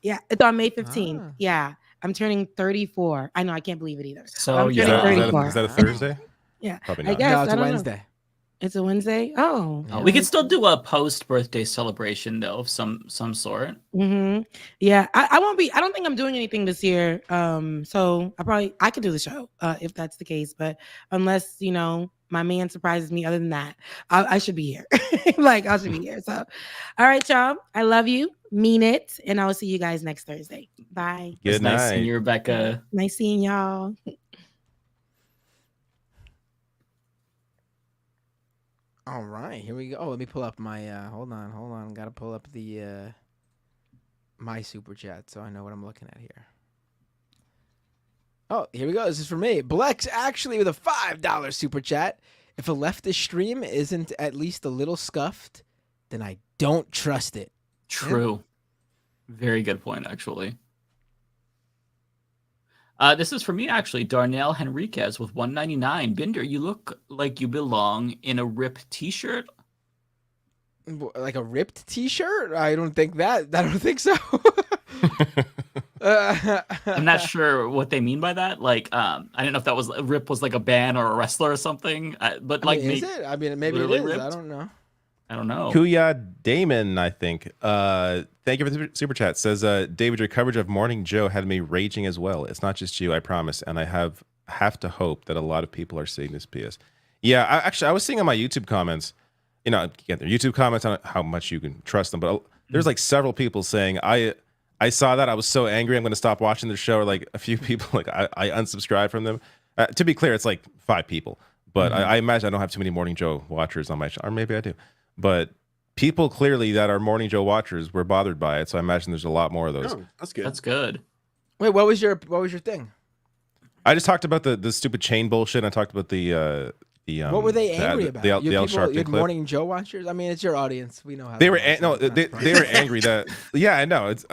Yeah, it's on May 15th. Yeah, I'm turning 34. I know, I can't believe it either. So I'm turning 34. Is that a Thursday? Yeah, Probably I not. guess. No, it's I a don't know. Wednesday. It's a Wednesday. Oh, We could still do a post-birthday celebration though, of some sort. Yeah, I won't be. I don't think I'm doing anything this year. So I could do the show if that's the case. But unless my man surprises me, other than that, I should be here. I should be here. So, all right, y'all. I love you. Mean it, and I will see you guys next Thursday. Bye. Good night. Nice seeing you, Rebecca. Nice seeing y'all. All right, here we go. Oh, let me pull up my hold on. Gotta pull up the my super chat so I know what I'm looking at here. Oh, here we go. This is for me. Blex actually with a $5 super chat. If a leftist stream isn't at least a little scuffed, then I don't trust it. True. Very good point, actually. This is for me, actually. Darnell Henriquez with $1.99. Binder, you look like you belong in a ripped t-shirt. Like a ripped t-shirt? I don't think so. I'm not sure what they mean by that. I didn't know if that was Rip was like a band or a wrestler or something. But is it? I mean, maybe it is. Ripped? I don't know. Kuya Damon, I think. Thank you for the super chat. Says David, your coverage of Morning Joe had me raging as well. It's not just you, I promise, and I have to hope that a lot of people are seeing this. PS. Yeah, I was seeing on my YouTube comments. Get their YouTube comments on how much you can trust them, but there's like several people saying I saw that, I was so angry, I'm going to stop watching the show. Or like a few people, I unsubscribed from them. To be clear, it's like 5 people, but I imagine I don't have too many Morning Joe watchers on my channel, or maybe I do. But people clearly that are Morning Joe watchers were bothered by it, so I imagine there's a lot more of those. Oh, that's good. That's good. Wait, what was your thing? I just talked about the stupid chain bullshit. I talked about the what were they angry about? The Al Sharpton you clip. Morning Joe watchers? I mean, it's your audience. We know how they were. They were angry that. Yeah, I know. It's.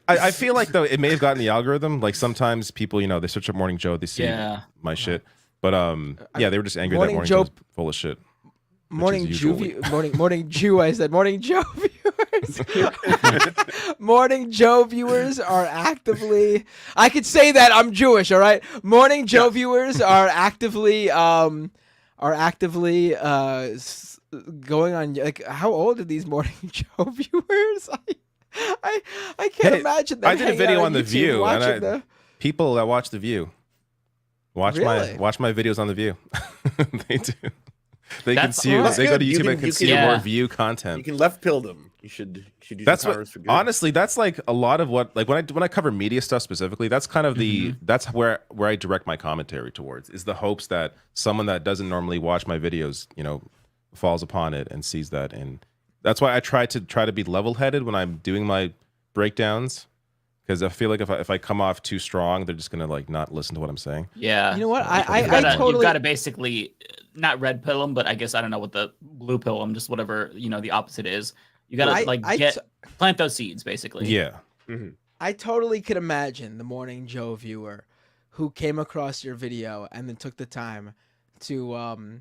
I feel like though it may have gotten the algorithm. Like sometimes people, they search up Morning Joe, they see my shit. But yeah, they were just angry that Morning Joe's full of shit. Morning Jew, Morning Jew. I said Morning Joe viewers. Morning Joe viewers are actively. I could say that I'm Jewish. All right. Morning Joe viewers are actively going on. Like, how old are these Morning Joe viewers? I can't imagine that. I did a video on The View, and people that watch The View watch my videos on The View. They do. They consume. They go to YouTube and consume more View content. You can left pill them. You should use that's the powers for good. Honestly, that's like a lot of what, like when I cover media stuff specifically, that's kind of that's where I direct my commentary towards, is the hopes that someone that doesn't normally watch my videos, falls upon it and sees that. And that's why I try to be level-headed when I'm doing my breakdowns, because I feel like if I come off too strong, they're just gonna like not listen to what I'm saying. Yeah, you know what? You've got to basically not red pill them, but I guess I don't know what the blue pill them, just whatever the opposite is. You got to plant those seeds, basically. Yeah. I totally could imagine the Morning Joe viewer who came across your video and then took the time to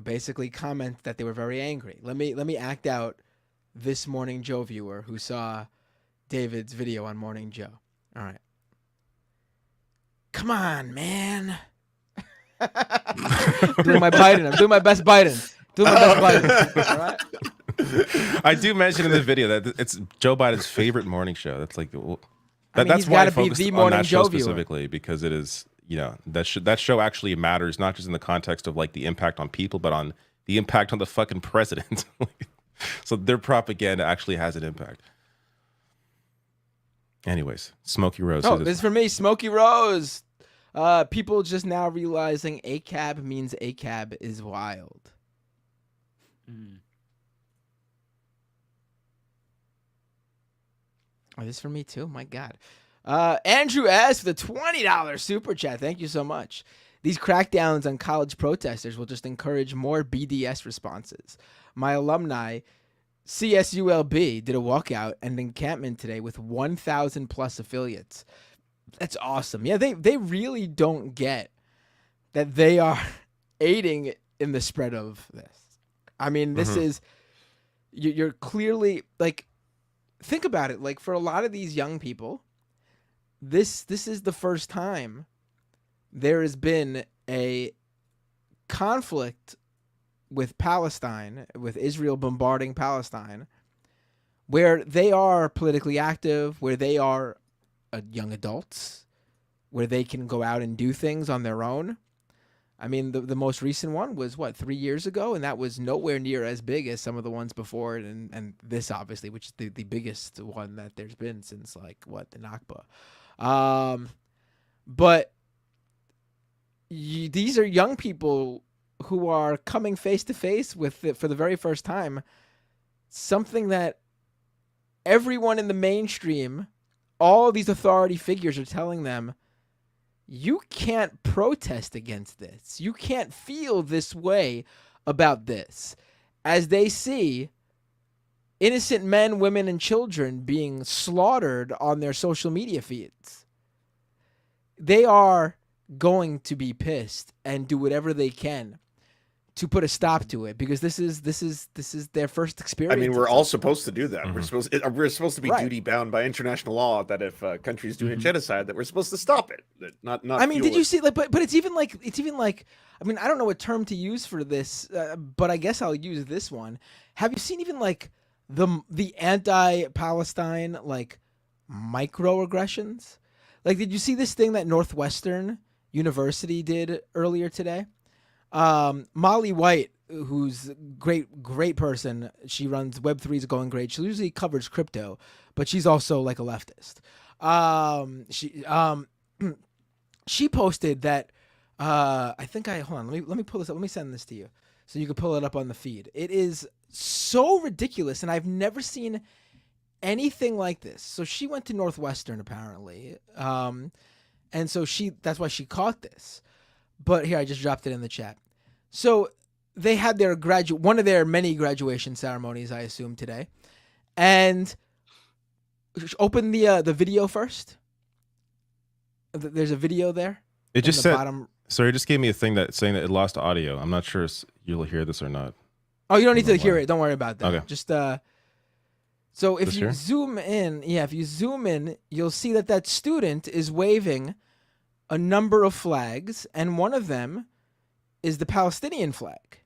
basically comment that they were very angry. Let me act out this Morning Joe viewer who saw David's video on Morning Joe. All right. Come on, man. Doing my Biden. I'm doing my best Biden. All right. I do mention in the video that it's Joe Biden's favorite morning show. That's like that's why I focused on that show specifically, because it is, that show actually matters, not just in the context of like the impact on people, but on the impact on the fucking president. So their propaganda actually has an impact. Anyways, Smokey Rose. Oh, this is for me, Smokey Rose. People just now realizing ACAB means ACAB is wild. Oh, this is for me too. My God. Andrew S. with a $20 super chat. Thank you so much. These crackdowns on college protesters will just encourage more BDS responses. My alumni, CSULB, did a walkout and encampment today with 1,000 plus affiliates. That's awesome. Yeah, they really don't get that they are aiding in the spread of this. I mean, this is, you're clearly, like, think about it. Like, for a lot of these young people, this is the first time there has been a conflict with Palestine, with Israel bombarding Palestine, where they are politically active, where they are young adults, where they can go out and do things on their own. I mean, the most recent one was, 3 years ago? And that was nowhere near as big as some of the ones before it. And this, obviously, which is the biggest one that there's been since, the Nakba. But these are young people who are coming face to face with it for the very first time. Something that everyone in the mainstream, all of these authority figures are telling them, you can't protest against this. You can't feel this way about this. As they see innocent men, women, and children being slaughtered on their social media feeds, they are going to be pissed and do whatever they can to put a stop to it, because this is their first experience. I mean, we're all supposed to do that. We're supposed to be Right. duty bound by international law that if a country is doing a genocide, that we're supposed to stop it. Not. I mean, fuel did you it. see? But it's even like I mean, I don't know what term to use for this, but I guess I'll use this one. Have you seen even like the anti-Palestine microaggressions? Like, did you see this thing that Northwestern University did earlier today? Molly White, who's great person. She runs Web3's Going Great. She usually covers crypto, but she's also like a leftist. She posted that, I think hold on, let me pull this up. Let me send this to you so you can pull it up on the feed. It is so ridiculous, and I've never seen anything like this. So she went to Northwestern apparently. And so that's why she caught this. But here, I just dropped it in the chat. So they had their one of their many graduation ceremonies, I assume, today. And open the video first. There's a video there. It just the said, bottom. sorry, it just gave me a thing saying that it lost audio. I'm not sure if you'll hear this or not. Oh, you don't need to hear it. Don't worry about that. Okay. Just so if This you here? zoom in, you'll see that student is waving a number of flags, and one of them is the Palestinian flag.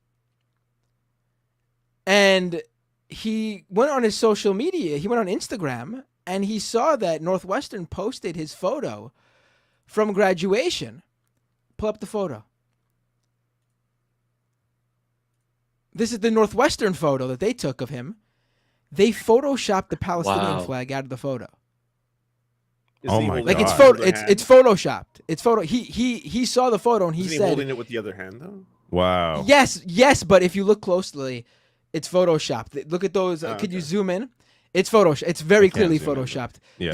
And he went on his social media, he went on Instagram, and he saw that Northwestern posted his photo from graduation. Pull up the photo. This is the Northwestern photo that they took of him. They photoshopped the Palestinian flag out of the photo. Oh my Like God. it's photoshopped. It's photo. He saw the photo and he Isn't he said, holding it with the other hand though? Wow. Yes, but if you look closely, it's photoshopped. Look at those. Could you zoom in? It's Photoshop. It's very clearly zoom in, but- photoshopped. Yeah.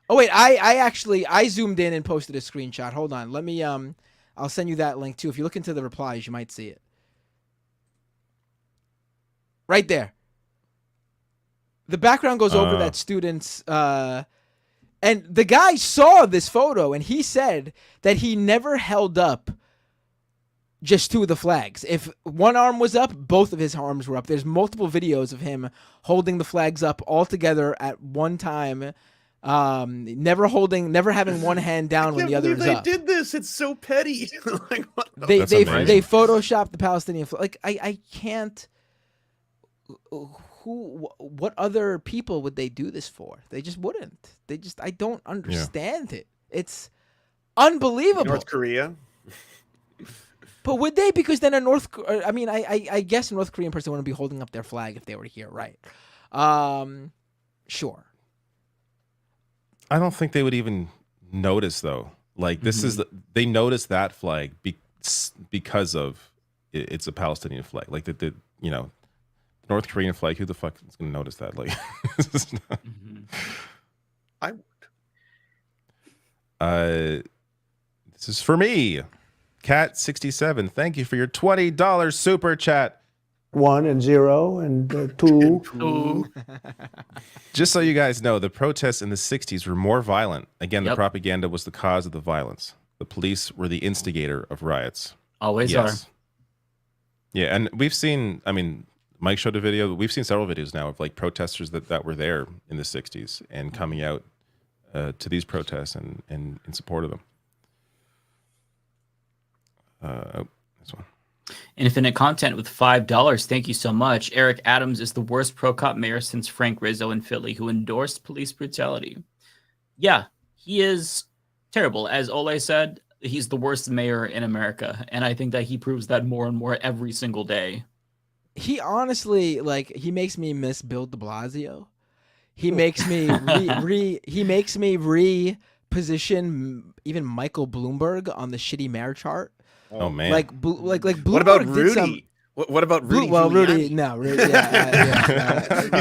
Oh wait, I zoomed in and posted a screenshot. Hold on, let me I'll send you that link too. If you look into the replies, you might see it. Right there. The background goes over that student's and the guy saw this photo and he said that he never held up just two of the flags. If one arm was up, both of his arms were up. There's multiple videos of him holding the flags up all together at one time. Never having one hand down when the other is up. They did this. It's so petty. Like, what the- They photoshopped the Palestinian flag. Like I can't. What other people would they do this for? They just wouldn't. I don't understand it. It's unbelievable. North Korea. But would they? Because then I guess a North Korean person wouldn't be holding up their flag if they were here, right? Sure. I don't think they would even notice though. Like this is they noticed that flag because of it's a Palestinian flag. Like the North Korean flag. Who the fuck is going to notice that? Like, I would. This is for me. Cat67, thank you for your $20 super chat. 1 and 0 and 2. Just so you guys know, the protests in the 60s were more violent. Again, the Yep. propaganda was the cause of the violence. The police were the instigator of riots. Always are. Yeah, and we've seen, I mean, Mike showed a video. We've seen several videos now of like protesters that were there in the 60s and coming out to these protests and in support of them. This one. Infinite Content with $5. Thank you so much. Eric Adams is the worst pro-cop mayor since Frank Rizzo in Philly, who endorsed police brutality. Yeah, he is terrible. As Ole said, he's the worst mayor in America, and I think that he proves that more and more every single day. He honestly, like, he makes me miss Bill de Blasio. He makes me reposition even Michael Bloomberg on the shitty mayor chart. Oh man! Like Bloomberg. What about did Rudy? What about Rudy? Well, Giuliani? Rudy, no, Rudy,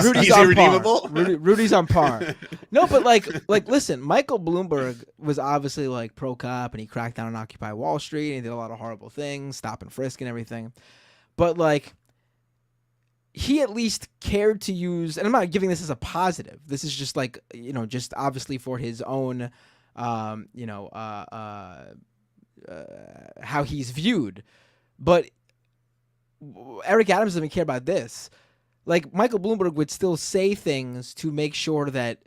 Rudy's He's on irredeemable? par. Rudy's on par. No, but like, listen, Michael Bloomberg was obviously like pro cop, and he cracked down on Occupy Wall Street, and he did a lot of horrible things, stop and frisk and everything. But like, he at least cared to use, and I'm not giving this as a positive. This is just like, just obviously for his own, how he's viewed. But Eric Adams doesn't care about this. Like, Michael Bloomberg would still say things to make sure that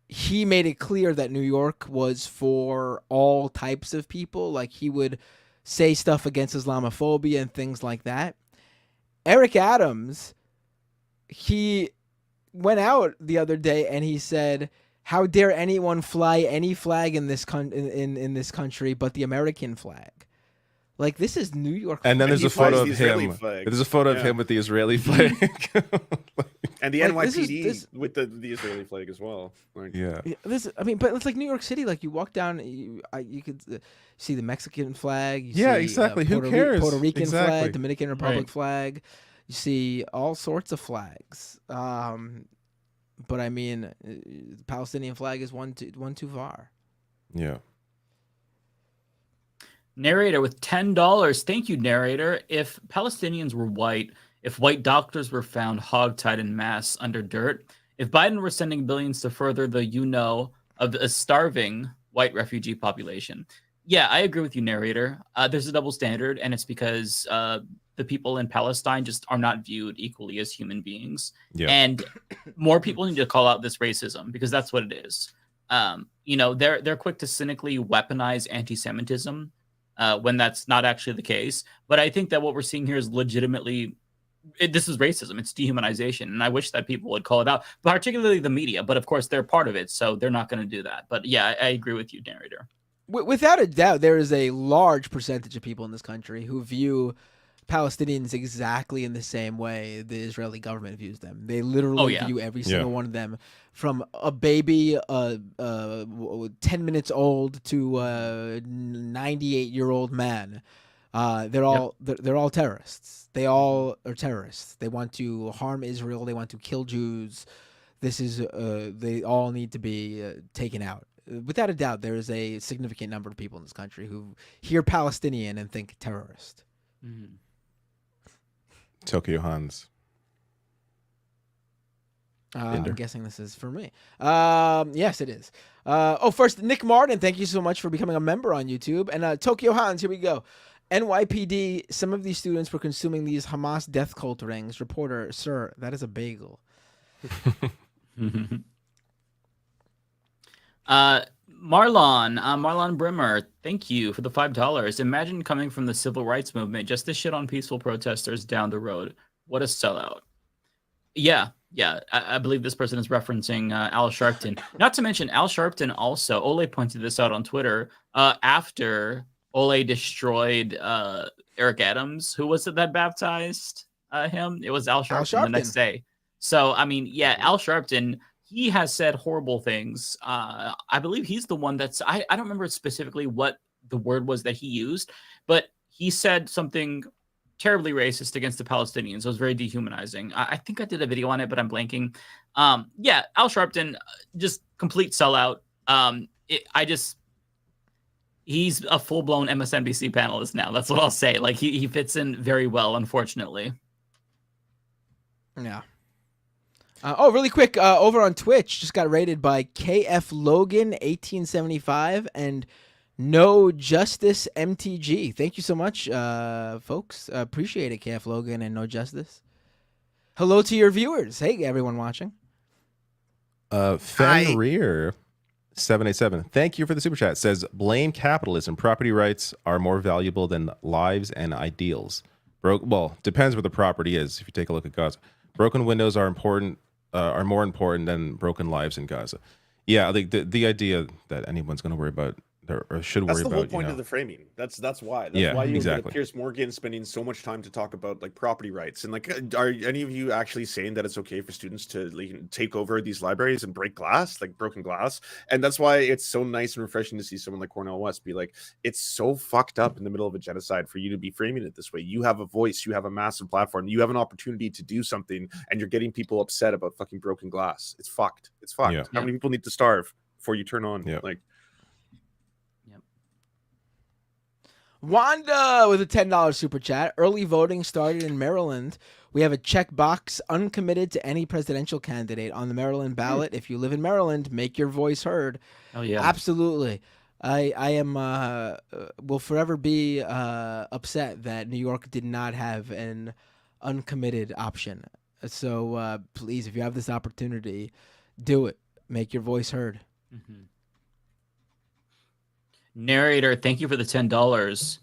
he made it clear that New York was for all types of people. Like, he would say stuff against Islamophobia and things like that. Eric Adams, he went out the other day and he said, "How dare anyone fly any flag in this in this country but the American flag?" Like, this is New York. And then there's a photo of Israeli him. flag. There's a photo of him with the Israeli flag. And the Like, NYPD with the Israeli flag as well. Like, yeah. But it's like New York City. Like, you walk down, you could see the Mexican flag. You Yeah, see, exactly. Who Puerto cares? Puerto Rican Exactly. flag, Dominican Republic Right. flag. You see all sorts of flags. But I mean, the Palestinian flag is one too far. Yeah. Narrator with $10. Thank you, narrator. If Palestinians were white, if white doctors were found hogtied in mass under dirt, if Biden were sending billions to further the of a starving white refugee population. Yeah, I agree with you, narrator. There's a double standard, and it's because the people in Palestine just are not viewed equally as human beings. Yeah. And more people need to call out this racism, because that's what it is. They're quick to cynically weaponize anti-Semitism when that's not actually the case. But I think that what we're seeing here is legitimately, this is racism. It's dehumanization. And I wish that people would call it out, particularly the media. But of course, they're part of it, so they're not going to do that. But yeah, I agree with you, narrator. Without a doubt, there is a large percentage of people in this country who view Palestinians exactly in the same way the Israeli government views them. They literally view every single one of them, from a baby 10 minutes old to a 98-year-old man. They're all terrorists. They all are terrorists. They want to harm Israel. They want to kill Jews. This is they all need to be taken out. Without a doubt, there is a significant number of people in this country who hear Palestinian and think terrorist. Mm-hmm. Tokyo Hans. I'm guessing this is for me. Yes, it is. First, Nick Martin, thank you so much for becoming a member on YouTube. And Tokyo Hans, here we go. NYPD, some of these students were consuming these Hamas death cult rings. Reporter, sir, that is a bagel. Marlon Brimmer, thank you for the $5. Imagine coming from the civil rights movement just to shit on peaceful protesters down the road. What a sellout. Yeah. I believe this person is referencing Al Sharpton. Not to mention, Al Sharpton also, Ole pointed this out on Twitter, after Ole destroyed Eric Adams. Who was it that baptized him? It was Al Sharpton the next day. So, I mean, yeah, Al Sharpton, he has said horrible things. I believe he's the one that's, I don't remember specifically what the word was that he used, but he said something terribly racist against the Palestinians. It was very dehumanizing. I think I did a video on it, but I'm blanking. Al Sharpton, just complete sellout. he's a full-blown MSNBC panelist now. That's what I'll say. Like he fits in very well, unfortunately. Yeah. Really quick, over on Twitch, just got rated by KF Logan 1875 and No Justice MTG. Thank you so much, folks. Appreciate it, KF Logan and No Justice. Hello to your viewers. Hey, everyone watching. Fenrir 787. Thank you for the super chat. Says blame capitalism. Property rights are more valuable than lives and ideals. Well, depends where the property is. If you take a look at Gaza, broken windows are important. Are more important than broken lives in Gaza. Yeah, the idea that anyone's going to worry about or should worry about. That's the whole point of the framing. That's why. That's why you get Piers Morgan spending so much time to talk about like property rights and like, are any of you actually saying that it's okay for students to like, take over these libraries and break glass, like broken glass? And that's why it's so nice and refreshing to see someone like Cornell West be like, it's so fucked up in the middle of a genocide for you to be framing it this way. You have a voice, you have a massive platform, you have an opportunity to do something, and you're getting people upset about fucking broken glass. It's fucked. It's fucked. How many people need to starve before you turn on? Like. Wanda with a $10 super chat. Early voting started in Maryland. We have a checkbox uncommitted to any presidential candidate on the Maryland ballot. If you live in Maryland, make your voice heard. Oh yeah, absolutely. I am will forever be upset that New York did not have an uncommitted option. So please, if you have this opportunity, do it. Make your voice heard. Mm-hmm. Narrator, thank you for the $10.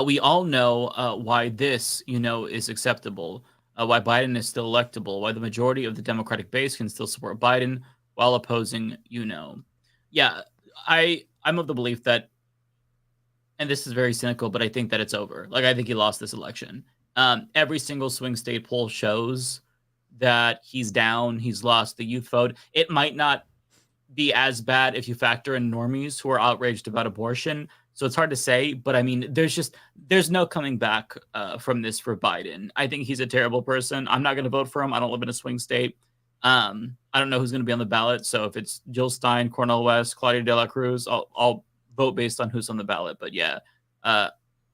We all know why this, is acceptable. Why Biden is still electable. Why the majority of the Democratic base can still support Biden while opposing, Yeah, I'm of the belief that, and this is very cynical, but I think that it's over. Like, I think he lost this election. Every single swing state poll shows that he's down. He's lost the youth vote. It might not be as bad if you factor in normies who are outraged about abortion. So it's hard to say, but I mean, there's no coming back from this for Biden. I think he's a terrible person. I'm not going to vote for him. I don't live in a swing state. I don't know who's going to be on the ballot. So if it's Jill Stein, Cornel West, Claudia de la Cruz, I'll vote based on who's on the ballot. But yeah,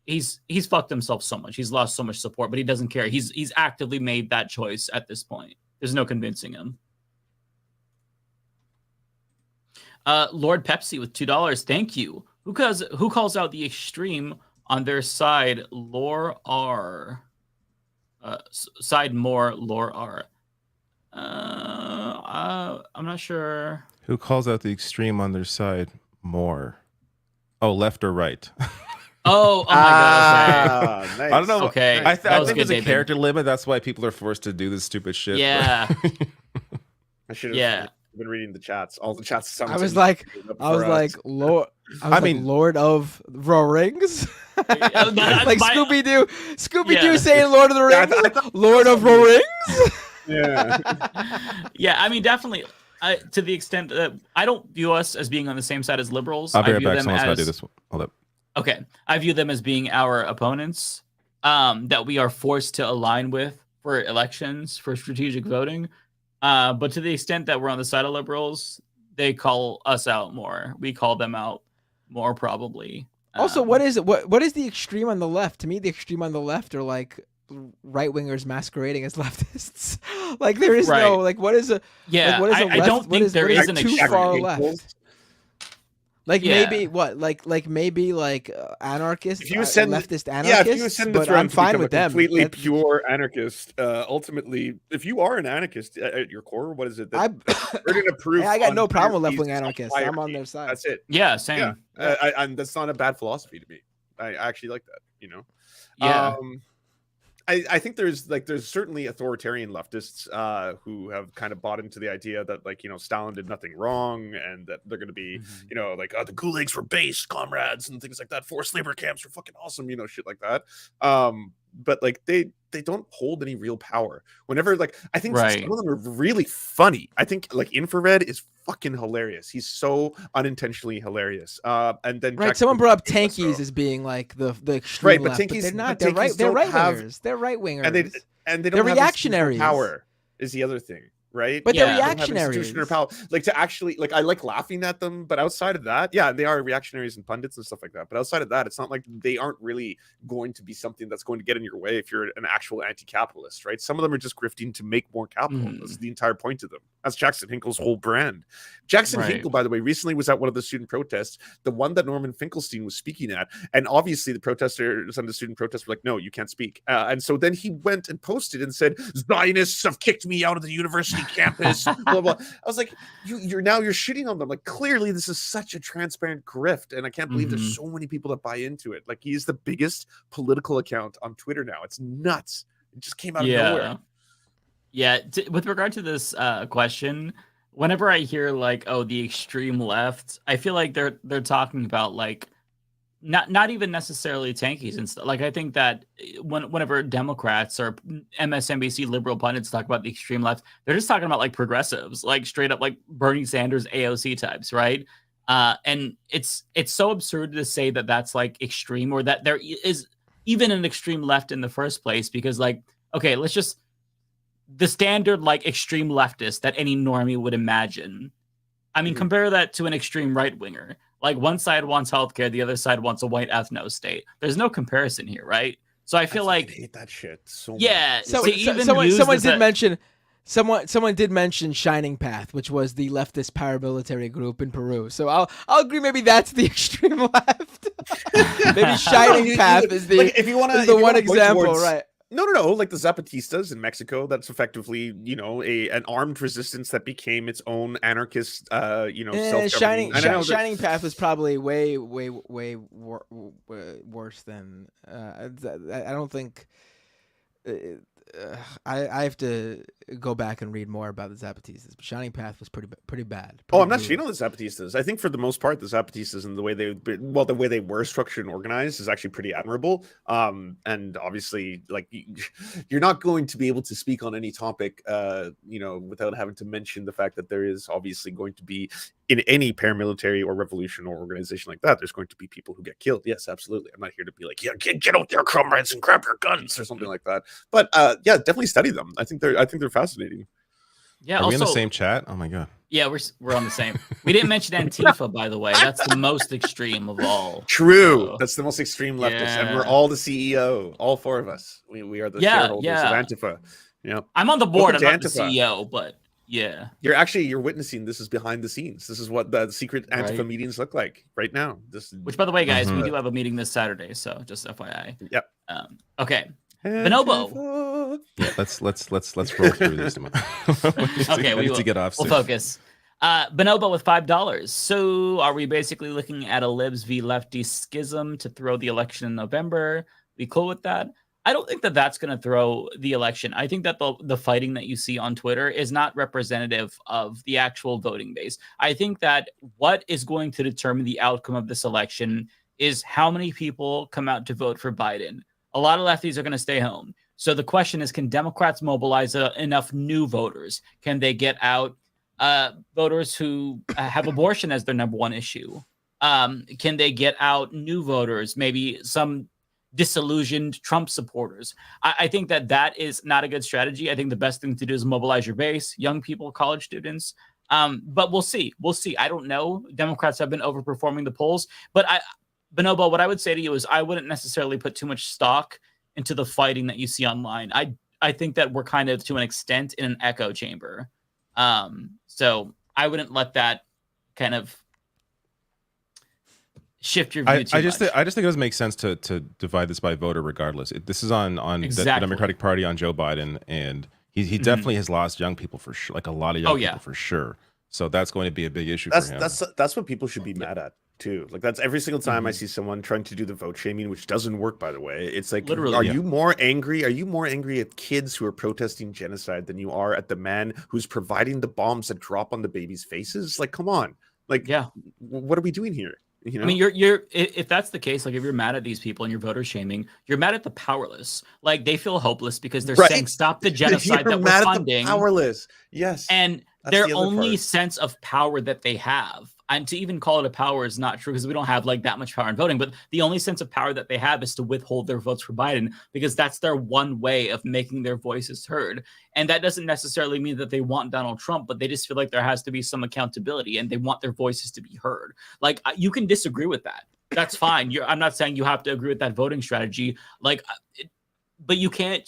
he's fucked himself so much. He's lost so much support, but he doesn't care. He's actively made that choice at this point. There's no convincing him. Lord Pepsi with $2. Thank you. Who calls out the extreme on their side? Lore R. Side more Lore R. I'm not sure. Who calls out the extreme on their side more? Oh, left or right? Oh my God. Okay. Nice. I don't know. Okay. I think there's a character limit. That's why people are forced to do this stupid shit. Yeah. I should have been reading the chats. All the chats. I was like, Lord. Lord of the Rings. Like Scooby-Doo saying Lord of the Rings. Lord of the Rings. Yeah. Yeah, I mean, definitely. To the extent that I don't view us as being on the same side as liberals. I'll be right I view back. them Someone's as, got to do this one. Hold up. Okay. I view them as being our opponents that we are forced to align with for elections, for strategic voting. But to the extent that we're on the side of liberals, they call us out more. We call them out more, probably. Also, what is it? What is the extreme on the left? To me, the extreme on the left are like right wingers masquerading as leftists. Like there is no like what is a yeah. Like, what is a left? I don't think there is an too extreme. far left. Like maybe what? Like maybe like anarchist, if you send leftist anarchists. Yeah, if you send the but thread I'm to fine become with a them. completely pure anarchist. Ultimately, if you are an anarchist at your core, what is it? That we're going to prove. I got no problem with left wing anarchists. I'm on their side. That's it. Yeah, same. Yeah. And that's not a bad philosophy to me. I actually like that. Yeah. I think there's certainly authoritarian leftists who have kind of bought into the idea that Stalin did nothing wrong and that they're going to be the gulags were base comrades and things like that. Forced labor camps are fucking awesome, shit like that. But they don't hold any real power. Whenever I think some of them are really funny. I think Infrared is fucking hilarious. He's so unintentionally hilarious. And then someone brought up tankies as being like the extreme left, but tankies, they're not. They're right. They're right wingers. They're right wingers. And they don't they're have reactionaries. Power is the other thing. right? But They they're don't have reactionaries. institution or power. Like to actually, like I like laughing at them, but outside of that, yeah, they are reactionaries and pundits and stuff like that. But outside of that, it's not like they aren't really going to be something that's going to get in your way if you're an actual anti-capitalist, right? Some of them are just grifting to make more capital. That's the entire point of them. That's Jackson Hinkle's whole brand. Jackson Right. Hinkle, by the way, recently was at one of the student protests, the one that Norman Finkelstein was speaking at, and obviously the protesters and the student protests were like, "No, you can't speak." And so then he went and posted and said, "Zionists have kicked me out of the university campus." Blah, blah. I was like, you're shitting on them. Like, clearly this is such a transparent grift, and I can't believe there's so many people that buy into it. Like, he's the biggest political account on Twitter now. It's nuts. It just came out of nowhere. Yeah. With regard to this question, whenever I hear like, oh, the extreme left, I feel like they're talking about like not even necessarily tankies and stuff. Like, I think that whenever Democrats or MSNBC liberal pundits talk about the extreme left, they're just talking about like progressives, like straight up like Bernie Sanders, AOC types, right? And it's so absurd to say that that's like extreme, or that there is even an extreme left in the first place, because like, okay, let's just the standard like extreme leftist that any normie would imagine. I mean, compare that to an extreme right winger. Like, one side wants healthcare, the other side wants a white ethno state. There's no comparison here, right? So I feel like hate that shit so much. Yeah. Someone did mention Shining Path, which was the leftist paramilitary group in Peru. So I'll agree. Maybe that's the extreme left. Maybe Shining Path is the like, if you want the one example, right? No. Like the Zapatistas in Mexico. That's effectively, an armed resistance that became its own anarchist, Shining self-governing. Path was probably way worse than. I don't think. I have to go back and read more about the Zapatistas, but Shining Path was pretty bad. I'm not shitting on the Zapatistas. I think for the most part, the Zapatistas and the way they were structured and organized is actually pretty admirable. And obviously, like, you're not going to be able to speak on any topic, without having to mention the fact that there is obviously going to be, in any paramilitary or revolution or organization like that, there's going to be people who get killed. Yes, absolutely. I'm not here to be like, yeah, get out there, comrades, and grab your guns or something like that. But yeah, definitely study them. I think they're fascinating. Yeah. Are we in the same chat? Oh my god. Yeah, we're on the same. We didn't mention Antifa, by the way. That's the most extreme of all. True. That's the most extreme leftist, Yeah. and we're all the CEO. All four of us. We are the shareholders of Antifa. I'm on the board. I'm Welcome not to the Antifa. CEO, but yeah. You're witnessing this is behind the scenes. This is what the secret Antifa Right. meetings look like right now. Which, by the way, guys, we do have a meeting this Saturday, so just FYI. Yep. Okay. Bonobo. Yeah, let's roll through this. Okay, we need to get off We'll soon. focus. Bonobo with $5. So are we basically looking at a libs v lefty schism to throw the election in November? We cool with that? I don't think that that's going to throw the election. I think that the fighting that you see on Twitter is not representative of the actual voting base. I think that what is going to determine the outcome of this election is how many people come out to vote for Biden. A lot of lefties are going to stay home. So the question is, can Democrats mobilize enough new voters? Can they get out voters who have abortion as their number one issue? Can they get out new voters, maybe some disillusioned Trump supporters? I think that is not a good strategy. I think the best thing to do is mobilize your base, young people, college students. But we'll see. I don't know. Democrats have been overperforming the polls. But Bonobo, what I would say to you is I wouldn't necessarily put too much stock into the fighting that you see online. I think that we're kind of, to an extent, in an echo chamber. So I wouldn't let that kind of shift your view too I just much. think it doesn't make sense to divide this by voter regardless. This is on the Democratic Party, on Joe Biden, and he definitely has lost young people for sure, like a lot of young people for sure. So that's going to be a big issue for him. That's what people should be mad at too. Like, that's every single time I see someone trying to do the vote shaming, which doesn't work, by the way. It's like, Literally, are you more angry? Are you more angry at kids who are protesting genocide than you are at the man who's providing the bombs that drop on the babies' faces? Like, come on. Like, what are we doing here? You know? I mean, you're if that's the case, like, if you're mad at these people and you're voter shaming, you're mad at the powerless. Like, they feel hopeless because they're saying stop the genocide You're that mad we're at funding. the powerless. Yes. And their only sense of power that they have, and to even call it a power is not true because we don't have like that much power in voting, but the only sense of power that they have is to withhold their votes for Biden because that's their one way of making their voices heard. And that doesn't necessarily mean that they want Donald Trump, but they just feel like there has to be some accountability and they want their voices to be heard. Like, you can disagree with that. That's fine. I'm not saying you have to agree with that voting strategy. Like, but you can't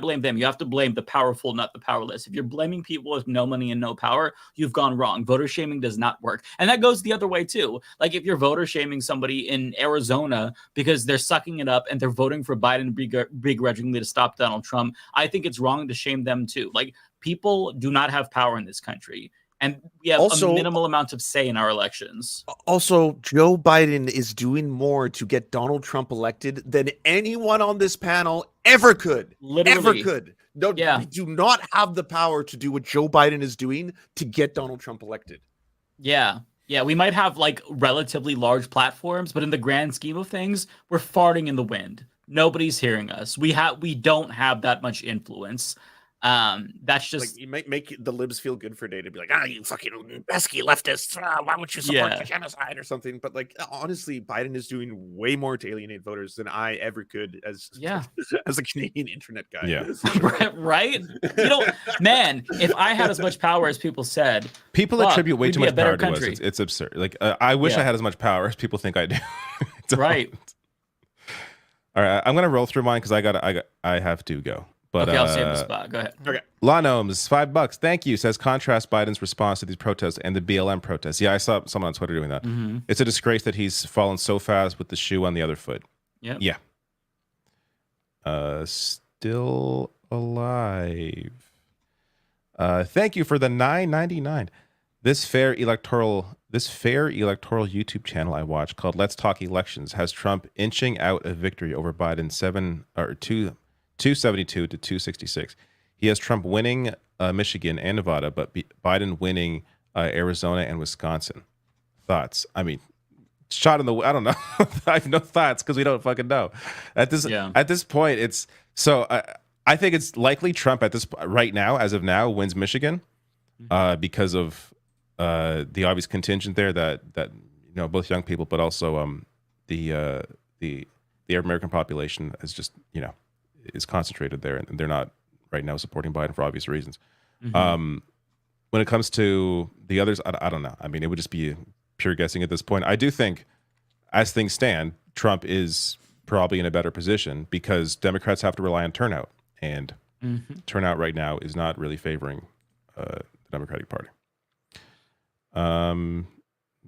blame them. You have to blame the powerful, not the powerless. If you're blaming people with no money and no power, you've gone wrong. Voter shaming does not work. And that goes the other way too. Like if you're voter shaming somebody in Arizona because they're sucking it up and they're voting for Biden begrudgingly to stop Donald Trump, I think it's wrong to shame them too. Like people do not have power in this country. And we have a minimal amount of say in our elections. Also, Joe Biden is doing more to get Donald Trump elected than anyone on this panel ever could. Literally. Ever could. No, we do not have the power to do what Joe Biden is doing to get Donald Trump elected. Yeah. Yeah, we might have like relatively large platforms, but in the grand scheme of things, we're farting in the wind. Nobody's hearing us. We don't have that much influence. That's just like you might make the libs feel good for a day to be like, you fucking pesky leftists, why would you support the genocide or something? But like honestly, Biden is doing way more to alienate voters than I ever could as a Canadian internet guy. Yeah. Right? You know, man, if I had as much power as people said, people attribute way too much power to us. country. It's absurd. Like I wish I had as much power as people think I do. Right. All right, I'm gonna roll through mine because I have to go. But, okay, I'll save the spot. Go ahead. Okay. Lanomes, $5. Thank you. Says contrast Biden's response to these protests and the BLM protests. Yeah, I saw someone on Twitter doing that. Mm-hmm. It's a disgrace that he's fallen so fast with the shoe on the other foot. Yep. Yeah. Still alive. Thank you for the $9.99. This fair electoral YouTube channel I watch called Let's Talk Elections has Trump inching out a victory over Biden 272 to 266. He has Trump winning Michigan and Nevada, but Biden winning Arizona and Wisconsin. Thoughts? I mean, shot in the. I don't know. I have no thoughts because we don't fucking know. At this point, it's so. I think it's likely Trump at this right now, as of now, wins Michigan because of the obvious contingent there that both young people, but also the Arab American population is just is concentrated there, and they're not right now supporting Biden for obvious reasons. Mm-hmm. When it comes to the others, I don't know. I mean, it would just be pure guessing at this point. I do think, as things stand, Trump is probably in a better position because Democrats have to rely on turnout, and turnout right now is not really favoring the Democratic Party.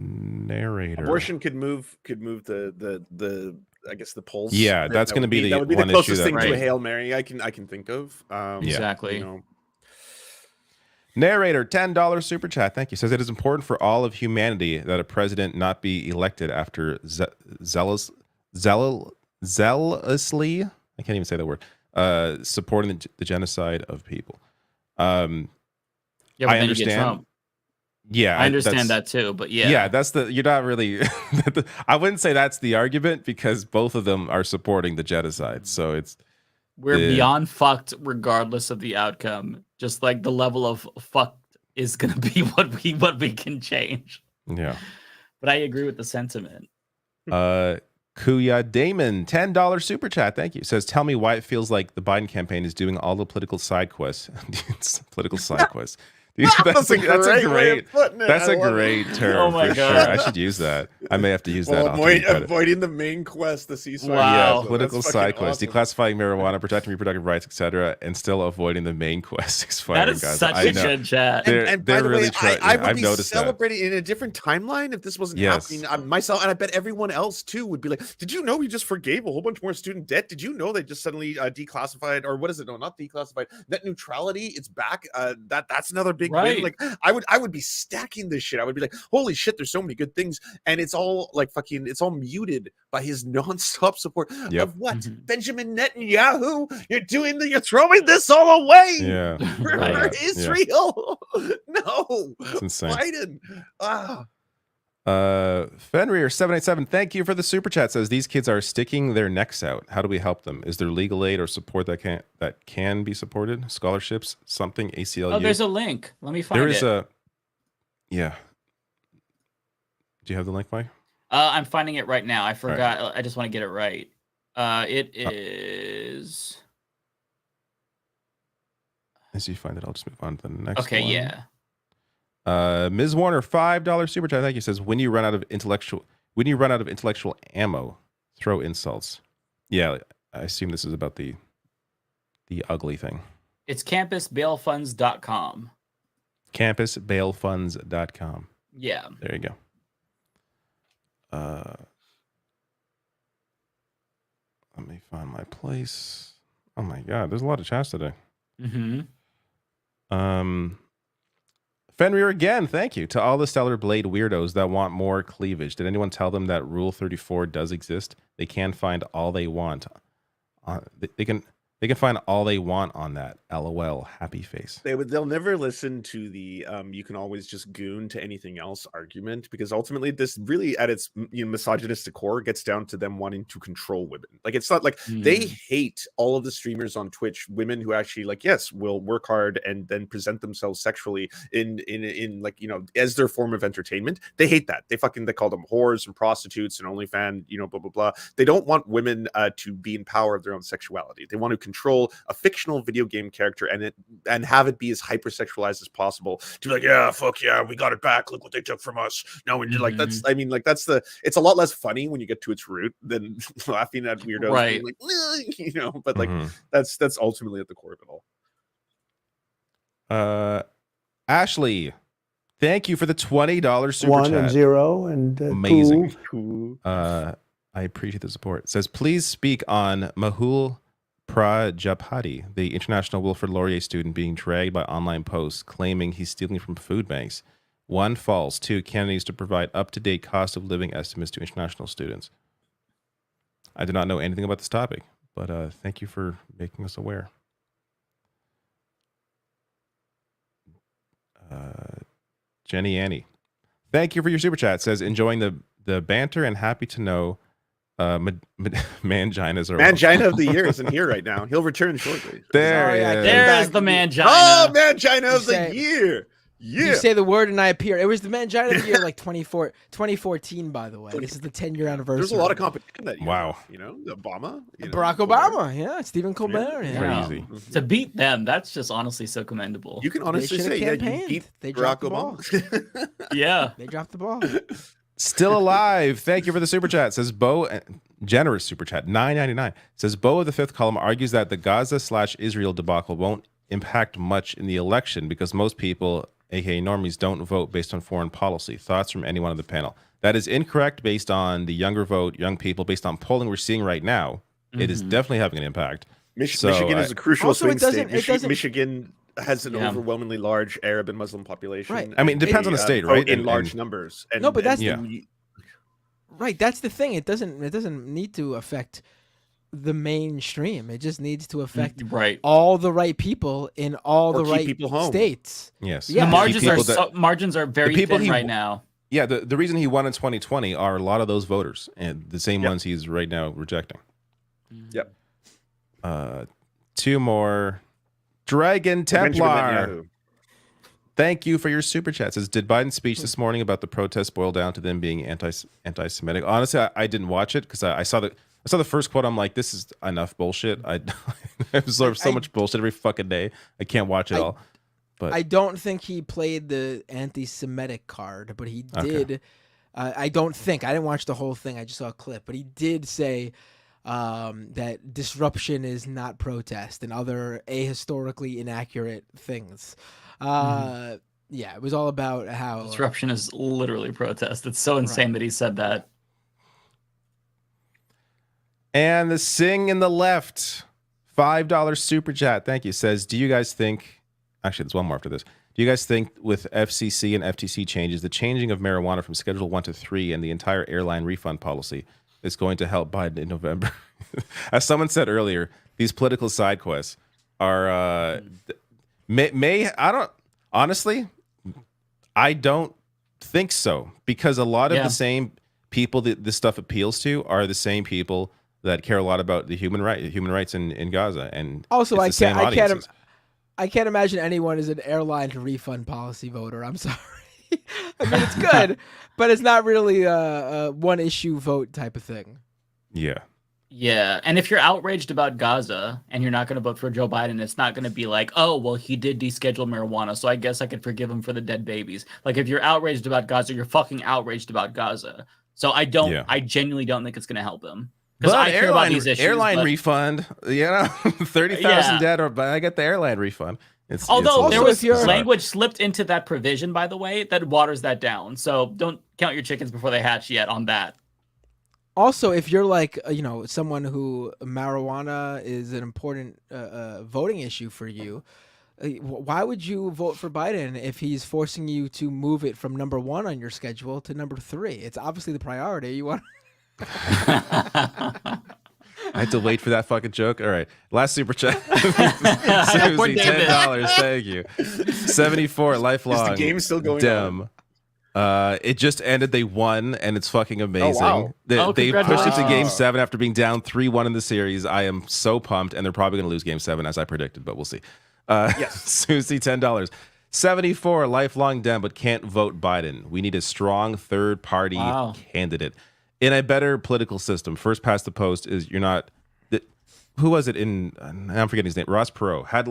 Narrator. Abortion could move the I guess the polls. Yeah, that's going to be the that would be one the closest issue thing to a Hail Mary I can think of. Exactly. Narrator, $10 super chat. Thank you. Says it is important for all of humanity that a president not be elected after zealously. I can't even say that word. Supporting the genocide of people. But I understand. Yeah, I understand that too, but you're not really. I wouldn't say that's the argument because both of them are supporting the genocide. So we're beyond fucked regardless of the outcome. Just like the level of fucked is going to be what we can change. Yeah, but I agree with the sentiment. Kuya Damon, $10 super chat. Thank you. Says, tell me why it feels like the Biden campaign is doing all the political side quests. Political side quests. Dude, that's a great term. Oh my for God. Sure. I should use that. I may have to use that. Avoiding the main quest, the ceasefire. Wow. Political side quest, declassifying marijuana, protecting reproductive rights, etc., and still avoiding the main quest. That is such a good chat. And by the really way, trying. I would I've be noticed celebrating in a different timeline if this wasn't happening. Myself, and I bet everyone else too would be like, did you know we just forgave a whole bunch more student debt? Did you know they just suddenly declassified, or what is it? No, not declassified. Net neutrality, it's back. That's another big win. Like I would be stacking this shit. I would be like, holy shit, there's so many good things, and it's all like it's all muted by his nonstop support of what? Benjamin Netanyahu? You're throwing this all away. Yeah. For Israel. No. It's insane. Biden. Fenrir 787, thank you for the super chat. Says these kids are sticking their necks out. How do we help them? Is there legal aid or support that can be supported? Scholarships, something, ACLU? Oh, there's a link. Let me find it. There is a. Yeah. Do you have the link, Mike? I'm finding it right now. I forgot. Right. I just want to get it right. It is. As you find it, I'll just move on to the next one. Okay, yeah. Ms. Warner, $5 super chat. Thank you. Says when you run out of intellectual ammo, throw insults. Yeah, I assume this is about the ugly thing. It's campusbailfunds.com. Campusbailfunds.com. Yeah. There you go. Let me find my place. Oh my God, there's a lot of chats today. Mm-hmm. Fenrir again, thank you. To all the Stellar Blade weirdos that want more cleavage, did anyone tell them that Rule 34 does exist? They can find all they want. They can find all they want on that. LOL, happy face. They'll never listen to the you can always just goon to anything else argument, because ultimately this really at its misogynistic core gets down to them wanting to control women. Like it's not like they hate all of the streamers on Twitch, women who actually will work hard and then present themselves sexually in like, as their form of entertainment. They hate that. They call them whores and prostitutes and OnlyFans, blah blah blah. They don't want women to be in power of their own sexuality. They want to control a fictional video game character and have it be as hypersexualized as possible to be like, yeah, fuck yeah, we got it back, look what they took from us. No, and like it's a lot less funny when you get to its root than laughing at weirdos, right? Being like, but like that's ultimately at the core of it all. Ashley, thank you for the $20 super 1 chat. and 0 and amazing. 2. I appreciate the support. It says please speak on Mahul Prajapati, the international Wilfrid Laurier student being dragged by online posts claiming he's stealing from food banks. 1, false. 2, Canada needs to provide up-to-date cost of living estimates to international students. I do not know anything about this topic, but thank you for making us aware. Jenny Annie, thank you for your super chat. It says enjoying the banter and happy to know Manginas are Mangina of the year isn't here right now. He'll return shortly. There's the Mangina. Oh, Mangina of the year. Yeah. You say the word and I appear. It was the Mangina of the year, like 2014, by the way. This is the 10-year anniversary. There's a lot of competition that year. Wow. Obama. Barack Obama. Yeah. Stephen Colbert. Yeah. Crazy. To beat them, that's just honestly so commendable. You can honestly say, you beat Barack Obama. Yeah. They dropped the ball. Still alive. Thank you for the super chat. Says Bo, generous super chat, $9.99. Says Bo of the fifth column argues that the Gaza/Israel debacle won't impact much in the election because most people, aka normies, don't vote based on foreign policy. Thoughts from anyone on the panel? That is incorrect based on the younger vote, young people, based on polling we're seeing right now. It is definitely having an impact. Michigan is a crucial swing state. Michigan has an overwhelmingly large Arab and Muslim population. Right. I mean, it depends on the state, right? In large numbers. And, no, but that's right. That's the thing. It doesn't need to affect the mainstream. It just needs to affect all the right people in all the right states. Yes. Yeah. The margins are very thin right now. Yeah. The reason he won in 2020 are a lot of those voters and the same ones he's right now rejecting. Yep. 2 more. Dragon Templar. Thank you for your super chat. Says, did Biden's speech this morning about the protests boil down to them being anti-Semitic? Honestly, I didn't watch it because I saw the first quote. I'm like, this is enough bullshit. I absorb so much bullshit every fucking day. I can't watch it all. But I don't think he played the anti-Semitic card, but he did. I didn't watch the whole thing. I just saw a clip, but he did say that disruption is not protest and other ahistorically inaccurate things. Yeah, it was all about how disruption is literally protest. It's so insane that he said that. And the Sing in the Left, $5 super chat. Thank you. Says, do you guys think, actually there's one more after this. Do you guys think with FCC and FTC changes, the changing of marijuana from Schedule 1 to 3 and the entire airline refund policy is going to help Biden in November? As someone said earlier, these political side quests are I don't think so, because a lot of the same people that this stuff appeals to are the same people that care a lot about the human rights in Gaza. And Also, it's the same audiences. I can't imagine anyone is an airline refund policy voter. I'm sorry. I mean, it's good, but it's not really a one issue vote type of thing. Yeah. Yeah, and if you're outraged about Gaza and you're not going to vote for Joe Biden, it's not going to be like, oh, well, he did deschedule marijuana, so I guess I could forgive him for the dead babies. Like, if you're outraged about Gaza, you're fucking outraged about Gaza. So I genuinely don't think it's going to help him. Because I care about these issues. Airline refund, 30,000 dead, or I get the airline refund. Although there was language slipped into that provision, by the way, that waters that down. So don't count your chickens before they hatch yet on that. Also, if you're like, someone who marijuana is an important voting issue for you, why would you vote for Biden if he's forcing you to move it from number 1 on your schedule to number 3? It's obviously the priority. You want. I had to wait for that fucking joke. All right, last super chat. Susie, $10. Thank you. 74 lifelong. Is the game still going on? It just ended. They won, and it's fucking amazing. Oh, wow. They pushed it to Game 7 after being down 3-1 in the series. I am so pumped, and they're probably going to lose Game 7 as I predicted, but we'll see. Yes. Susie, $10. 74 lifelong Dem, but can't vote Biden. We need a strong third-party candidate in a better political system. First past the post is you're not. Who was it in? I'm forgetting his name. Ross Perot had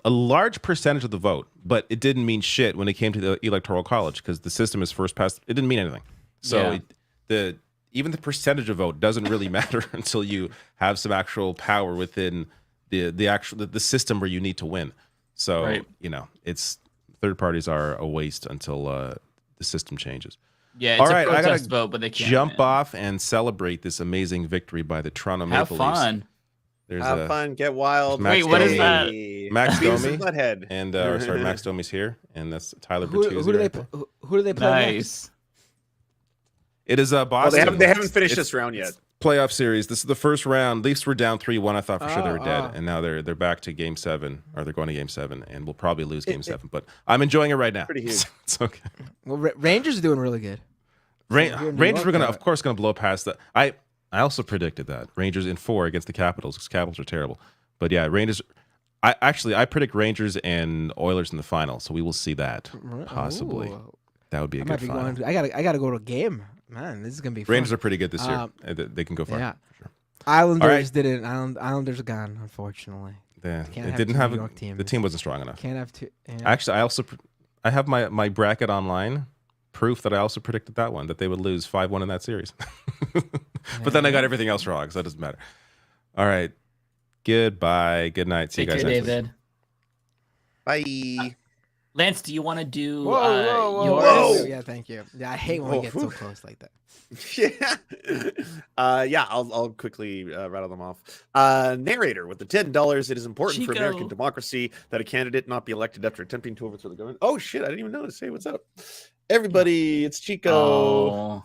a large percentage of the vote, but it didn't mean shit when it came to the Electoral College because the system is first past. It didn't mean anything. So even the percentage of vote doesn't really matter until you have some actual power within the system where you need to win. So it's third parties are a waste until the system changes. Yeah, it's a protest vote, but they can't jump off and celebrate this amazing victory by the Toronto Maple Leafs. Have fun. Have fun, get wild. Wait, what is that? Max Domi Butthead. and Max Domi's here, and that's Tyler Bertuzzi. Who do they play next? It is Boston. Well, they haven't finished this round yet. Playoff series. This is the first round. Leafs were down 3-1. I thought for sure they were dead, and now they're back to Game 7, or they're going to Game 7, and we'll probably lose Game 7. But I'm enjoying it right now. Pretty huge. It's okay. Well, Rangers are doing really good. Rangers were of course, going to blow past that. I also predicted that Rangers in 4 against the Capitals because Capitals are terrible. But yeah, Rangers. I predict Rangers and Oilers in the final, so we will see that possibly. Ooh. That would be a good final. I gotta go to a game. Man, this is gonna be fun. Rangers are pretty good this year. They can go far. Yeah. For sure. Islanders didn't. Islanders are gone, unfortunately. Yeah, it didn't have the team wasn't strong enough. Can't have two. Yeah. Actually, I have my bracket online. Proof that I also predicted that one, that they would lose 5-1 in that series. But then I got everything else wrong, so that doesn't matter. All right. Goodbye. Good night. See you guys next week. Bye. Lance, do you want to do yours? Yeah, thank you. Yeah, I hate when we get so close like that. Yeah, I'll quickly rattle them off. Narrator with the $10. It is important for American democracy that a candidate not be elected after attempting to overthrow the government. Oh shit, I didn't even notice. Hey, what's up, everybody? It's Chico.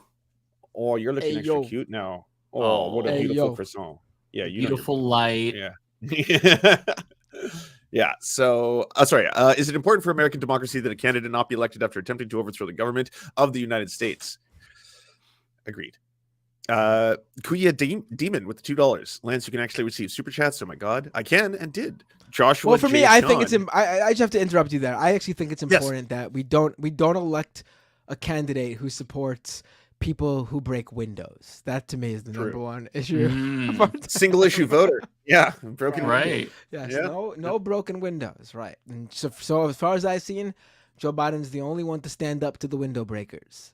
Oh, you're looking extra cute now. Oh, what a beautiful croissant. Yeah, beautiful light. Yeah. Yeah. So, sorry. Is it important for American democracy that a candidate not be elected after attempting to overthrow the government of the United States? Agreed. Kuya Demon with the $2. Lance, you can actually receive super chats. Oh my god, I can and did. Joshua. Well, for me, I think it's. I just have to interrupt you there. I actually think it's important that we don't elect a candidate who supports people who break windows. That to me is the number one issue. Single issue voter. Yeah, broken. Right. Yes. Yeah. No broken windows. Right. And so as far as I've seen, Joe Biden's the only one to stand up to the window breakers.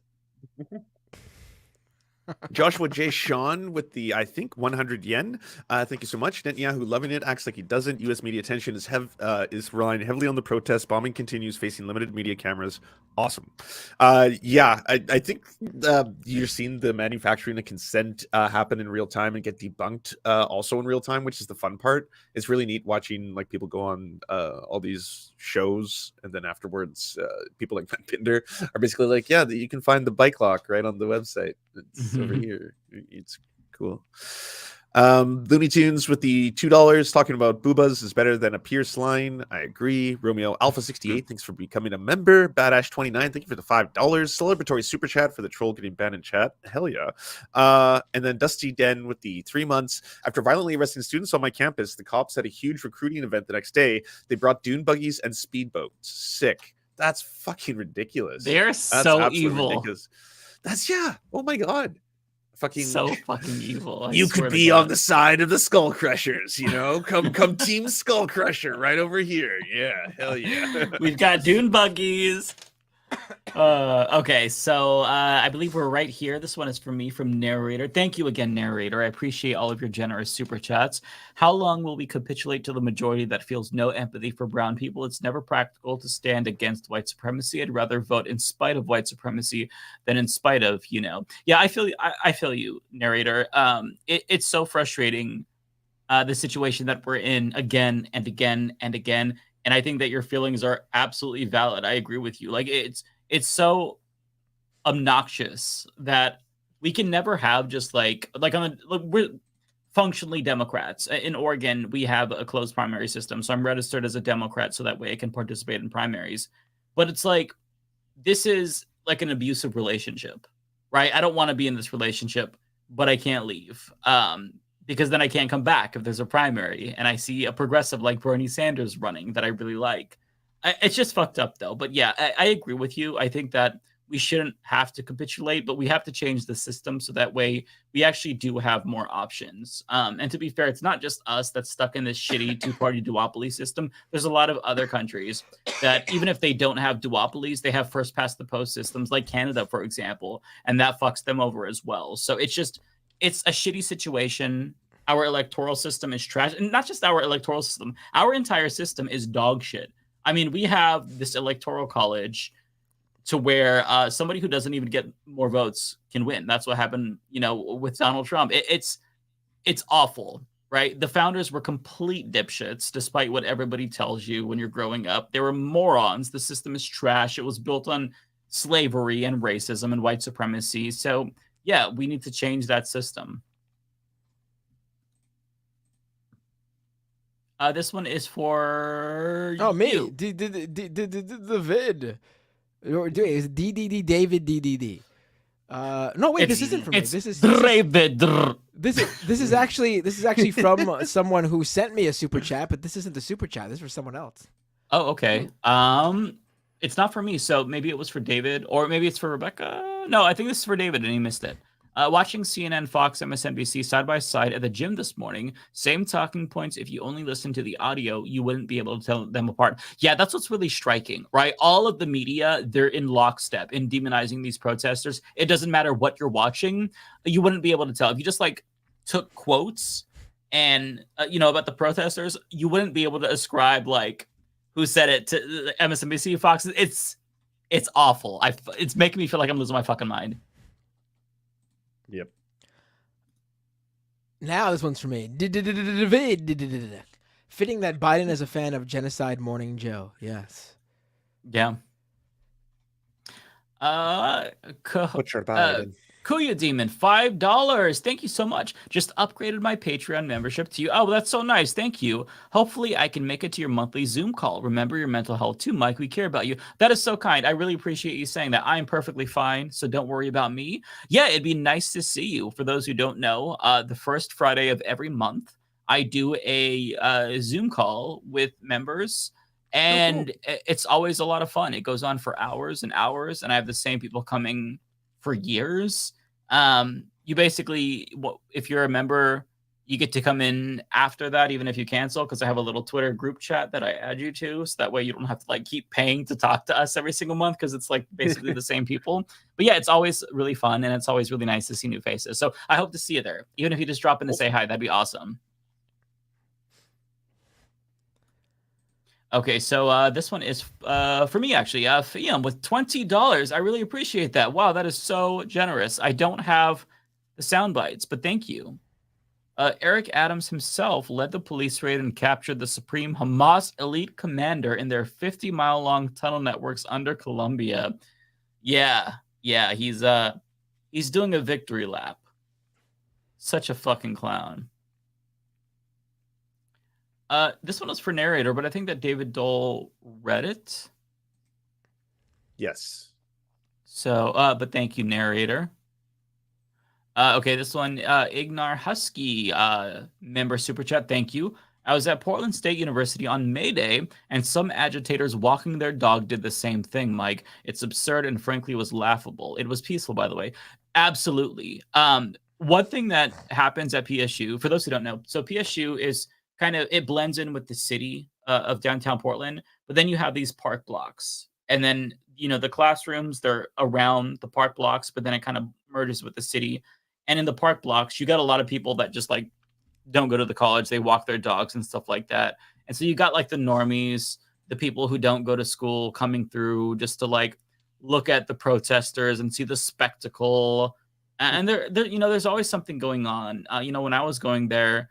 Joshua J. Sean with the, I think, 100 yen. Thank you so much. Netanyahu loving it. Acts like he doesn't. U.S. media attention is relying heavily on the protests. Bombing continues, facing limited media cameras. Awesome. Yeah, I think you're seeing the manufacturing of consent happen in real time and get debunked also in real time, which is the fun part. It's really neat watching like people go on all these shows, and then afterwards people like Matt Pinder are basically like, yeah, you can find the bike lock right on the website. It's over here. It's cool. Looney Tunes with the $2 talking about boobas is better than a Piers line. I agree. Romeo Alpha 68, thanks for becoming a member. Badash 29, thank you for the $5. Celebratory super chat for the troll getting banned in chat. Hell yeah. And then Dusty Den with the 3 months. After violently arresting students on my campus, the cops had a huge recruiting event the next day. They brought dune buggies and speedboats. Sick. That's fucking ridiculous. They're That's so absolutely evil. Ridiculous. That's oh my god. Fucking so fucking evil. You could be on the side of the Skull Crushers, you know? Come Team Skull Crusher right over here. Yeah, hell yeah. We've got dune buggies. Okay, so I believe we're right here. This one is from me, from Narrator. Thank you again, Narrator. I appreciate all of your generous super chats. How long will we capitulate to the majority that feels no empathy for brown people? It's never practical to stand against white supremacy. I'd rather vote in spite of white supremacy than in spite of, Yeah, I feel you, Narrator. It's so frustrating, the situation that we're in again and again and again. And I think that your feelings are absolutely valid. I agree with you. Like it's so obnoxious that we can never have just we're functionally Democrats. In Oregon, we have a closed primary system. So I'm registered as a Democrat so that way I can participate in primaries. But it's like, this is like an abusive relationship, right? I don't want to be in this relationship, but I can't leave. Because then I can't come back if there's a primary and I see a progressive like Bernie Sanders running that I really like. It's just fucked up though. But yeah, I agree with you. I think that we shouldn't have to capitulate, but we have to change the system so that way we actually do have more options. And to be fair, it's not just us that's stuck in this shitty two-party duopoly system. There's a lot of other countries that even if they don't have duopolies, they have first past the post systems like Canada, for example, and that fucks them over as well. So it's a shitty situation. Our electoral system is trash. And not just our electoral system. Our entire system is dog shit. I mean, we have this electoral college to where somebody who doesn't even get more votes can win. That's what happened, with Donald Trump. It's awful, right? The founders were complete dipshits, despite what everybody tells you when you're growing up. They were morons. The system is trash. It was built on slavery and racism and white supremacy. So yeah, we need to change that system. This one is for me. you. The vid. It's DDD David DDD. No, wait, this isn't for me. This is David. This is actually from someone who sent me a super chat, but this isn't the super chat. This is for someone else. Oh, okay. It's not for me, so maybe it was for David, or maybe it's for Rebecca. No, I think this is for David, and he missed it. Watching CNN, Fox, MSNBC side by side at the gym this morning. Same talking points. If you only listen to the audio, you wouldn't be able to tell them apart. Yeah, that's what's really striking, right? All of the media, they're in lockstep in demonizing these protesters. It doesn't matter what you're watching. You wouldn't be able to tell. If you just took quotes and, about the protesters, you wouldn't be able to ascribe who said it to MSNBC, Fox. It's awful. It's making me feel like I'm losing my fucking mind. Yep. Now this one's for me. Fitting that Biden is a fan of Genocide Morning Joe. Yes. Yeah. Butcher Biden. Kuya Demon, $5. Thank you so much. Just upgraded my Patreon membership to you. Oh, that's so nice. Thank you. Hopefully I can make it to your monthly Zoom call. Remember your mental health too, Mike. We care about you. That is so kind. I really appreciate you saying that. I'm perfectly fine, so don't worry about me. Yeah, it'd be nice to see you. For those who don't know, the first Friday of every month, I do a Zoom call with members. And it's always a lot of fun. It goes on for hours and hours, and I have the same people coming for years. You basically, if you're a member, you get to come in after that, even if you cancel, because I have a little Twitter group chat that I add you to, so that way you don't have to keep paying to talk to us every single month, because it's basically the same people. But yeah, it's always really fun, and it's always really nice to see new faces. So I hope to see you there. Even if you just drop in to say hi, that'd be awesome. Okay, so this one is for me, actually. Fiam with $20. I really appreciate that. Wow, that is so generous. I don't have the sound bites, but thank you. Eric Adams himself led the police raid and captured the supreme Hamas elite commander in their 50-mile-long tunnel networks under Colombia. Yeah, he's doing a victory lap. Such a fucking clown. This one was for narrator, but I think that David Dole read it. Yes. So, but thank you, narrator. Okay, this one, Ignar Husky, member super chat. Thank you. I was at Portland State University on May Day, and some agitators walking their dog did the same thing, Mike. It's absurd and frankly was laughable. It was peaceful, by the way. Absolutely. One thing that happens at PSU, for those who don't know, so PSU is kind of, it blends in with the city of downtown Portland, but then you have these park blocks. And then, you know, the classrooms, they're around the park blocks, but then it kind of merges with the city. And in the park blocks, you got a lot of people that just like don't go to the college. They walk their dogs and stuff like that. And so you got like the normies, the people who don't go to school coming through just to like look at the protesters and see the spectacle. And there, you know, there's always something going on. You know, when I was going there,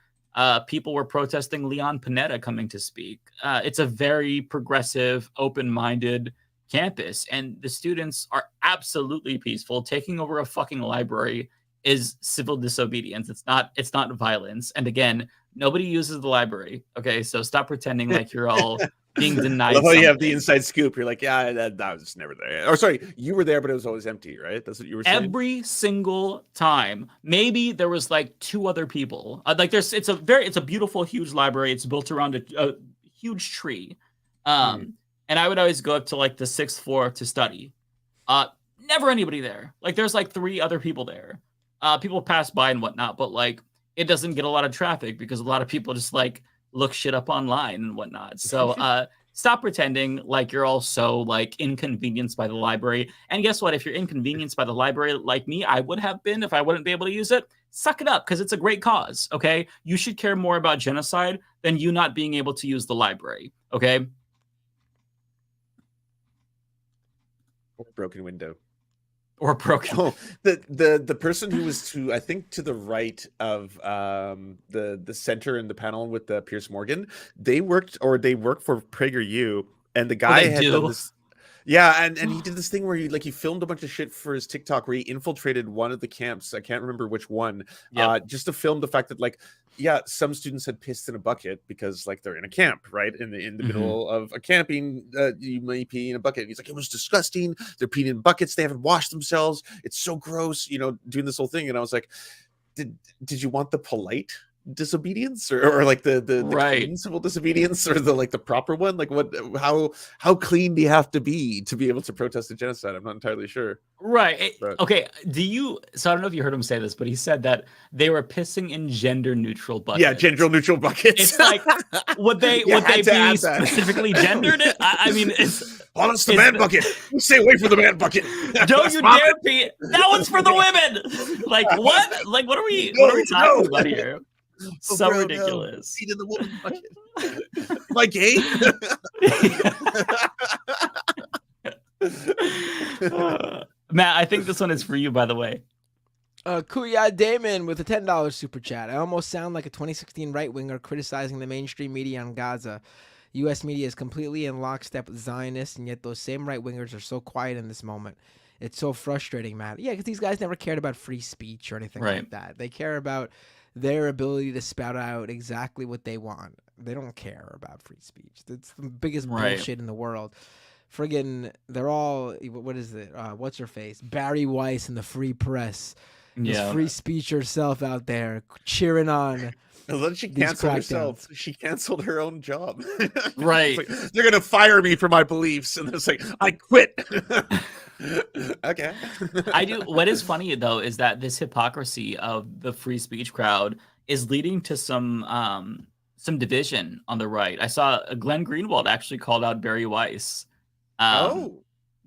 people were protesting Leon Panetta coming to speak. It's a very progressive, open-minded campus, and the students are absolutely peaceful. Taking over a fucking library is civil disobedience. It's not violence. And again, nobody uses the library. Okay, so stop pretending like you're all being denied. Oh, you have the inside scoop. You're like, yeah, that was never there. Or sorry, you were there, but it was always empty, right? That's what you were saying. Every single time. Maybe there was like 2 other people. Like it's a beautiful, huge library. It's built around a huge tree. And I would always go up to like the 6th floor to study. Never anybody there. Like there's like 3 other people there. People pass by and whatnot, but like it doesn't get a lot of traffic because a lot of people just like look shit up online and whatnot. So stop pretending like you're all so like inconvenienced by the library. And guess what? If you're inconvenienced by the library like me, I would have been if I wouldn't be able to use it. Suck it up because it's a great cause. Okay. You should care more about genocide than you not being able to use the library. Okay. Or broken window. Or broken. Oh, the person who was to, I think, to the right of the center in the panel with the Piers Morgan, they work for PragerU, and the guy had done this. Yeah, and he did this thing where he filmed a bunch of shit for his TikTok where he infiltrated one of the camps. I can't remember which one. Just to film the fact that some students had pissed in a bucket because they're in a camp, right? In the middle of a camping, you may pee in a bucket. And he's like, it was disgusting. They're peeing in buckets. They haven't washed themselves. It's so gross, doing this whole thing. And I was like, did you want the polite disobedience or like the right clean civil disobedience or the proper one? Like how clean do you have to be able to protest a genocide? I'm not entirely sure. Right. Okay. So I don't know if you heard him say this, but he said that they were pissing in gender neutral buckets. Yeah, gender neutral buckets. It's like would they be specifically gendered? I mean, it's the man bucket. Stay away from the man bucket. Don't you dare pee. That one's for the women. Like what? Like what are we talking about here? So ridiculous. Feet in the woman bucket. Am I gay? Matt, I think this one is for you, by the way. Kuya Damon with a $10 super chat. I almost sound like a 2016 right-winger criticizing the mainstream media on Gaza. U.S. media is completely in lockstep with Zionists, and yet those same right-wingers are so quiet in this moment. It's so frustrating, Matt. Yeah, because these guys never cared about free speech or anything like that. They care about their ability to spout out exactly what they want. They don't care about free speech. That's the biggest bullshit in the world. Friggin', they're all, what is it? What's her face? Barry Weiss and the Free Press. This free speech herself out there cheering on. And then she canceled herself. She canceled her own job. Right. They're going to fire me for my beliefs. And it's like, I quit. Okay. I do. What is funny though is that this hypocrisy of the free speech crowd is leading to some division on the right. I saw Glenn Greenwald actually called out Barry Weiss.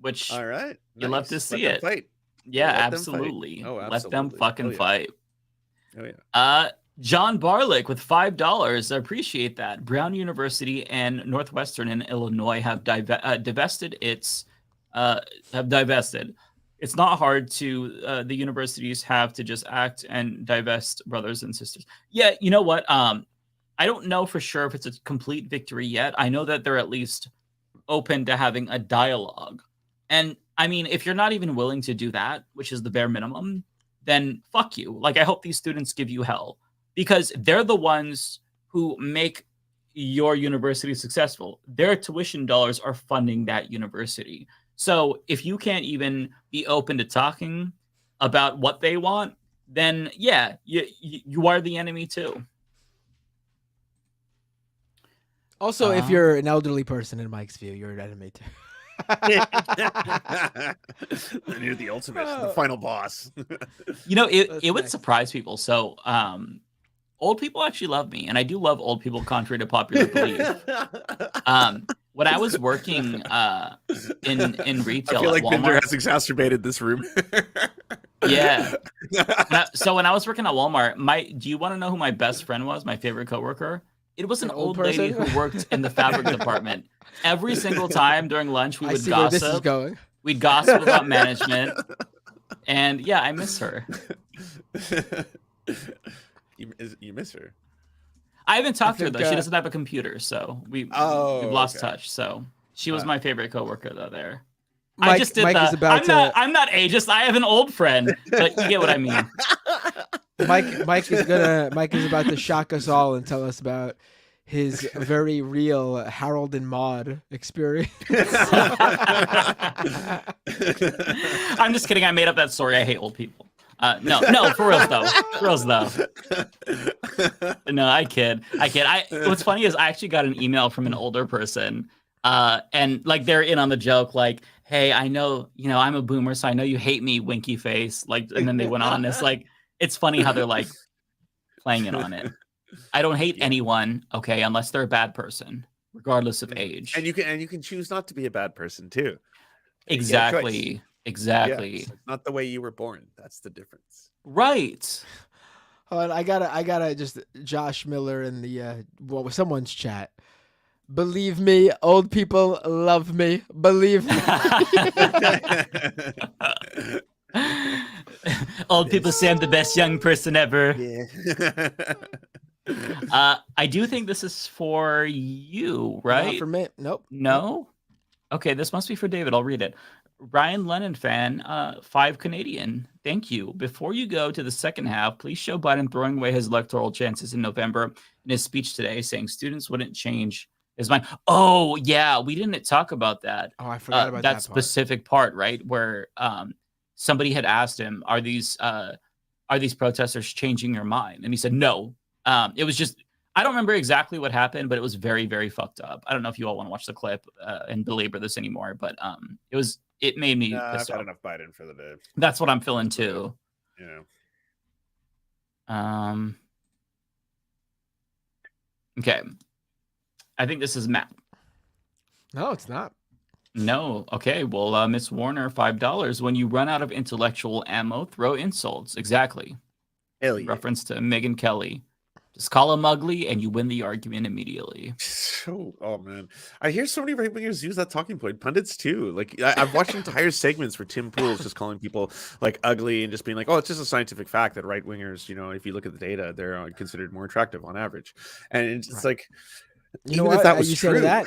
Which all right, you love to see it. Fight. Yeah, absolutely. Let them fucking fight. Oh yeah. John Barlick with $5. I appreciate that. Brown University and Northwestern in Illinois have divested its. It's not hard to the universities have to just act and divest brothers and sisters. Yeah, you know what? I don't know for sure if it's a complete victory yet. I know that they're at least open to having a dialogue. And I mean, if you're not even willing to do that, which is the bare minimum, then fuck you. Like, I hope these students give you hell because they're the ones who make your university is successful. Their tuition dollars are funding that university. So if you can't even be open to talking about what they want, then yeah, you are the enemy too. Also, if you're an elderly person in Mike's view, you're an enemy too. Then you're the ultimate, the final boss. You know, it would surprise people. So old people actually love me, and I do love old people contrary to popular belief. When I was working in retail, I feel like at Walmart, Binder has exacerbated this room. Yeah. So when I was working at Walmart, do you want to know who my best friend was? My favorite coworker? It was an old lady who worked in the fabric department. Every single time during lunch, we would gossip. Where this is going. We'd gossip about management, and yeah, I miss her. You miss her? I haven't talked to her though. She doesn't have a computer, so we've lost touch. So she was my favorite coworker though. There. I just did that. I'm not ageist. I have an old friend, but you get what I mean. Mike is about to shock us all and tell us about his very real Harold and Maude experience. I'm just kidding. I made up that story. I hate old people. No, for real though. No, I kid. What's funny is I actually got an email from an older person, and like they're in on the joke, like, "Hey, I know, I'm a boomer, so I know you hate me, winky face." Like, and then they went on. It's like, it's funny how they're like playing it on it. I don't hate anyone, okay, unless they're a bad person, regardless of age. And you can choose not to be a bad person too. Exactly. Yeah, it's not the way you were born. That's the difference. Right. Hold on, I gotta just Josh Miller in the someone's chat. Believe me, old people love me. Believe me. Old people say I'm the best young person ever. Yeah. I do think this is for you, right? Not for me. Nope. No? Okay, this must be for David. I'll read it. Ryan Lennon fan, 5 Canadian. Thank you. Before you go to the second half, please show Biden throwing away his electoral chances in November in his speech today, saying students wouldn't change his mind. Oh, yeah, we didn't talk about that. Oh, I forgot about that specific part, right? Where somebody had asked him, are these protesters changing your mind? And he said, no. It was just, I don't remember exactly what happened, but it was very, very fucked up. I don't know if you all want to watch the clip and belabor this anymore, but it made me pissed I've off. had enough Biden for the day. That's what I'm feeling too. Okay. I think this is Matt. No, it's not. No. Okay. Well, Miss Warner, $5. When you run out of intellectual ammo, throw insults. Exactly. Hell yeah. Reference to Megyn Kelly. Just call him ugly and you win the argument immediately. Oh man, I hear so many right wingers use that talking point. Pundits too. Like I've watched entire segments where Tim Pool's just calling people like ugly and just being like, "Oh, it's just a scientific fact that right wingers, if you look at the data, they're considered more attractive on average." And it's like, You know even if what? that was You true, said that.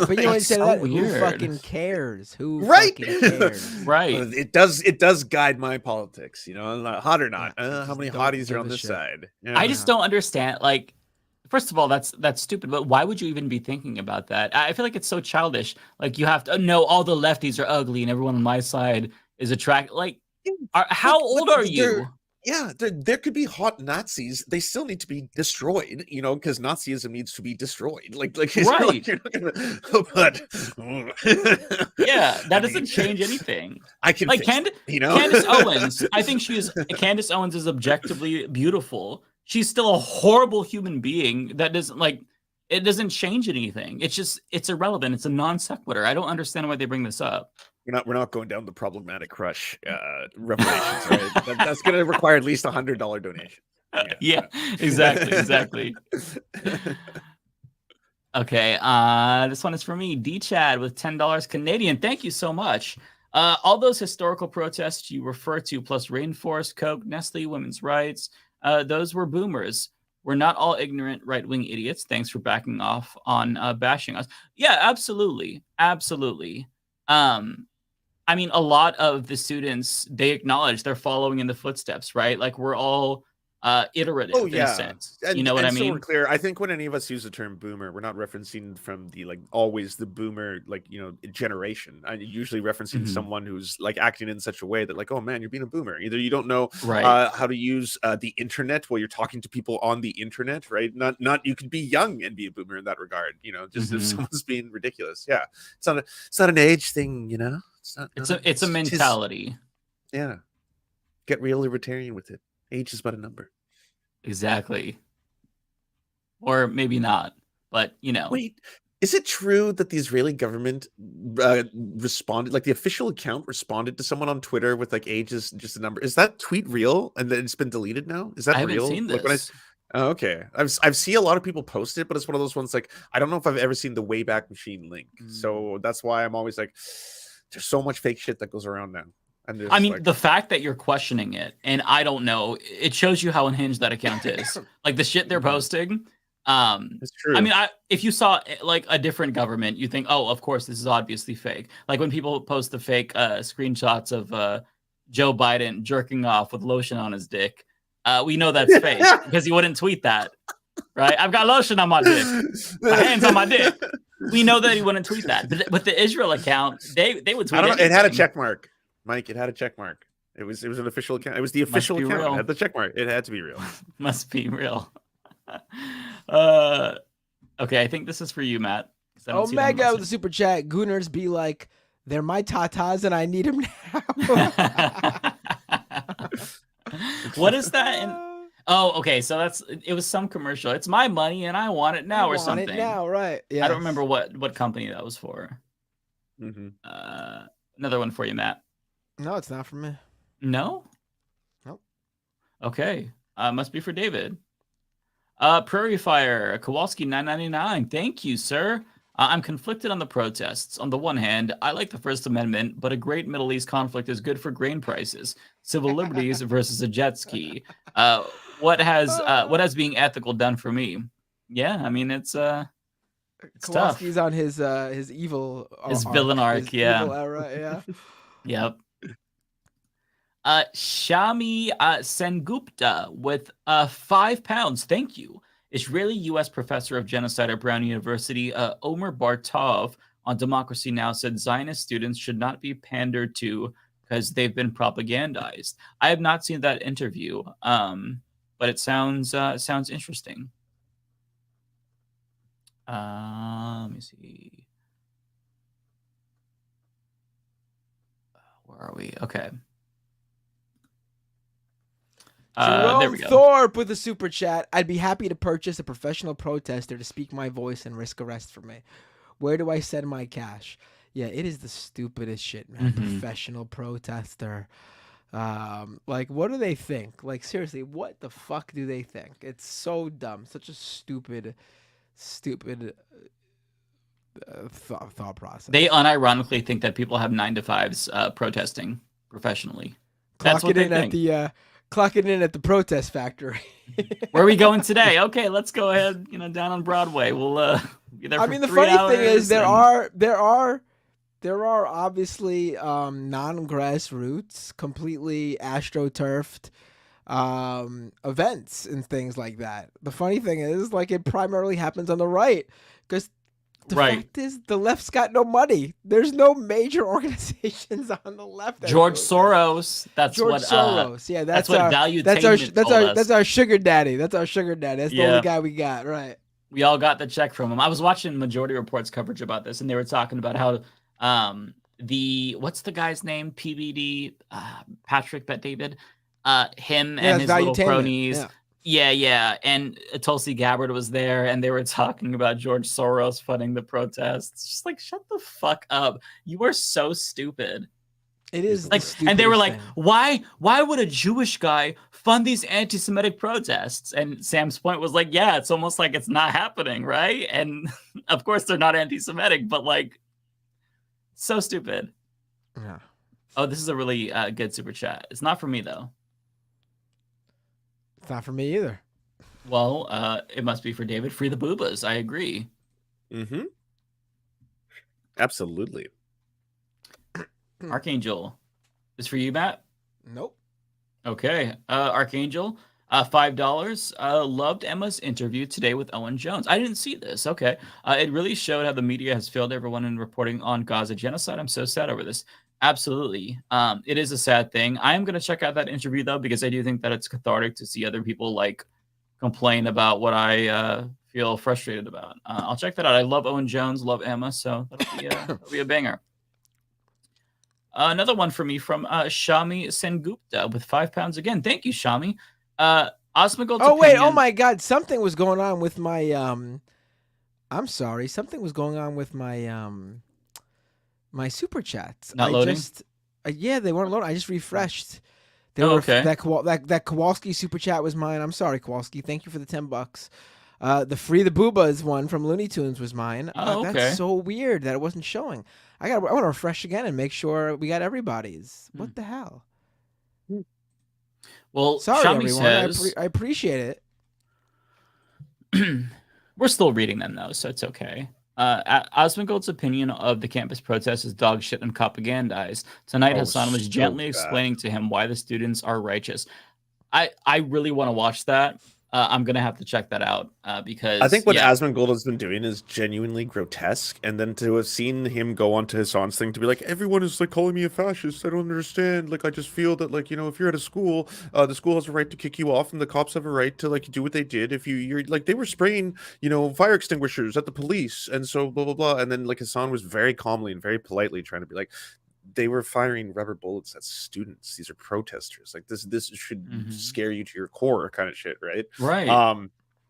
But you know what? You said so that. weird. Who fucking cares? Who right? fucking cares? Right. It does guide my politics. Hot or not. How many hotties are on this side? Yeah. I just don't understand. Like, first of all, that's stupid. But why would you even be thinking about that? I feel like it's so childish. Like, you have to no, all the lefties are ugly and everyone on my side is attractive. Like, how old are you? Yeah, there could be hot Nazis. They still need to be destroyed, because Nazism needs to be destroyed. Like Right. you're not gonna, but Yeah, that doesn't change anything. I can like fix Candace Owens. I think Candace Owens is objectively beautiful. She's still a horrible human being. That doesn't it doesn't change anything. It's irrelevant. It's a non sequitur. I don't understand why they bring this up. We're not going down the problematic crush revelations, right? That's going to require at least $100 donation. Yeah, exactly. Okay, this one is for me. D Chad with $10 Canadian. Thank you so much. All those historical protests you refer to, plus Rainforest, Coke, Nestle, women's rights, those were boomers. We're not all ignorant right-wing idiots. Thanks for backing off on bashing us. Yeah, absolutely. I mean, a lot of the students, they acknowledge they're following in the footsteps, right? Like, we're all iterative Oh in a yeah, sense. and, You know what I so mean? we're clear. I think when any of us use the term boomer, we're not referencing from the like always the boomer generation. I'm usually referencing someone who's like acting in such a way that like, oh man, you're being a boomer. Either you don't know how to use the internet while you're talking to people on the internet, right? Not you could be young and be a boomer in that regard. Just if someone's being ridiculous. Yeah, it's not an age thing. It's a mentality. Yeah, get real libertarian with it. Age is but a number. Exactly. Or maybe not, but Wait, is it true that the Israeli government responded, like the official account responded to someone on Twitter with like age is just a number? Is that tweet real? And then it's been deleted now? Is that I real? haven't seen Like this. oh, okay. I've seen a lot of people post it, but it's one of those ones like I don't know if I've ever seen the Wayback Machine link. So that's why I'm always like, there's so much fake shit that goes around now. I mean, the fact that you're questioning it, and I don't know, it shows you how unhinged that account is. Like the shit they're posting. It's true. I mean, if you saw like a different government, you think, oh, of course, this is obviously fake. Like when people post the fake screenshots of Joe Biden jerking off with lotion on his dick, we know that's fake because he wouldn't tweet that, right? I've got lotion on my dick, my hands on my dick. We know that he wouldn't tweet that. But with the Israel account, they would tweet. I don't know. It had a check mark. Mike, it had a check mark. It was an official account. It was the official account. Real. It had the check mark. It had to be real. Must be real. Okay, I think this is for you, Matt. Omega with the super chat. Gooners be like, they're my tatas and I need them now. What is that? Oh, okay. So it was some commercial. It's my money and I want it now or something. It now, right? Yeah. I don't remember what company that was for. Another one for you, Matt. No, it's not for me. No? Nope. Okay. Must be for David. Prairie Fire, Kowalski 999. Thank you, sir. I'm conflicted on the protests. On the one hand, I like the First Amendment, but a great Middle East conflict is good for grain prices. Civil liberties versus a jet ski. What has being ethical done for me? Yeah, I mean it's Kowalski's tough. on his evil His villain arc, his yeah. evil era, yeah. Yep. Shami Sengupta with £5. Thank you. Israeli U.S. professor of genocide at Brown University, Omer Bartov, on Democracy Now! Said Zionist students should not be pandered to because they've been propagandized. I have not seen that interview, but it sounds interesting. Let me see. Where are we? Okay. There Jerome we go. Thorpe with a super chat. I'd be happy to purchase a professional protester to speak my voice and risk arrest for me. Where do I send my cash? Yeah, it is the stupidest shit, man. Professional protester. Like, what do they think? Like, seriously, what the fuck do they think? It's so dumb. Such a stupid thought process. They unironically think that people have 9-to-5s protesting professionally. That's what they think. Clocking in at the protest factory. Where are we going today? Okay, let's go ahead. Down on Broadway. We'll be there. I mean, the funny thing is there are obviously non-grassroots, completely astroturfed events and things like that. The funny thing is, like, it primarily happens on the right because the fact is the left's got no money. There's no major organizations on the left. George Soros. That's George what Soros. Yeah, that's what our valuetainment that's our sugar daddy. That's our sugar daddy. That's the only guy we got, right? We all got the check from him. I was watching Majority Report's coverage about this, and they were talking about how what's the guy's name? PBD, Patrick Bet David, him and his little cronies. Yeah. And Tulsi Gabbard was there, and they were talking about George Soros funding the protests. Just like, shut the fuck up. You are so stupid. It is like, and they were like, why would a Jewish guy fund these anti-Semitic protests? And Sam's point was like, yeah, it's almost like it's not happening, right? And of course they're not anti-Semitic, but like, so stupid. Yeah. Oh, this is a really good super chat. It's not for me though. It's not for me either. Well, it must be for David. Free the boobas. I agree. Absolutely. Archangel. Is for you, Matt? Nope. Okay. Archangel. $5. Loved Emma's interview today with Owen Jones. I didn't see this. Okay. It really showed how the media has failed everyone in reporting on Gaza genocide. I'm so sad over this. Absolutely. It is a sad thing. I am going to check out that interview, though, because I do think that it's cathartic to see other people like complain about what I feel frustrated about. I'll check that out. I love Owen Jones, love Emma, so that'll be a banger. Another one for me from Shami Sengupta with £5 again. Thank you, Shami. Osmogold's Oh wait! opinion- Oh my God! Something was going on with my I'm sorry. Something was going on with my my super chats. Not loading? Yeah, they weren't loading. I just refreshed. They Oh, were okay. that Kowalski super chat was mine. I'm sorry, Kowalski. Thank you for the $10. The Free the Boobas one from Looney Tunes was mine. Oh, okay. That's so weird that it wasn't showing. I want to refresh again and make sure we got everybody's. What the hell? Well, Sorry, Shami everyone. says I appreciate it. we're still reading them though, so it's okay. Osmongold's opinion of the campus protest is dog shit and propagandized. Tonight, Hassan was so gently bad. explaining to him why the students are righteous. I really want to watch that. I'm gonna have to check that out because I think what Asmongold has been doing is genuinely grotesque, and then to have seen him go onto Hassan's thing to be like, everyone is like calling me a fascist. I don't understand. Like, I just feel that, like, you know, if you're at a school, the school has a right to kick you off, and the cops have a right to like do what they did. If you're like, they were spraying, you know, fire extinguishers at the police, and so blah blah blah. And then like Hassan was very calmly and very politely trying to be like, they were firing rubber bullets at students. These are protesters. Like this should scare you to your core, kind of shit, right? Right.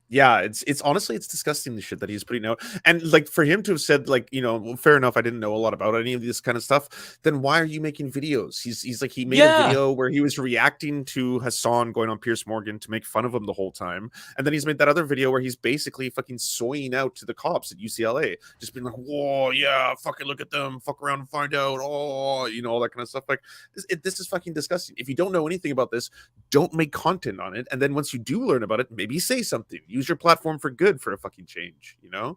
Yeah, it's honestly, it's disgusting the shit that he's putting out. And like for him to have said, like, you know, well, fair enough, I didn't know a lot about any of this kind of stuff, then why are you making videos? He's like, he made a video where he was reacting to Hassan going on Piers Morgan to make fun of him the whole time. And then he's made that other video where he's basically fucking soying out to the cops at UCLA, just being like, whoa, yeah, fucking look at them, fuck around and find out, oh, you know, all that kind of stuff. Like this is fucking disgusting. If you don't know anything about this, don't make content on it. And then once you do learn about it, maybe say something. Use your platform for good for a fucking change, you know?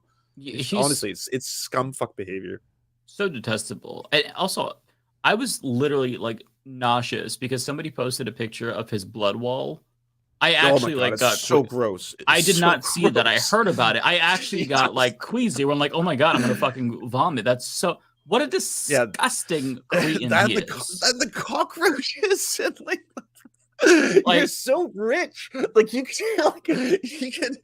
Honestly, it's scum fuck behavior. So detestable. And also, I was literally like nauseous because somebody posted a picture of his blood wall. I actually got so gross. I did not see that. I heard about it. I actually got like queasy where I'm like, oh my God, I'm gonna fucking vomit. That's so what a disgusting cretin he is. And the cockroaches and like you're so rich. Like you can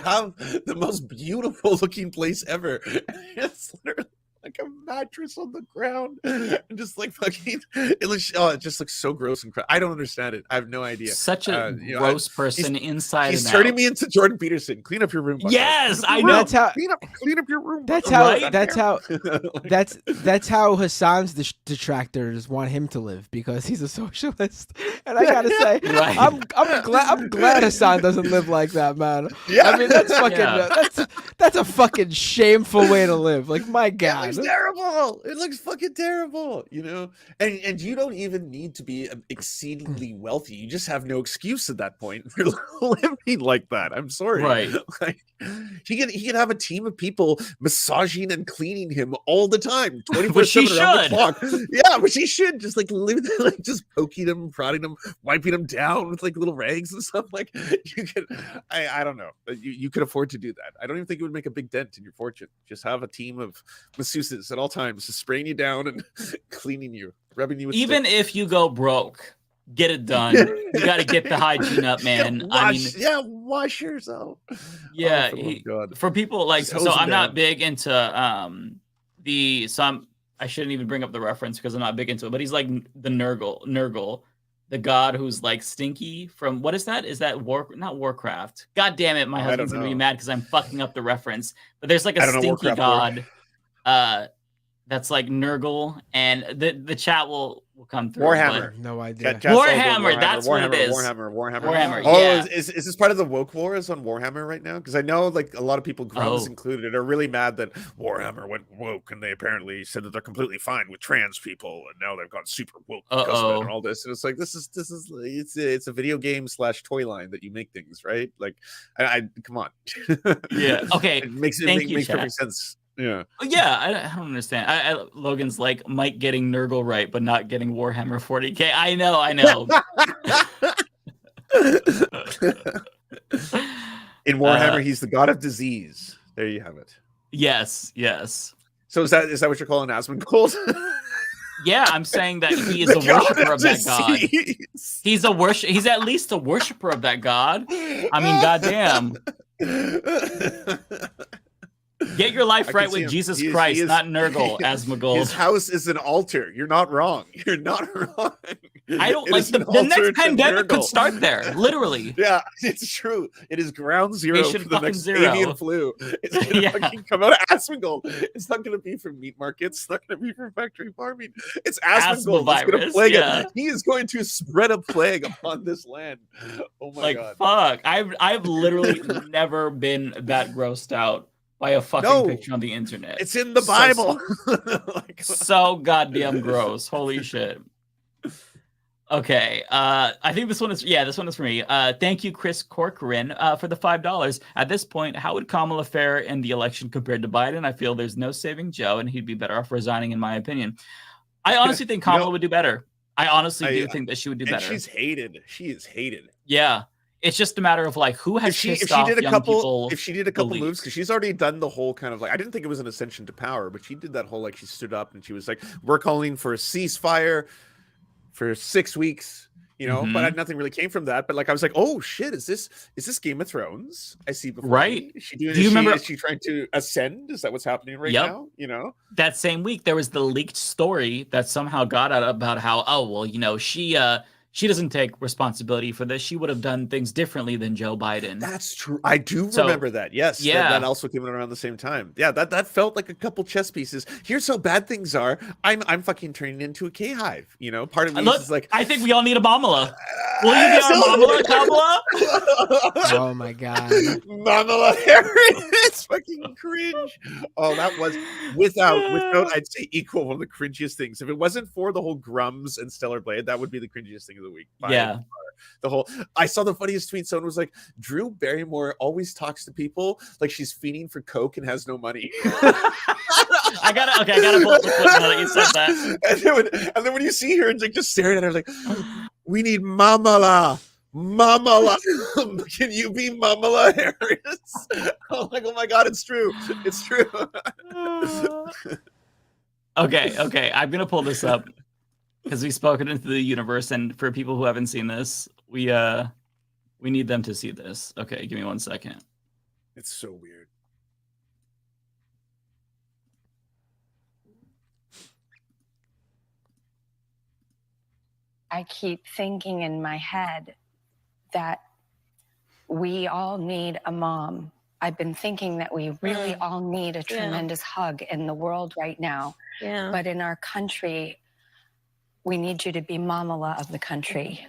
have the most beautiful looking place ever. It's literally like a mattress on the ground and just like fucking it just looks so gross and I don't understand it. I have no idea. Such a gross person inside he's and turning out. me into Jordan Peterson. Clean up your room. Yes, I know. Clean up your room. That's how Hassan's detractors want him to live because he's a socialist. And I gotta say, I'm glad Hassan doesn't live like that, man. Yeah. I mean that's fucking that's a fucking shameful way to live. Like my God. It looks terrible. It looks fucking terrible, you know. And you don't even need to be exceedingly wealthy. You just have no excuse at that point for living like that. I'm sorry. Right. Like, he can have a team of people massaging and cleaning him all the time, 24/7 around the clock. Yeah, which he should just like live like just poking him, prodding him, wiping him down with like little rags and stuff. Like you could, I don't know, you could afford to do that. I don't even think it would make a big dent in your fortune. Just have a team of masseuses at all times, just spraying you down and cleaning you, rubbing you with even sticks. if you go broke, get it done. You got to get the hygiene up, man. Wash yourself. Yeah, God. For people like, Just hose so him I'm down. not big into I shouldn't even bring up the reference because I'm not big into it, but he's like the Nurgle, the god who's like stinky from, what is that? Is that not Warcraft? God damn it, my husband's gonna be mad because I'm fucking up the reference. But there's like a stinky god that's like Nurgle, and the chat will come through. Warhammer. No idea. Warhammer, that's what it is. Warhammer. Oh, Yeah. Is this part of the woke wars on Warhammer right now? Because I know like a lot of people, Grubs included, are really mad that Warhammer went woke, and they apparently said that they're completely fine with trans people, and now they've gone super woke because of it and all this. And it's like it's a video game / toy line that you make things, right? Like, I come on. Yeah. Okay. It makes perfect sense. Yeah. Yeah, I don't understand. Logan's like Mike getting Nurgle right, but not getting Warhammer 40K. I know. In Warhammer, he's the god of disease. There you have it. Yes, yes. So is that what you're calling Asmongold? Yeah, I'm saying that he is a worshiper of that god. He's at least a worshiper of that god. I mean, goddamn. Get your life right with Jesus Christ, not Nurgle, Asmongold. His house is an altar. You're not wrong. You're not wrong. I don't like the next pandemic could start there. Literally. Yeah, it's true. It is ground zero for the next zero. avian flu. It's gonna fucking come out of Asmongold. It's not gonna be from meat markets. It's not gonna be from factory farming. It's Asmongold. It's gonna plague it. He is going to spread a plague upon this land. Oh my god. Fuck. I've literally never been that grossed out by a fucking picture on the internet. It's in the Bible. So goddamn gross. Holy shit. Okay. I think this one is for me. Thank you, Chris Corcoran, for the $5. At this point, how would Kamala fare in the election compared to Biden? I feel there's no saving Joe, and he'd be better off resigning, in my opinion. I honestly think Kamala would do better. I honestly do think that she would do better. She's hated. She is hated. Yeah. It's just a matter of like who has pissed off young people. If she did a couple moves, because she's already done the whole kind of like, I didn't think it was an ascension to power, but she did that whole like she stood up and she was like, we're calling for a ceasefire for 6 weeks, you know, but nothing really came from that. But like I was like, oh shit, is this Game of Thrones? I see before. Right. Is she trying to ascend? Is that what's happening right now? You know? That same week there was the leaked story that somehow got out about how, oh well, you know, she doesn't take responsibility for this. She would have done things differently than Joe Biden. That's true. I do remember that. Yes. Yeah. That also came around the same time. Yeah. That felt like a couple chess pieces. Here's how bad things are. I'm fucking turning into a K hive. You know, part of me is like, I think we all need a Mamala. Will you be our Mamala, Kamala? Oh my god. Mamala Harris. It's fucking cringe. Oh, that was without I'd say equal one of the cringiest things. If it wasn't for the whole Grums and Stellar Blade, that would be the cringiest thing of the week. The whole I saw the funniest tweet. Someone was like, Drew Barrymore always talks to people like she's fiending for coke and has no money. I gotta pull up the clip now that you said that. And then when you see her and like just staring at her like, we need Mamala. Can you be Mamala Harris? I'm like, oh my god, it's true. It's true. Okay. I'm gonna pull this up because we've spoken into the universe, and for people who haven't seen this, we need them to see this. Okay, give me 1 second. It's so weird. I keep thinking in my head that we all need a mom. I've been thinking that we really all need a tremendous hug in the world right now. Yeah. But in our country, we need you to be Mamala of the country.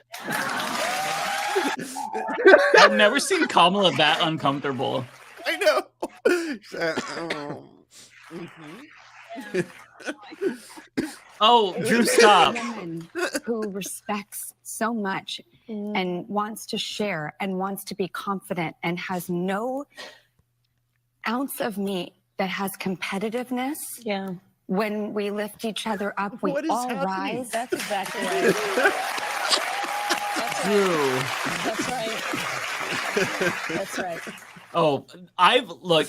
I've never seen Kamala that uncomfortable. I know. Oh, Drew, stop. A woman who respects so much and wants to share and wants to be confident and has no ounce of me that has competitiveness. Yeah. When we lift each other up, we all rise. That's exactly right. Drew. That's right. That's right. Oh,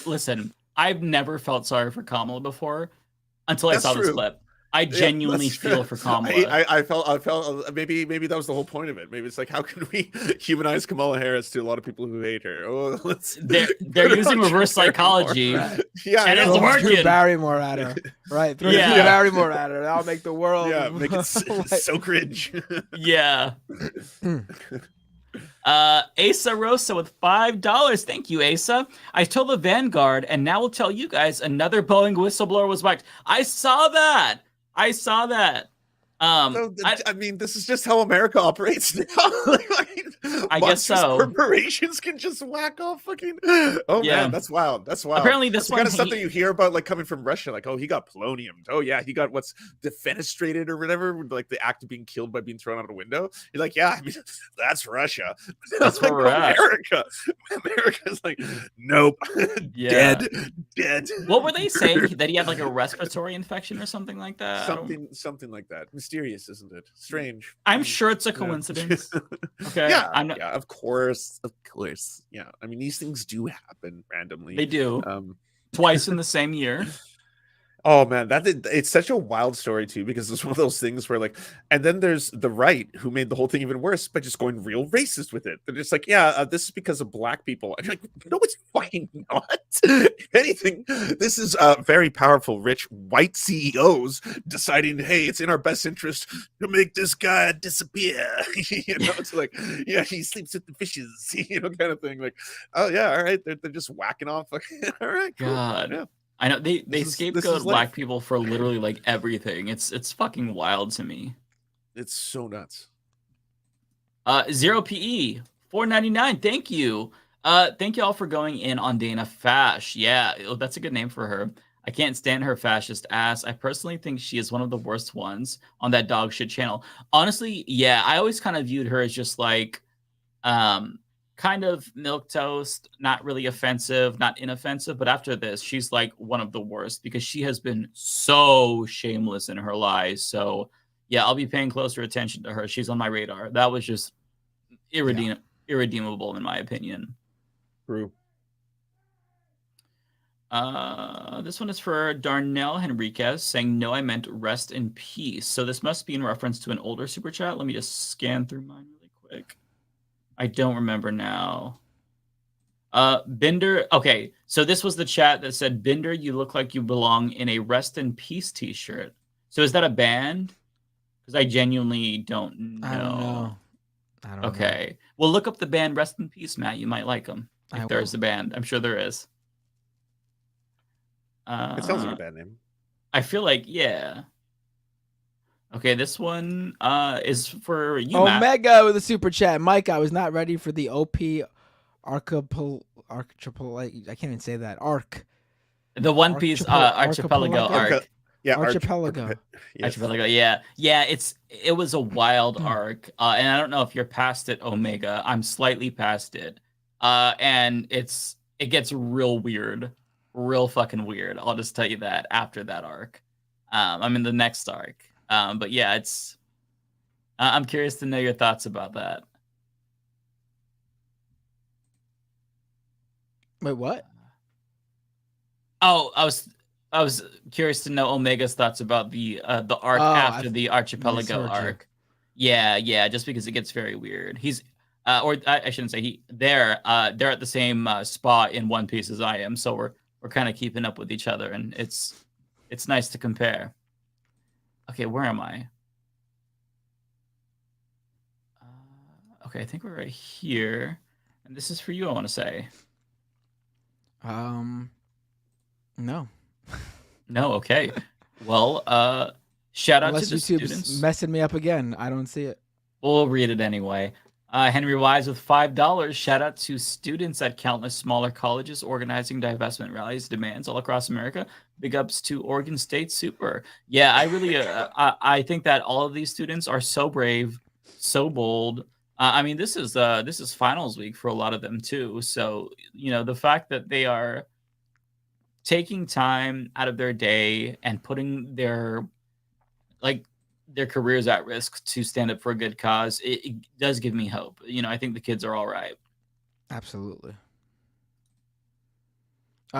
listen, I've never felt sorry for Kamala before until I saw this clip. I genuinely feel for Kamala. I felt maybe that was the whole point of it. Maybe it's like, how can we humanize Kamala Harris to a lot of people who hate her? Oh, they're using reverse psychology. Yeah, and it's working. Drew Barrymore at her, right? Drew Barrymore at her. That'll make the world. Yeah, make it so cringe. Yeah. Asa Rosa with $5. Thank you, Asa. I told the Vanguard, and now we'll tell you guys another Boeing whistleblower was whacked. I saw that. I mean, this is just how America operates now. I guess so. Corporations can just whack off fucking. Oh man, that's wild. That's wild. Apparently, that's the kind of stuff that you hear about, like coming from Russia. Like, oh, he got poloniumed. Oh yeah, he got what's defenestrated or whatever. Like the act of being killed by being thrown out a window. You're like, yeah, I mean, that's Russia. That's like, where we're at. America's like, nope, dead. What were they saying? That he had like a respiratory infection or something like that? Something like that. Mysterious, isn't it? Strange. I'm sure it's a coincidence. Okay. Yeah. I'm not, Yeah, of course. Yeah, I mean, these things do happen randomly. They do. Twice in the same year. Oh man, it's such a wild story too, because it's one of those things where like, and then there's the right who made the whole thing even worse by just going real racist with it. They're just like, yeah, this is because of black people. I'm like, no, it's fucking not. If anything, this is very powerful, rich white CEOs deciding, hey, it's in our best interest to make this guy disappear. It's like, yeah, he sleeps with the fishes, kind of thing. Like, oh yeah, all right, they're just whacking off. All right, cool. God. Yeah. I know they scapegoat black people for literally like everything. It's fucking wild to me. It's so nuts. 0PE $4.99. Thank you. Thank you all for going in on Dana Fash. Yeah, that's a good name for her. I can't stand her fascist ass. I personally think she is one of the worst ones on that dog shit channel. Honestly, yeah, I always kind of viewed her as just like kind of milquetoast, not really offensive, not inoffensive. But after this, she's like one of the worst because she has been so shameless in her lies. So yeah, I'll be paying closer attention to her. She's on my radar. That was just irredeemable in my opinion. True. This one is for Darnell Henriquez saying, no, I meant rest in peace. So this must be in reference to an older super chat. Let me just scan through mine really quick. I don't remember now. Binder. Okay, so this was the chat that said, Binder, you look like you belong in a rest in peace t-shirt. So is that a band? Because I genuinely don't know. I don't know. Okay. Well, look up the band Rest in Peace, Matt. You might like them. If there's a band. I'm sure there is. It sounds like a bad name. I feel like, yeah. Okay, this one is for you, Omega Matt. with a super chat. Mike, I was not ready for the OP archipelago. I can't even say that. Arc. The One Piece archipelago arc. Yeah, archipelago. Yes. Archipelago. Yeah. It was a wild arc, and I don't know if you're past it, Omega. I'm slightly past it, and it gets real weird, real fucking weird. I'll just tell you that after that arc. I'm in the next arc. But yeah, I'm curious to know your thoughts about that. Wait, what? Oh, I was curious to know Omega's thoughts about the arc after the archipelago arc. Yeah, just because it gets very weird. He's or I shouldn't say they're at the same spot in One Piece as I am, so we're kind of keeping up with each other, and it's nice to compare. Okay, where am I? Okay, I think we're right here, and this is for you. I want to say. No. No. Okay. Well, shout out Unless to the YouTube's students. messing me up again. I don't see it. We'll read it anyway. Henry Wise with $5. Shout out to students at countless smaller colleges organizing divestment rallies, demands all across America. Big ups to Oregon State Super. Yeah, I really, I think that all of these students are so brave, so bold. I mean, this is finals week for a lot of them too. So the fact that they are taking time out of their day and putting their careers at risk to stand up for a good cause, it does give me hope. I think the kids are all right. Absolutely.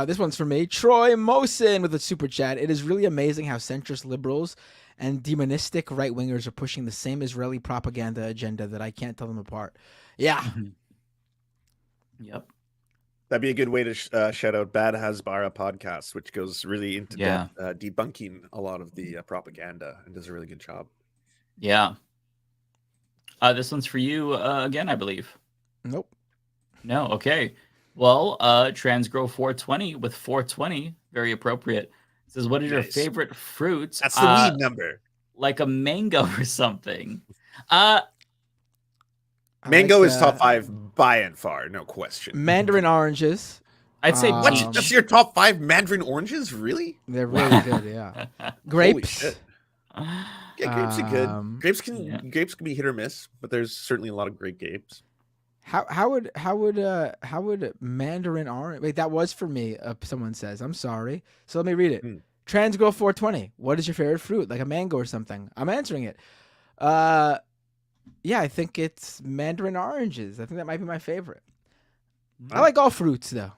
This one's for me. Troy Mosin with a super chat. It is really amazing how centrist liberals and demonistic right-wingers are pushing the same Israeli propaganda agenda that I can't tell them apart. Yeah. Yep. That'd be a good way to shout out Bad Hasbara podcast, which goes really into debunking a lot of the propaganda and does a really good job. Yeah. This one's for you again, I believe. Nope. No. Okay. Well, Transgrow 420 with 420, very appropriate. It says, what is your favorite fruit? That's the weed number. Like a mango or something. Mango is top 5 by and far, no question. Mandarin oranges. I'd say what? That's your top 5 Mandarin oranges? Really? They're really good, yeah. Grapes. Yeah, grapes are good. Grapes can be hit or miss, but there's certainly a lot of great grapes. How would Mandarin orange? Wait, that was for me. Someone says, I'm sorry. So let me read it. Transgirl 420. What is your favorite fruit? Like a mango or something? I'm answering it. Yeah, I think it's mandarin oranges. I think that might be my favorite. I like all fruits though.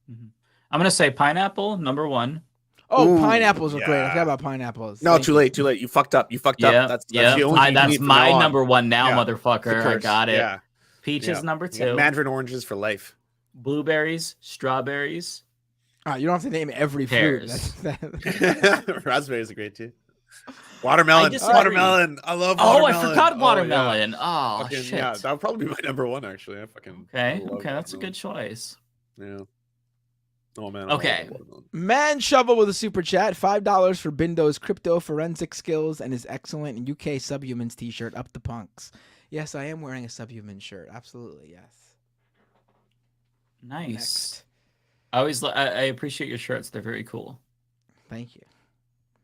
I'm gonna say pineapple, number 1. Oh, Ooh, pineapples are great. I yeah. forgot about pineapples. No, Thank too you. late. Too late. You fucked up. You fucked up. That's the only thing you that's need from my now on. number 1 now, Yeah. motherfucker. I curse. got it. Yeah. Peaches Yeah. number Yeah, 2. Mandarin oranges for life. Blueberries, strawberries. You don't have to name every Pears. fruit. Raspberries are great too. Watermelon. disagree. Watermelon. I love Oh, watermelon. I forgot yeah. watermelon. Oh, Fucking, shit. yeah, that would probably be my number 1 actually. I fucking Okay, love that's a watermelon. good choice. Yeah. Oh man. I Okay. love watermelon. Man Shovel with a super chat, $5 for Bindo's crypto forensic skills and his excellent UK Subhumans t-shirt. Up the punks. Yes, I am wearing a Subhuman shirt. Absolutely, yes. Nice. Next. I appreciate your shirts. They're very cool. Thank you.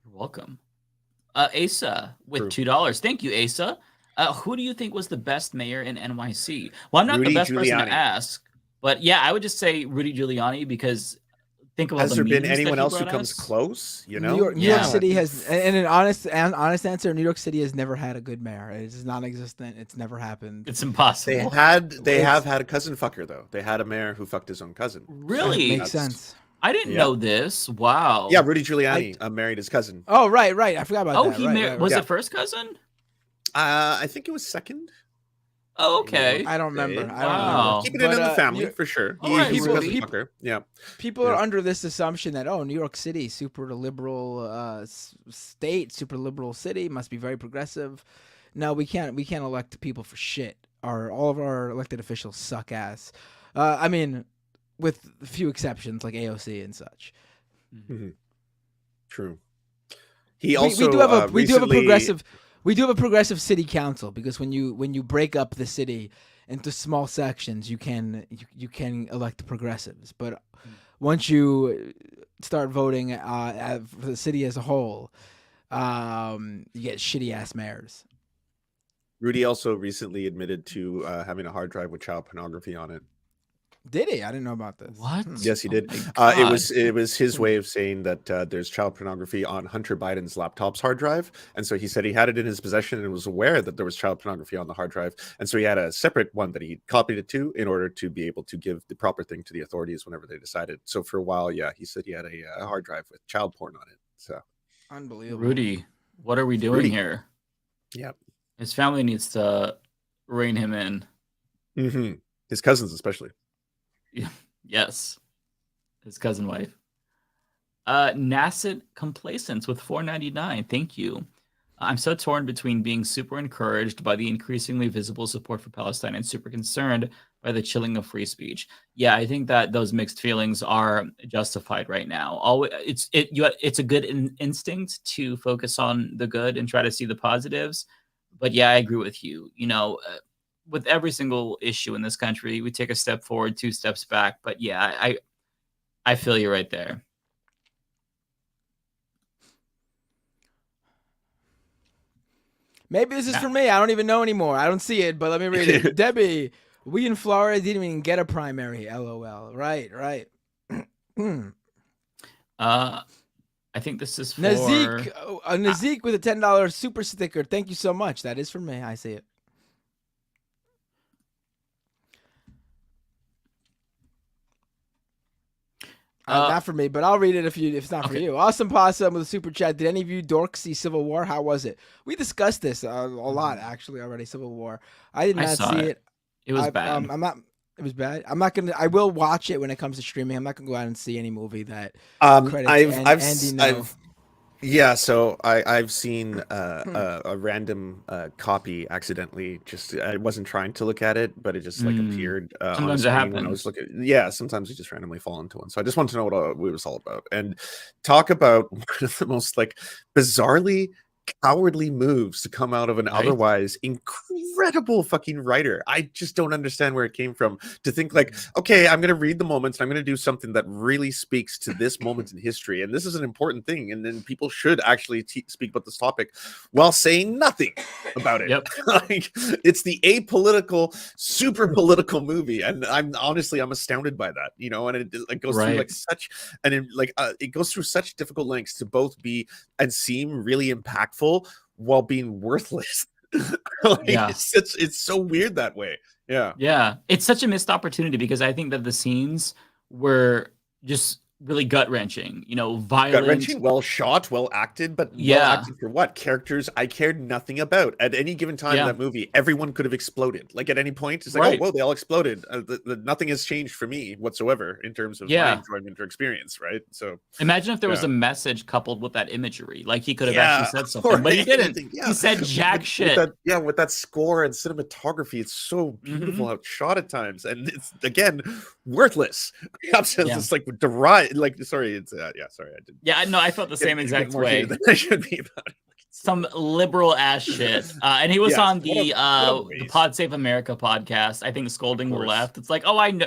You're welcome. Asa with $2. Thank you, Asa. Who do you think was the best mayor in NYC? Well, I'm not Rudy the best person Giuliani. to ask, but yeah, I would just say Rudy Giuliani because think of all Has the there been memes that anyone he else who brought comes us. close? You know, New York City has, and an honest answer, New York City has never had a good mayor. It is non-existent. It's never happened. It's impossible. They have had a cousin fucker though. They had a mayor who fucked his own cousin. Really? Makes sense. I didn't know this. Wow. Yeah, Rudy Giuliani married his cousin. Oh, right. I forgot about that. He Right. was Yeah. it first cousin? I think it was second. Oh, okay. I don't remember. Wow. Keeping it in the family for sure. All right, He's a Rudy. cousin fucker. Yeah. People are under this assumption that New York City, super liberal state, super liberal city, must be very progressive. No, we can't elect people for shit. All of our elected officials suck ass. I mean, with a few exceptions like AOC and such. Mm-hmm. True. We do have a progressive city council because when you break up the city into small sections, you can elect the progressives. But once you start voting for the city as a whole, you get shitty ass mayors. Rudy also recently admitted to having a hard drive with child pornography on it. Did he? I didn't know about this. What? Yes, he did. Oh It was his way of saying that there's child pornography on Hunter Biden's laptop's hard drive, and so he said he had it in his possession and was aware that there was child pornography on the hard drive, and so he had a separate one that he copied it to in order to be able to give the proper thing to the authorities whenever they decided. So for a while, yeah, he said he had a hard drive with child porn on it. So unbelievable. Rudy, what are we doing here? Yep. His family needs to rein him in. Mm-hmm. His cousins especially. Yes. His cousin wife. Nascent Complacence with $4.99. Thank you. I'm so torn between being super encouraged by the increasingly visible support for Palestine and super concerned by the chilling of free speech. Yeah, I think that those mixed feelings are justified right now. It's a good instinct to focus on the good and try to see the positives. But yeah, I agree with you. With every single issue in this country, we take a step forward, 2 steps back. But yeah, I feel you right there. Maybe this is for me. I don't even know anymore. I don't see it, but let me read it. Debbie, we in Florida didn't even get a primary. LOL. Right. I think this is for Nazik with a $10 super sticker. Thank you so much. That is for me. I see it. Not for me, but I'll read it if it's not for you. Awesome Possum with a super chat. Did any of you dorks see Civil War? How was it? We discussed this a lot actually already. Civil War. I did not see it. It was bad. It was bad. I'm not gonna. I will watch it when it comes to streaming. I'm not gonna go out and see any movie that credits Andy. Yeah, so I've seen a random copy accidentally. Just I wasn't trying to look at it, but it just appeared. Sometimes it happens. When I was looking. Yeah, sometimes we just randomly fall into one. So I just wanted to know what it was all about and talk about one of the most bizarrely cowardly moves to come out of an otherwise incredible fucking writer. I just don't understand where it came from to think okay, I'm going to read the moments and I'm going to do something that really speaks to this moment in history. And this is an important thing. And then people should actually speak about this topic while saying nothing about it. Yep. It's the apolitical, super political movie. And I'm astounded by that, and it goes through it goes through such difficult lengths to both be and seem really impactful while being worthless It's so weird that way. Yeah, it's such a missed opportunity because I think that the scenes were just really gut wrenching. Violent, gut wrenching, well shot, well acted, but well acted for what? Characters I cared nothing about at any given time in that movie. Everyone could have exploded. Like at any point, it's like, oh, whoa, they all exploded. Nothing has changed for me whatsoever in terms of my enjoyment or experience. Right. So imagine if there was a message coupled with that imagery. Like he could have actually said something, but he didn't. He said jack shit. With that score and cinematography, it's so beautiful how it's shot at times, and it's again worthless. It's like derived. Like sorry, it's sorry, I did. Yeah, no, I felt the same exact way. Than I should be about it. Some liberal ass shit, and he was on the Pod Save America podcast. I think scolding the left. It's like, oh, I know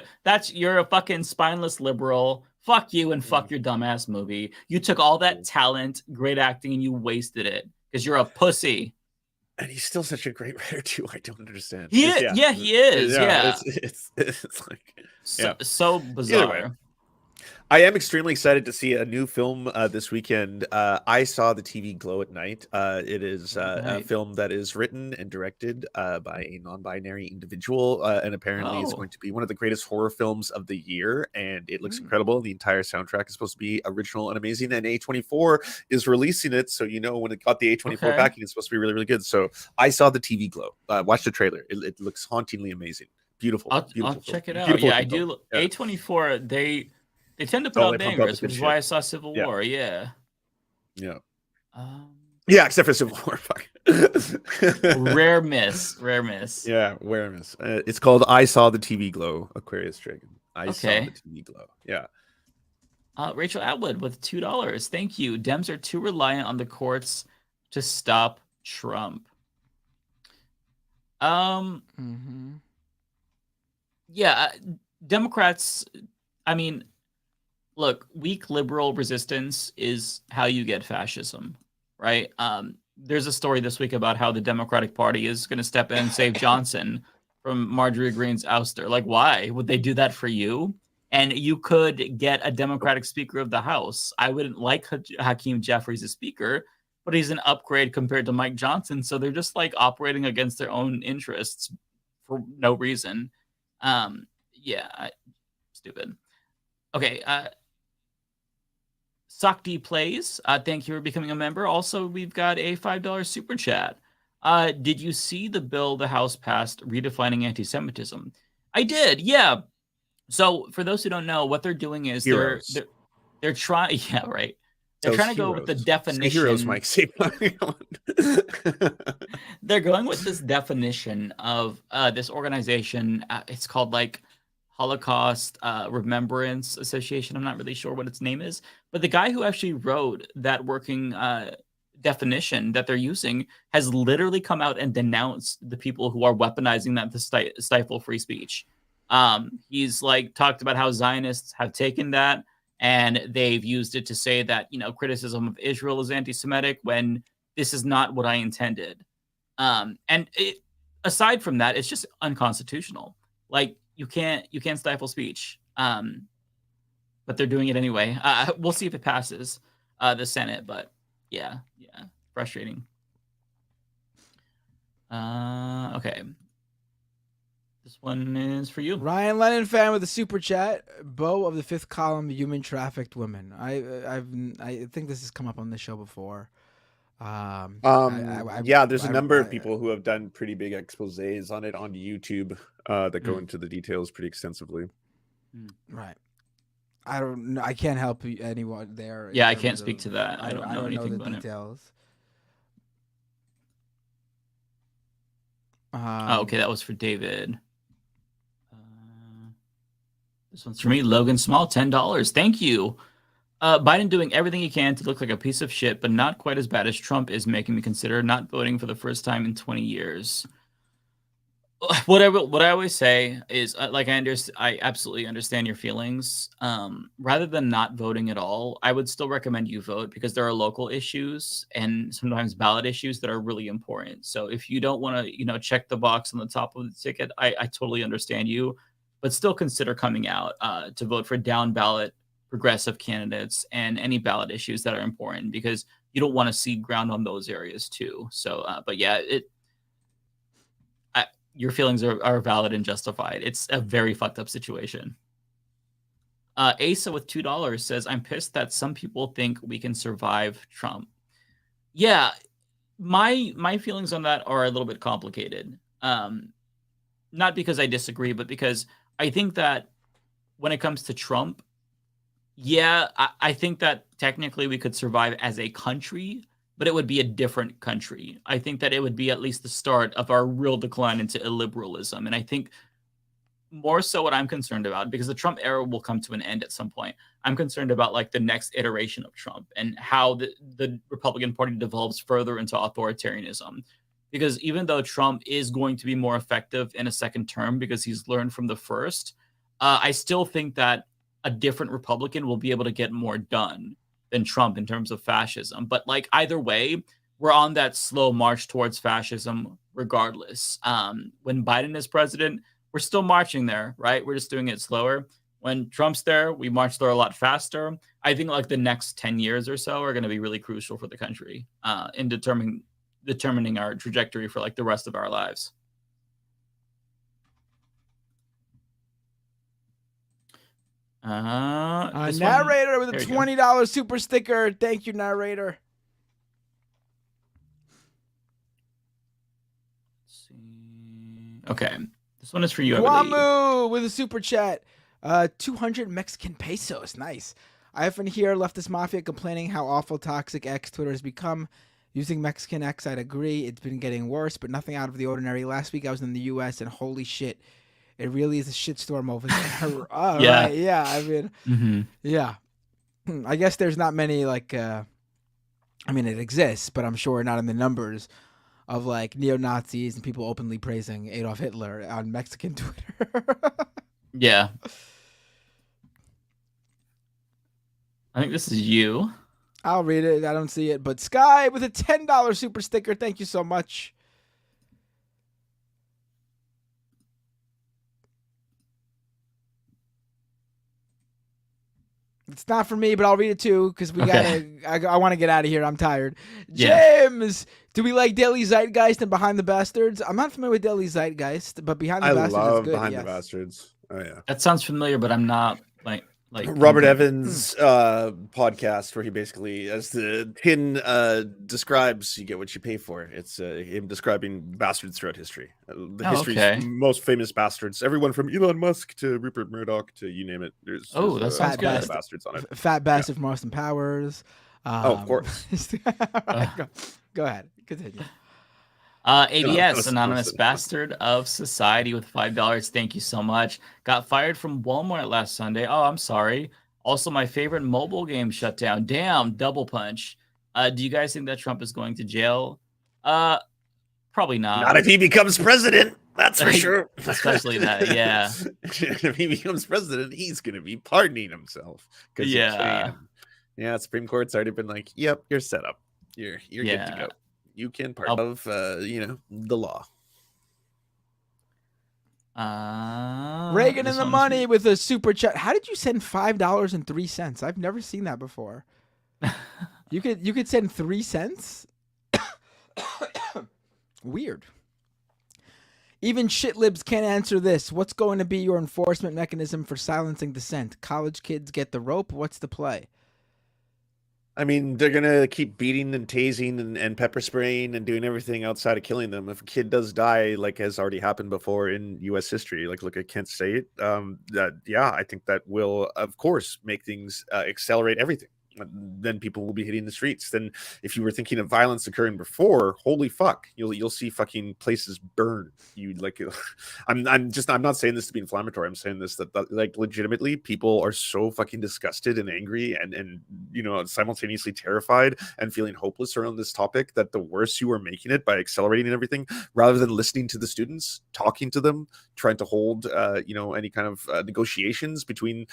you're a fucking spineless liberal. Fuck you and fuck your dumbass movie. You took all that talent, great acting, and you wasted it because you're a pussy. And he's still such a great writer too. I don't understand. He is. It's like so bizarre. I am extremely excited to see a new film this weekend. I saw The TV Glow at Night. It is a film that is written and directed by a non-binary individual, and apparently it's going to be one of the greatest horror films of the year, and it looks incredible. The entire soundtrack is supposed to be original and amazing, and A24 is releasing it, so when it got the A24 backing, it's supposed to be really, really good. So I saw The TV Glow. Watch the trailer. It looks hauntingly amazing. Beautiful. I'll check it out. I do. A24, they tend to put out bangers, which is why I saw Civil War. Yeah. Except for Civil War. Fuck. Rare miss. Yeah, rare miss. It's called I Saw the TV Glow, Aquarius Dragon. I saw the TV Glow. Yeah. Rachel Atwood with $2. Thank you. Dems are too reliant on the courts to stop Trump. Yeah, Democrats. I mean, look, weak liberal resistance is how you get fascism, right? There's a story this week about how the Democratic Party is going to step in and save Johnson from Marjorie Greene's ouster. Like, why would they do that for you? And you could get a Democratic Speaker of the House. I wouldn't like Hakeem Jeffries as Speaker, but he's an upgrade compared to Mike Johnson. So they're just like operating against their own interests for no reason. Stupid. Okay. Sakti Plays, thank you for becoming a member. Also, we've got a $5 super chat. Did you see the bill the House passed redefining anti-Semitism? I did, yeah. So for those who don't know, what they're doing is they're trying, They're trying to go with the definition. Heroes, Mike. They're going with this definition of this organization. It's called like Holocaust Remembrance Association. I'm not really sure what its name is, but the guy who actually wrote that working definition that they're using has literally come out and denounced the people who are weaponizing that to stifle free speech. He's like talked about how Zionists have taken that and they've used it to say that, criticism of Israel is anti-Semitic when this is not what I intended. Aside from that, it's just unconstitutional. Like, you can't stifle speech, but they're doing it anyway. We'll see if it passes the Senate, but yeah, frustrating. Okay, this one is for you, Ryan Lennon fan with a super chat. Beau of the Fifth Column, human trafficked women. I think this has come up on the show before. There's a number of people who have done pretty big exposés on it on YouTube that go into the details pretty extensively. Right. I don't know. I can't help anyone there. Yeah, I can't speak to that. I don't know anything about details. Okay, that was for David. This one's for me, Logan Small, $10. Thank you. Biden doing everything he can to look like a piece of shit, but not quite as bad as Trump is making me consider not voting for the first time in 20 years. What I always say is, I absolutely understand your feelings. Rather than not voting at all, I would still recommend you vote because there are local issues and sometimes ballot issues that are really important. So if you don't want to, check the box on the top of the ticket, I totally understand you, but still consider coming out to vote for down ballot progressive candidates and any ballot issues that are important because you don't want to cede ground on those areas too. So, but yeah, your feelings are valid and justified. It's a very fucked up situation. Asa with $2 says, I'm pissed that some people think we can survive Trump. Yeah, my feelings on that are a little bit complicated. Not because I disagree, but because I think that when it comes to Trump, yeah, I think that technically we could survive as a country, but it would be a different country. I think that it would be at least the start of our real decline into illiberalism. And I think more so what I'm concerned about, because the Trump era will come to an end at some point, I'm concerned about like the next iteration of Trump and how the Republican Party develops further into authoritarianism. Because even though Trump is going to be more effective in a second term because he's learned from the first, I still think that a different Republican will be able to get more done than Trump in terms of fascism. But like either way, we're on that slow march towards fascism regardless. When Biden is president, we're still marching there, right? We're just doing it slower. When Trump's there, we march there a lot faster. I think like the next 10 years or so are going to be really crucial for the country in determining our trajectory for like the rest of our lives. Narrator with a $20 super sticker. Thank you, narrator. Okay. This one is for you, I believe. Guamu with a super chat. 200 Mexican pesos. Nice. I often hear leftist mafia complaining how awful toxic X Twitter has become. Using Mexican X, I'd agree. It's been getting worse, but nothing out of the ordinary. Last week I was in the U.S. and holy shit, it really is a shitstorm over there. Yeah. Right, yeah. I mean, yeah. I guess there's not many like. I mean, it exists, but I'm sure not in the numbers of like neo-Nazis and people openly praising Adolf Hitler on Mexican Twitter. Yeah. I think this is you. I'll read it. I don't see it. But Sky with a $10 super sticker. Thank you so much. It's not for me, but I'll read it too because we gotta. I want to get out of here. I'm tired. Yeah. James, do we like Daily Zeitgeist and Behind the Bastards? I'm not familiar with Daily Zeitgeist, but Behind the Bastards love is good. Behind yes. the Bastards. Oh yeah. That sounds familiar, but I'm not like Robert Evans' podcast where he basically, as the tin describes, you get what you pay for. It's him describing bastards throughout history. The history's most famous bastards. Everyone from Elon Musk to Rupert Murdoch to you name it. There's that sounds good. Bastards on it. Fat Bastard from Austin Powers. Of course. Go ahead. Continue. ABS, Anonymous Bastard of Society with $5. Thank you so much. Got fired from Walmart last Sunday. Oh, I'm sorry. Also, my favorite mobile game shut down. Damn, double punch. Do you guys think that Trump is going to jail? Probably not. Not if he becomes president. That's for sure. Especially that, yeah. If he becomes president, he's going to be pardoning himself. Yeah. Yeah, Supreme Court's already been like, yep, you're set up. You're good to go. You can part of the law. Reagan in the money with a super chat. How did you send $5.03? I've never seen that before. You could send 3 cents. Weird. Even shitlibs can't answer this. What's going to be your enforcement mechanism for silencing dissent? College kids get the rope. What's the play? I mean, they're going to keep beating and tasing and pepper spraying and doing everything outside of killing them. If a kid does die, like has already happened before in U.S. history, like look at Kent State, I think that will, of course, make things accelerate everything. Then people will be hitting the streets. Then if you were thinking of violence occurring before, holy fuck, you'll see fucking places burn. You like, I'm not saying this to be inflammatory. I'm saying this that like legitimately people are so fucking disgusted and angry and simultaneously terrified and feeling hopeless around this topic that the worse you are making it by accelerating and everything, rather than listening to the students, talking to them, trying to hold any kind of negotiations between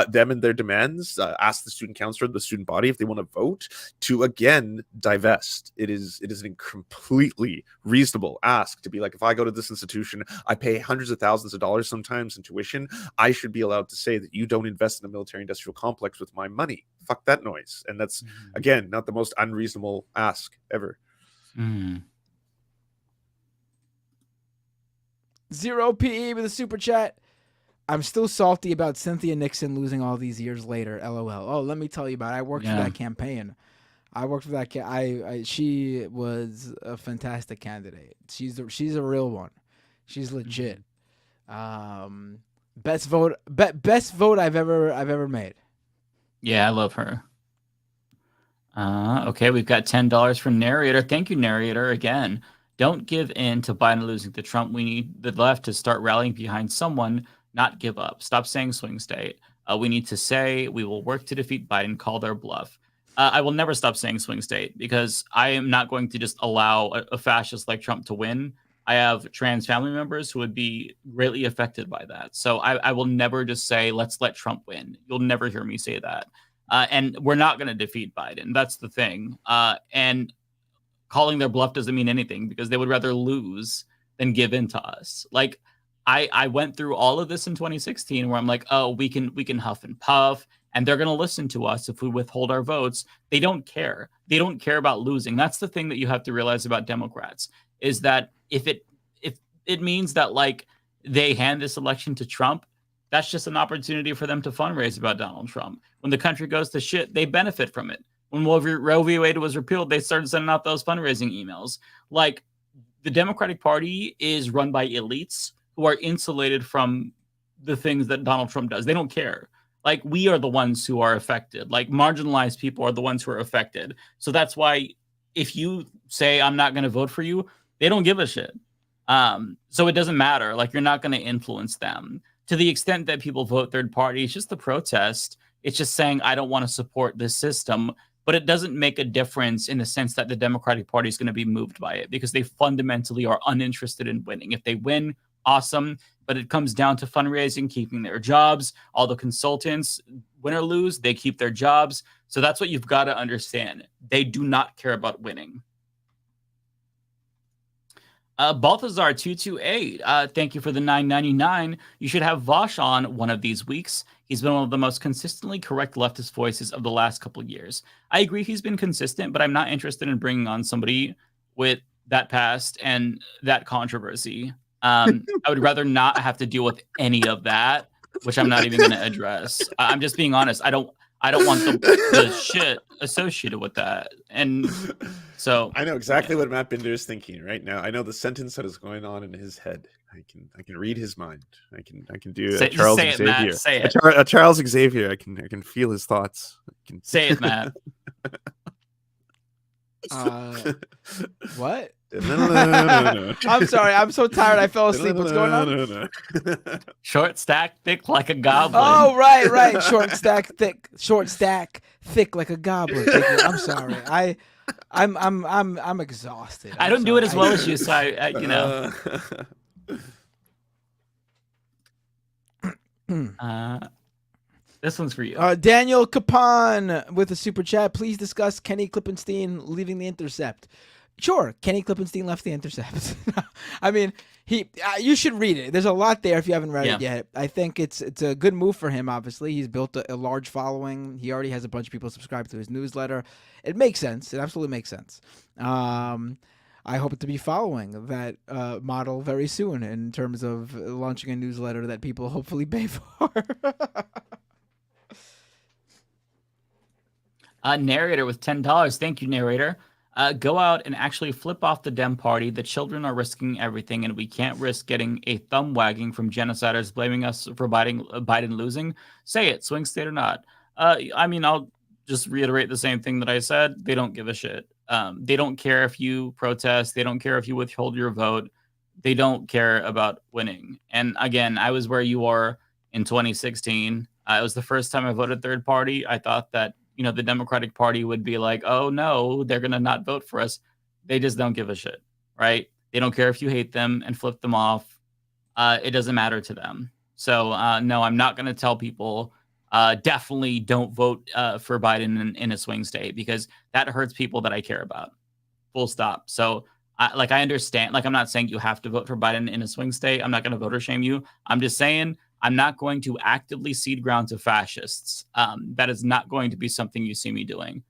them and their demands. Ask the student counselor, the student body, if they want to vote to again divest. It is a completely reasonable ask to be like, if I go to this institution, I pay hundreds of thousands of dollars sometimes in tuition, I should be allowed to say that you don't invest in a military industrial complex with my money. Fuck that noise. And that's again not the most unreasonable ask ever. Zero PE with a super chat. I'm still salty about Cynthia Nixon losing all these years later. LOL. Oh, let me tell you about it. I worked for that campaign. I worked for that. She was a fantastic candidate. She's a real one. She's legit. Best vote I've ever made. Yeah, I love her. Okay, we've got $10 from Narrator. Thank you, Narrator, again. Don't give in to Biden losing to Trump. We need the left to start rallying behind someone, not give up. Stop saying swing state. We need to say we will work to defeat Biden, call their bluff. I will never stop saying swing state because I am not going to just allow a fascist like Trump to win. I have trans family members who would be greatly affected by that. So I will never just say, let's let Trump win. You'll never hear me say that. And we're not going to defeat Biden. That's the thing. And calling their bluff doesn't mean anything because they would rather lose than give in to us. Like I went through all of this in 2016 where I'm like, oh, we can huff and puff and they're going to listen to us if we withhold our votes. They don't care. They don't care about losing. That's the thing that you have to realize about Democrats is that if it means that like they hand this election to Trump, that's just an opportunity for them to fundraise about Donald Trump. When the country goes to shit, they benefit from it. When Roe v. Wade was repealed, they started sending out those fundraising emails. Like the Democratic Party is run by elites who are insulated from the things that Donald Trump does. They don't care. Like we are the ones who are affected. Like marginalized people are the ones who are affected. So that's why if you say I'm not going to vote for you, they don't give a shit. So it doesn't matter. Like you're not going to influence them. To the extent that people vote third party, it's just the protest. It's just saying, I don't want to support this system, but it doesn't make a difference in the sense that the Democratic Party is going to be moved by it because they fundamentally are uninterested in winning. If they win, awesome. But it comes down to fundraising, keeping their jobs. All the consultants, win or lose, they keep their jobs. So that's what you've got to understand. They do not care about winning. Balthazar 228, thank you for the $9.99. You should have Vosh on one of these weeks. He's been one of the most consistently correct leftist voices of the last couple of years. I agree he's been consistent, but I'm not interested in bringing on somebody with that past and that controversy. I would rather not have to deal with any of that, which I'm not even going to address. I'm just being honest. I don't want the shit associated with that. And so I know exactly what Matt Binder is thinking right now. I know the sentence that is going on in his head. I can read his mind. I can do a Charles Xavier. Matt, say it. A Charles Xavier. I can feel his thoughts. Say it, Matt. What? I'm sorry. I'm so tired. I fell asleep. What's going on? Short stack, thick like a goblin. Oh, right. Short stack, thick like a goblin. I'm sorry. I'm exhausted. I don't do it as well as you, so I you know. This one's for you. Daniel Capon with a super chat. Please discuss Kenny Klippenstein leaving The Intercept. Sure, Kenny Klippenstein left The Intercept. I mean, you should read it. There's a lot there if you haven't read it yet. I think it's a good move for him, obviously. He's built a large following. He already has a bunch of people subscribed to his newsletter. It makes sense. It absolutely makes sense. I hope to be following that model very soon in terms of launching a newsletter that people hopefully pay for. Narrator with $10. Thank you, Narrator. Go out and actually flip off the Dem Party. The children are risking everything, and we can't risk getting a thumb wagging from genociders blaming us for Biden losing. Say it, swing state or not. I mean, I'll just reiterate the same thing that I said. They don't give a shit. They don't care if you protest. They don't care if you withhold your vote. They don't care about winning. And again, I was where you were in 2016. It was the first time I voted third party. I thought that the Democratic Party would be like, oh, no, they're going to not vote for us. They just don't give a shit, right? They don't care if you hate them and flip them off. It doesn't matter to them. So, no, I'm not going to tell people definitely don't vote for Biden in a swing state because that hurts people that I care about. Full stop. So, I understand. I'm not saying you have to vote for Biden in a swing state. I'm not going to voter shame you. I'm just saying I'm not going to actively cede ground to fascists. That is not going to be something you see me doing.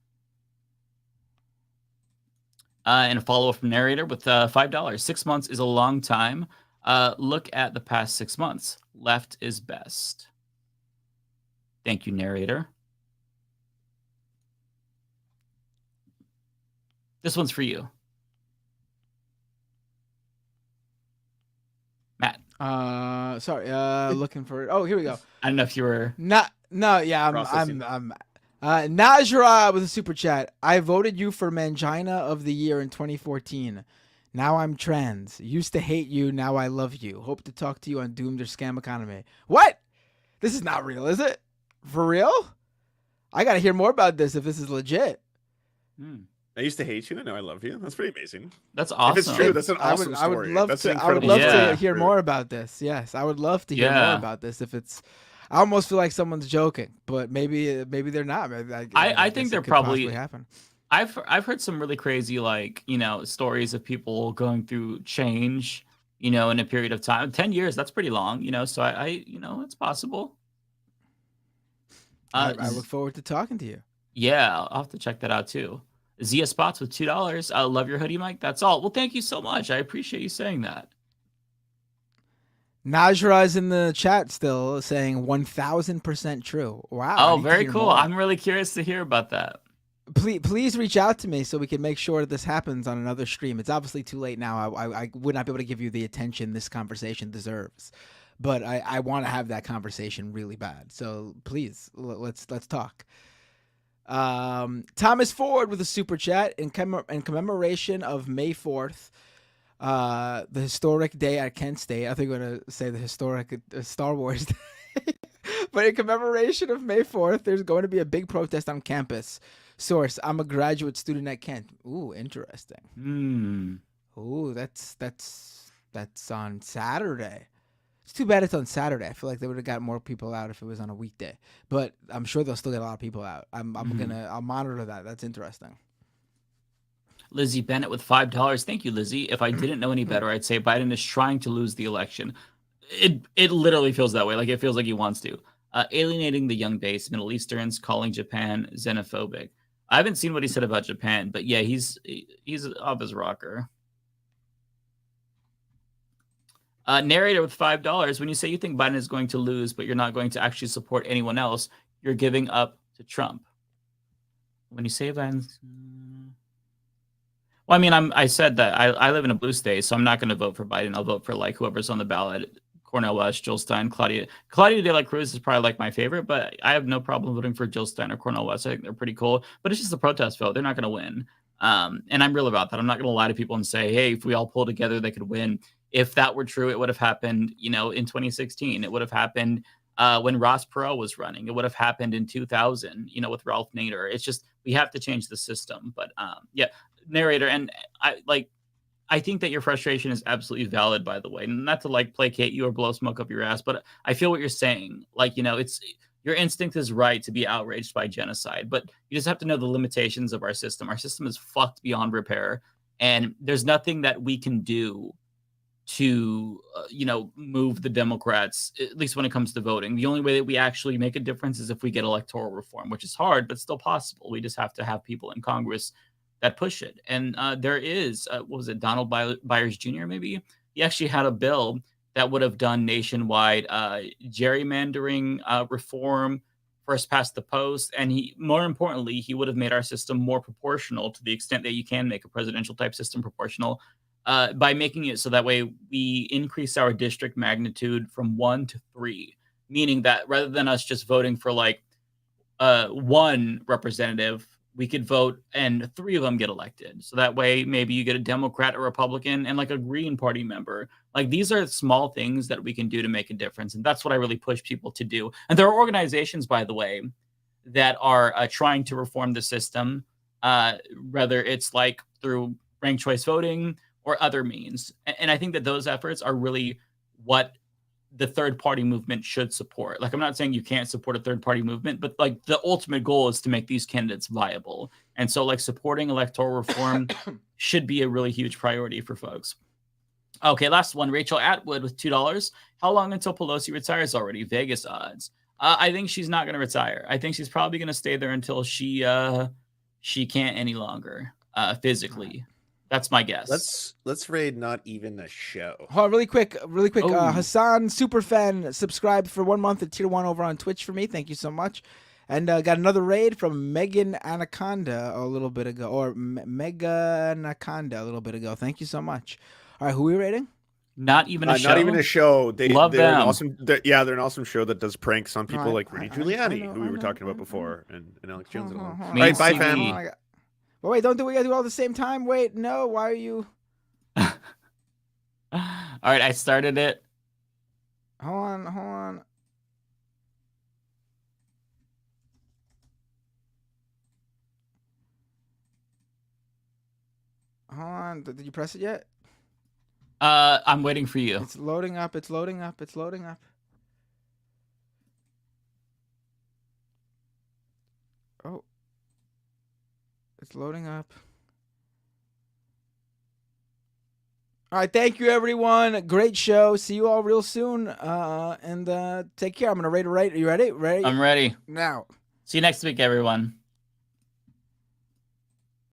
And a follow-up from Narrator with $5. 6 months is a long time. Look at the past 6 months. Left is best. Thank you, narrator. This one's for you, Matt. Sorry. Looking for it. Oh, here we go. I don't know if you were I'm Najra with a super chat. I voted you for Mangina of the Year in 2014. Now I'm trans. Used to hate you. Now I love you. Hope to talk to you on Doomed or Scam Economy. What? This is not real, is it? For real? I got to hear more about this if this is legit. I used to hate you, and now I love you. That's pretty amazing. That's awesome. If it's true, that's an awesome I would story. love That's to. an I would incredible love story. to hear more about this. Yes, I would love to hear more about this. If it's, I almost feel like someone's joking, but maybe they're not. I think they're probably happen. I've heard some really crazy, like, stories of people going through change, in a period of time. 10 years, that's pretty long, so I it's possible. I look forward to talking to you. Yeah, I'll have to check that out too. Zia Spots with $2. I love your hoodie, Mike. That's all. Well, thank you so much. I appreciate you saying that. Najra is in the chat still saying 1000% true. Wow. Oh, very cool. More. I'm really curious to hear about that. Please reach out to me so we can make sure that this happens on another stream. It's obviously too late now. I would not be able to give you the attention this conversation deserves, but I want to have that conversation really bad. So please, let's talk. Thomas Ford with a super chat in commemoration of May 4th, the historic day at Kent State. I think we're going to say the historic Star Wars Day. But in commemoration of May 4th, there's going to be a big protest on campus. Source, I'm a graduate student at Kent. Ooh, interesting. Ooh, that's on Saturday. It's too bad it's on Saturday. I feel like they would have got more people out if it was on a weekday. But I'm sure they'll still get a lot of people out. I'll monitor that. That's interesting. Lizzie Bennett with $5. Thank you, Lizzie. If I didn't know any better, I'd say Biden is trying to lose the election. It literally feels that way. Like, it feels like he wants to. Alienating the young base, Middle Easterns, calling Japan xenophobic. I haven't seen what he said about Japan, but yeah, he's off his rocker. Narrator with $5. When you say you think Biden is going to lose, but you're not going to actually support anyone else, you're giving up to Trump. When you say Biden's... Well, I mean, I said that I live in a blue state, so I'm not going to vote for Biden. I'll vote for like whoever's on the ballot. Cornell West, Jill Stein, Claudia de la Cruz is probably like my favorite, but I have no problem voting for Jill Stein or Cornell West. I think they're pretty cool, but it's just a protest vote. They're not going to win. And I'm real about that. I'm not going to lie to people and say, hey, if we all pull together, they could win. If that were true, it would have happened, in 2016. It would have happened when Ross Perot was running. It would have happened in 2000, with Ralph Nader. It's just, we have to change the system. But yeah, narrator. And I think that your frustration is absolutely valid, by the way, not to like placate you or blow smoke up your ass, but I feel what you're saying. Like, it's your instinct is right to be outraged by genocide, but you just have to know the limitations of our system. Our system is fucked beyond repair, and there's nothing that we can do to, move the Democrats, at least when it comes to voting. The only way that we actually make a difference is if we get electoral reform, which is hard, but still possible. We just have to have people in Congress that push it. And there is, what was it, Donald Byers Jr. maybe? He actually had a bill that would have done nationwide gerrymandering reform, first past the post, and more importantly, he would have made our system more proportional to the extent that you can make a presidential type system proportional by making it so that way we increase our district magnitude from 1 to 3, meaning that rather than us just voting for like one representative, we could vote and 3 of them get elected. So that way, maybe you get a Democrat, a Republican, and like a Green Party member. Like, these are small things that we can do to make a difference. And that's what I really push people to do. And there are organizations, by the way, that are trying to reform the system, whether it's like through ranked choice voting or other means. And I think that those efforts are really what the third party movement should support. Like, I'm not saying you can't support a third party movement, but like the ultimate goal is to make these candidates viable. And so like supporting electoral reform should be a really huge priority for folks. Okay, last one, Rachel Atwood with $2. How long until Pelosi retires already? Vegas odds. I think she's not going to retire. I think she's probably going to stay there until she can't any longer physically. That's my guess. Let's raid not even a show. Hold on, really quick. Oh. Hassan Superfan subscribed for 1 month at Tier 1 over on Twitch for me. Thank you so much. And got another raid from Megan Anaconda a little bit ago, or Mega Anaconda a little bit ago. Thank you so much. All right, who are we rating? Not even a show. Not even a show. Love they're them. an awesome. They're an awesome show that does pranks on people like Rudy Giuliani, who we were talking about before, and Alex Jones. All right, bye, fam. But wait, don't do we gotta do it all at the same time? Wait, no. Why are you? All right, I started it. Hold on. Hold on. Did you press it yet? I'm waiting for you. It's loading up. It's loading up. It's loading up. Oh. It's loading up. All right, thank you, everyone. Great show. See you all real soon. And take care. I'm going to rate it right. Are you ready? Ready? I'm ready. Now. See you next week, everyone.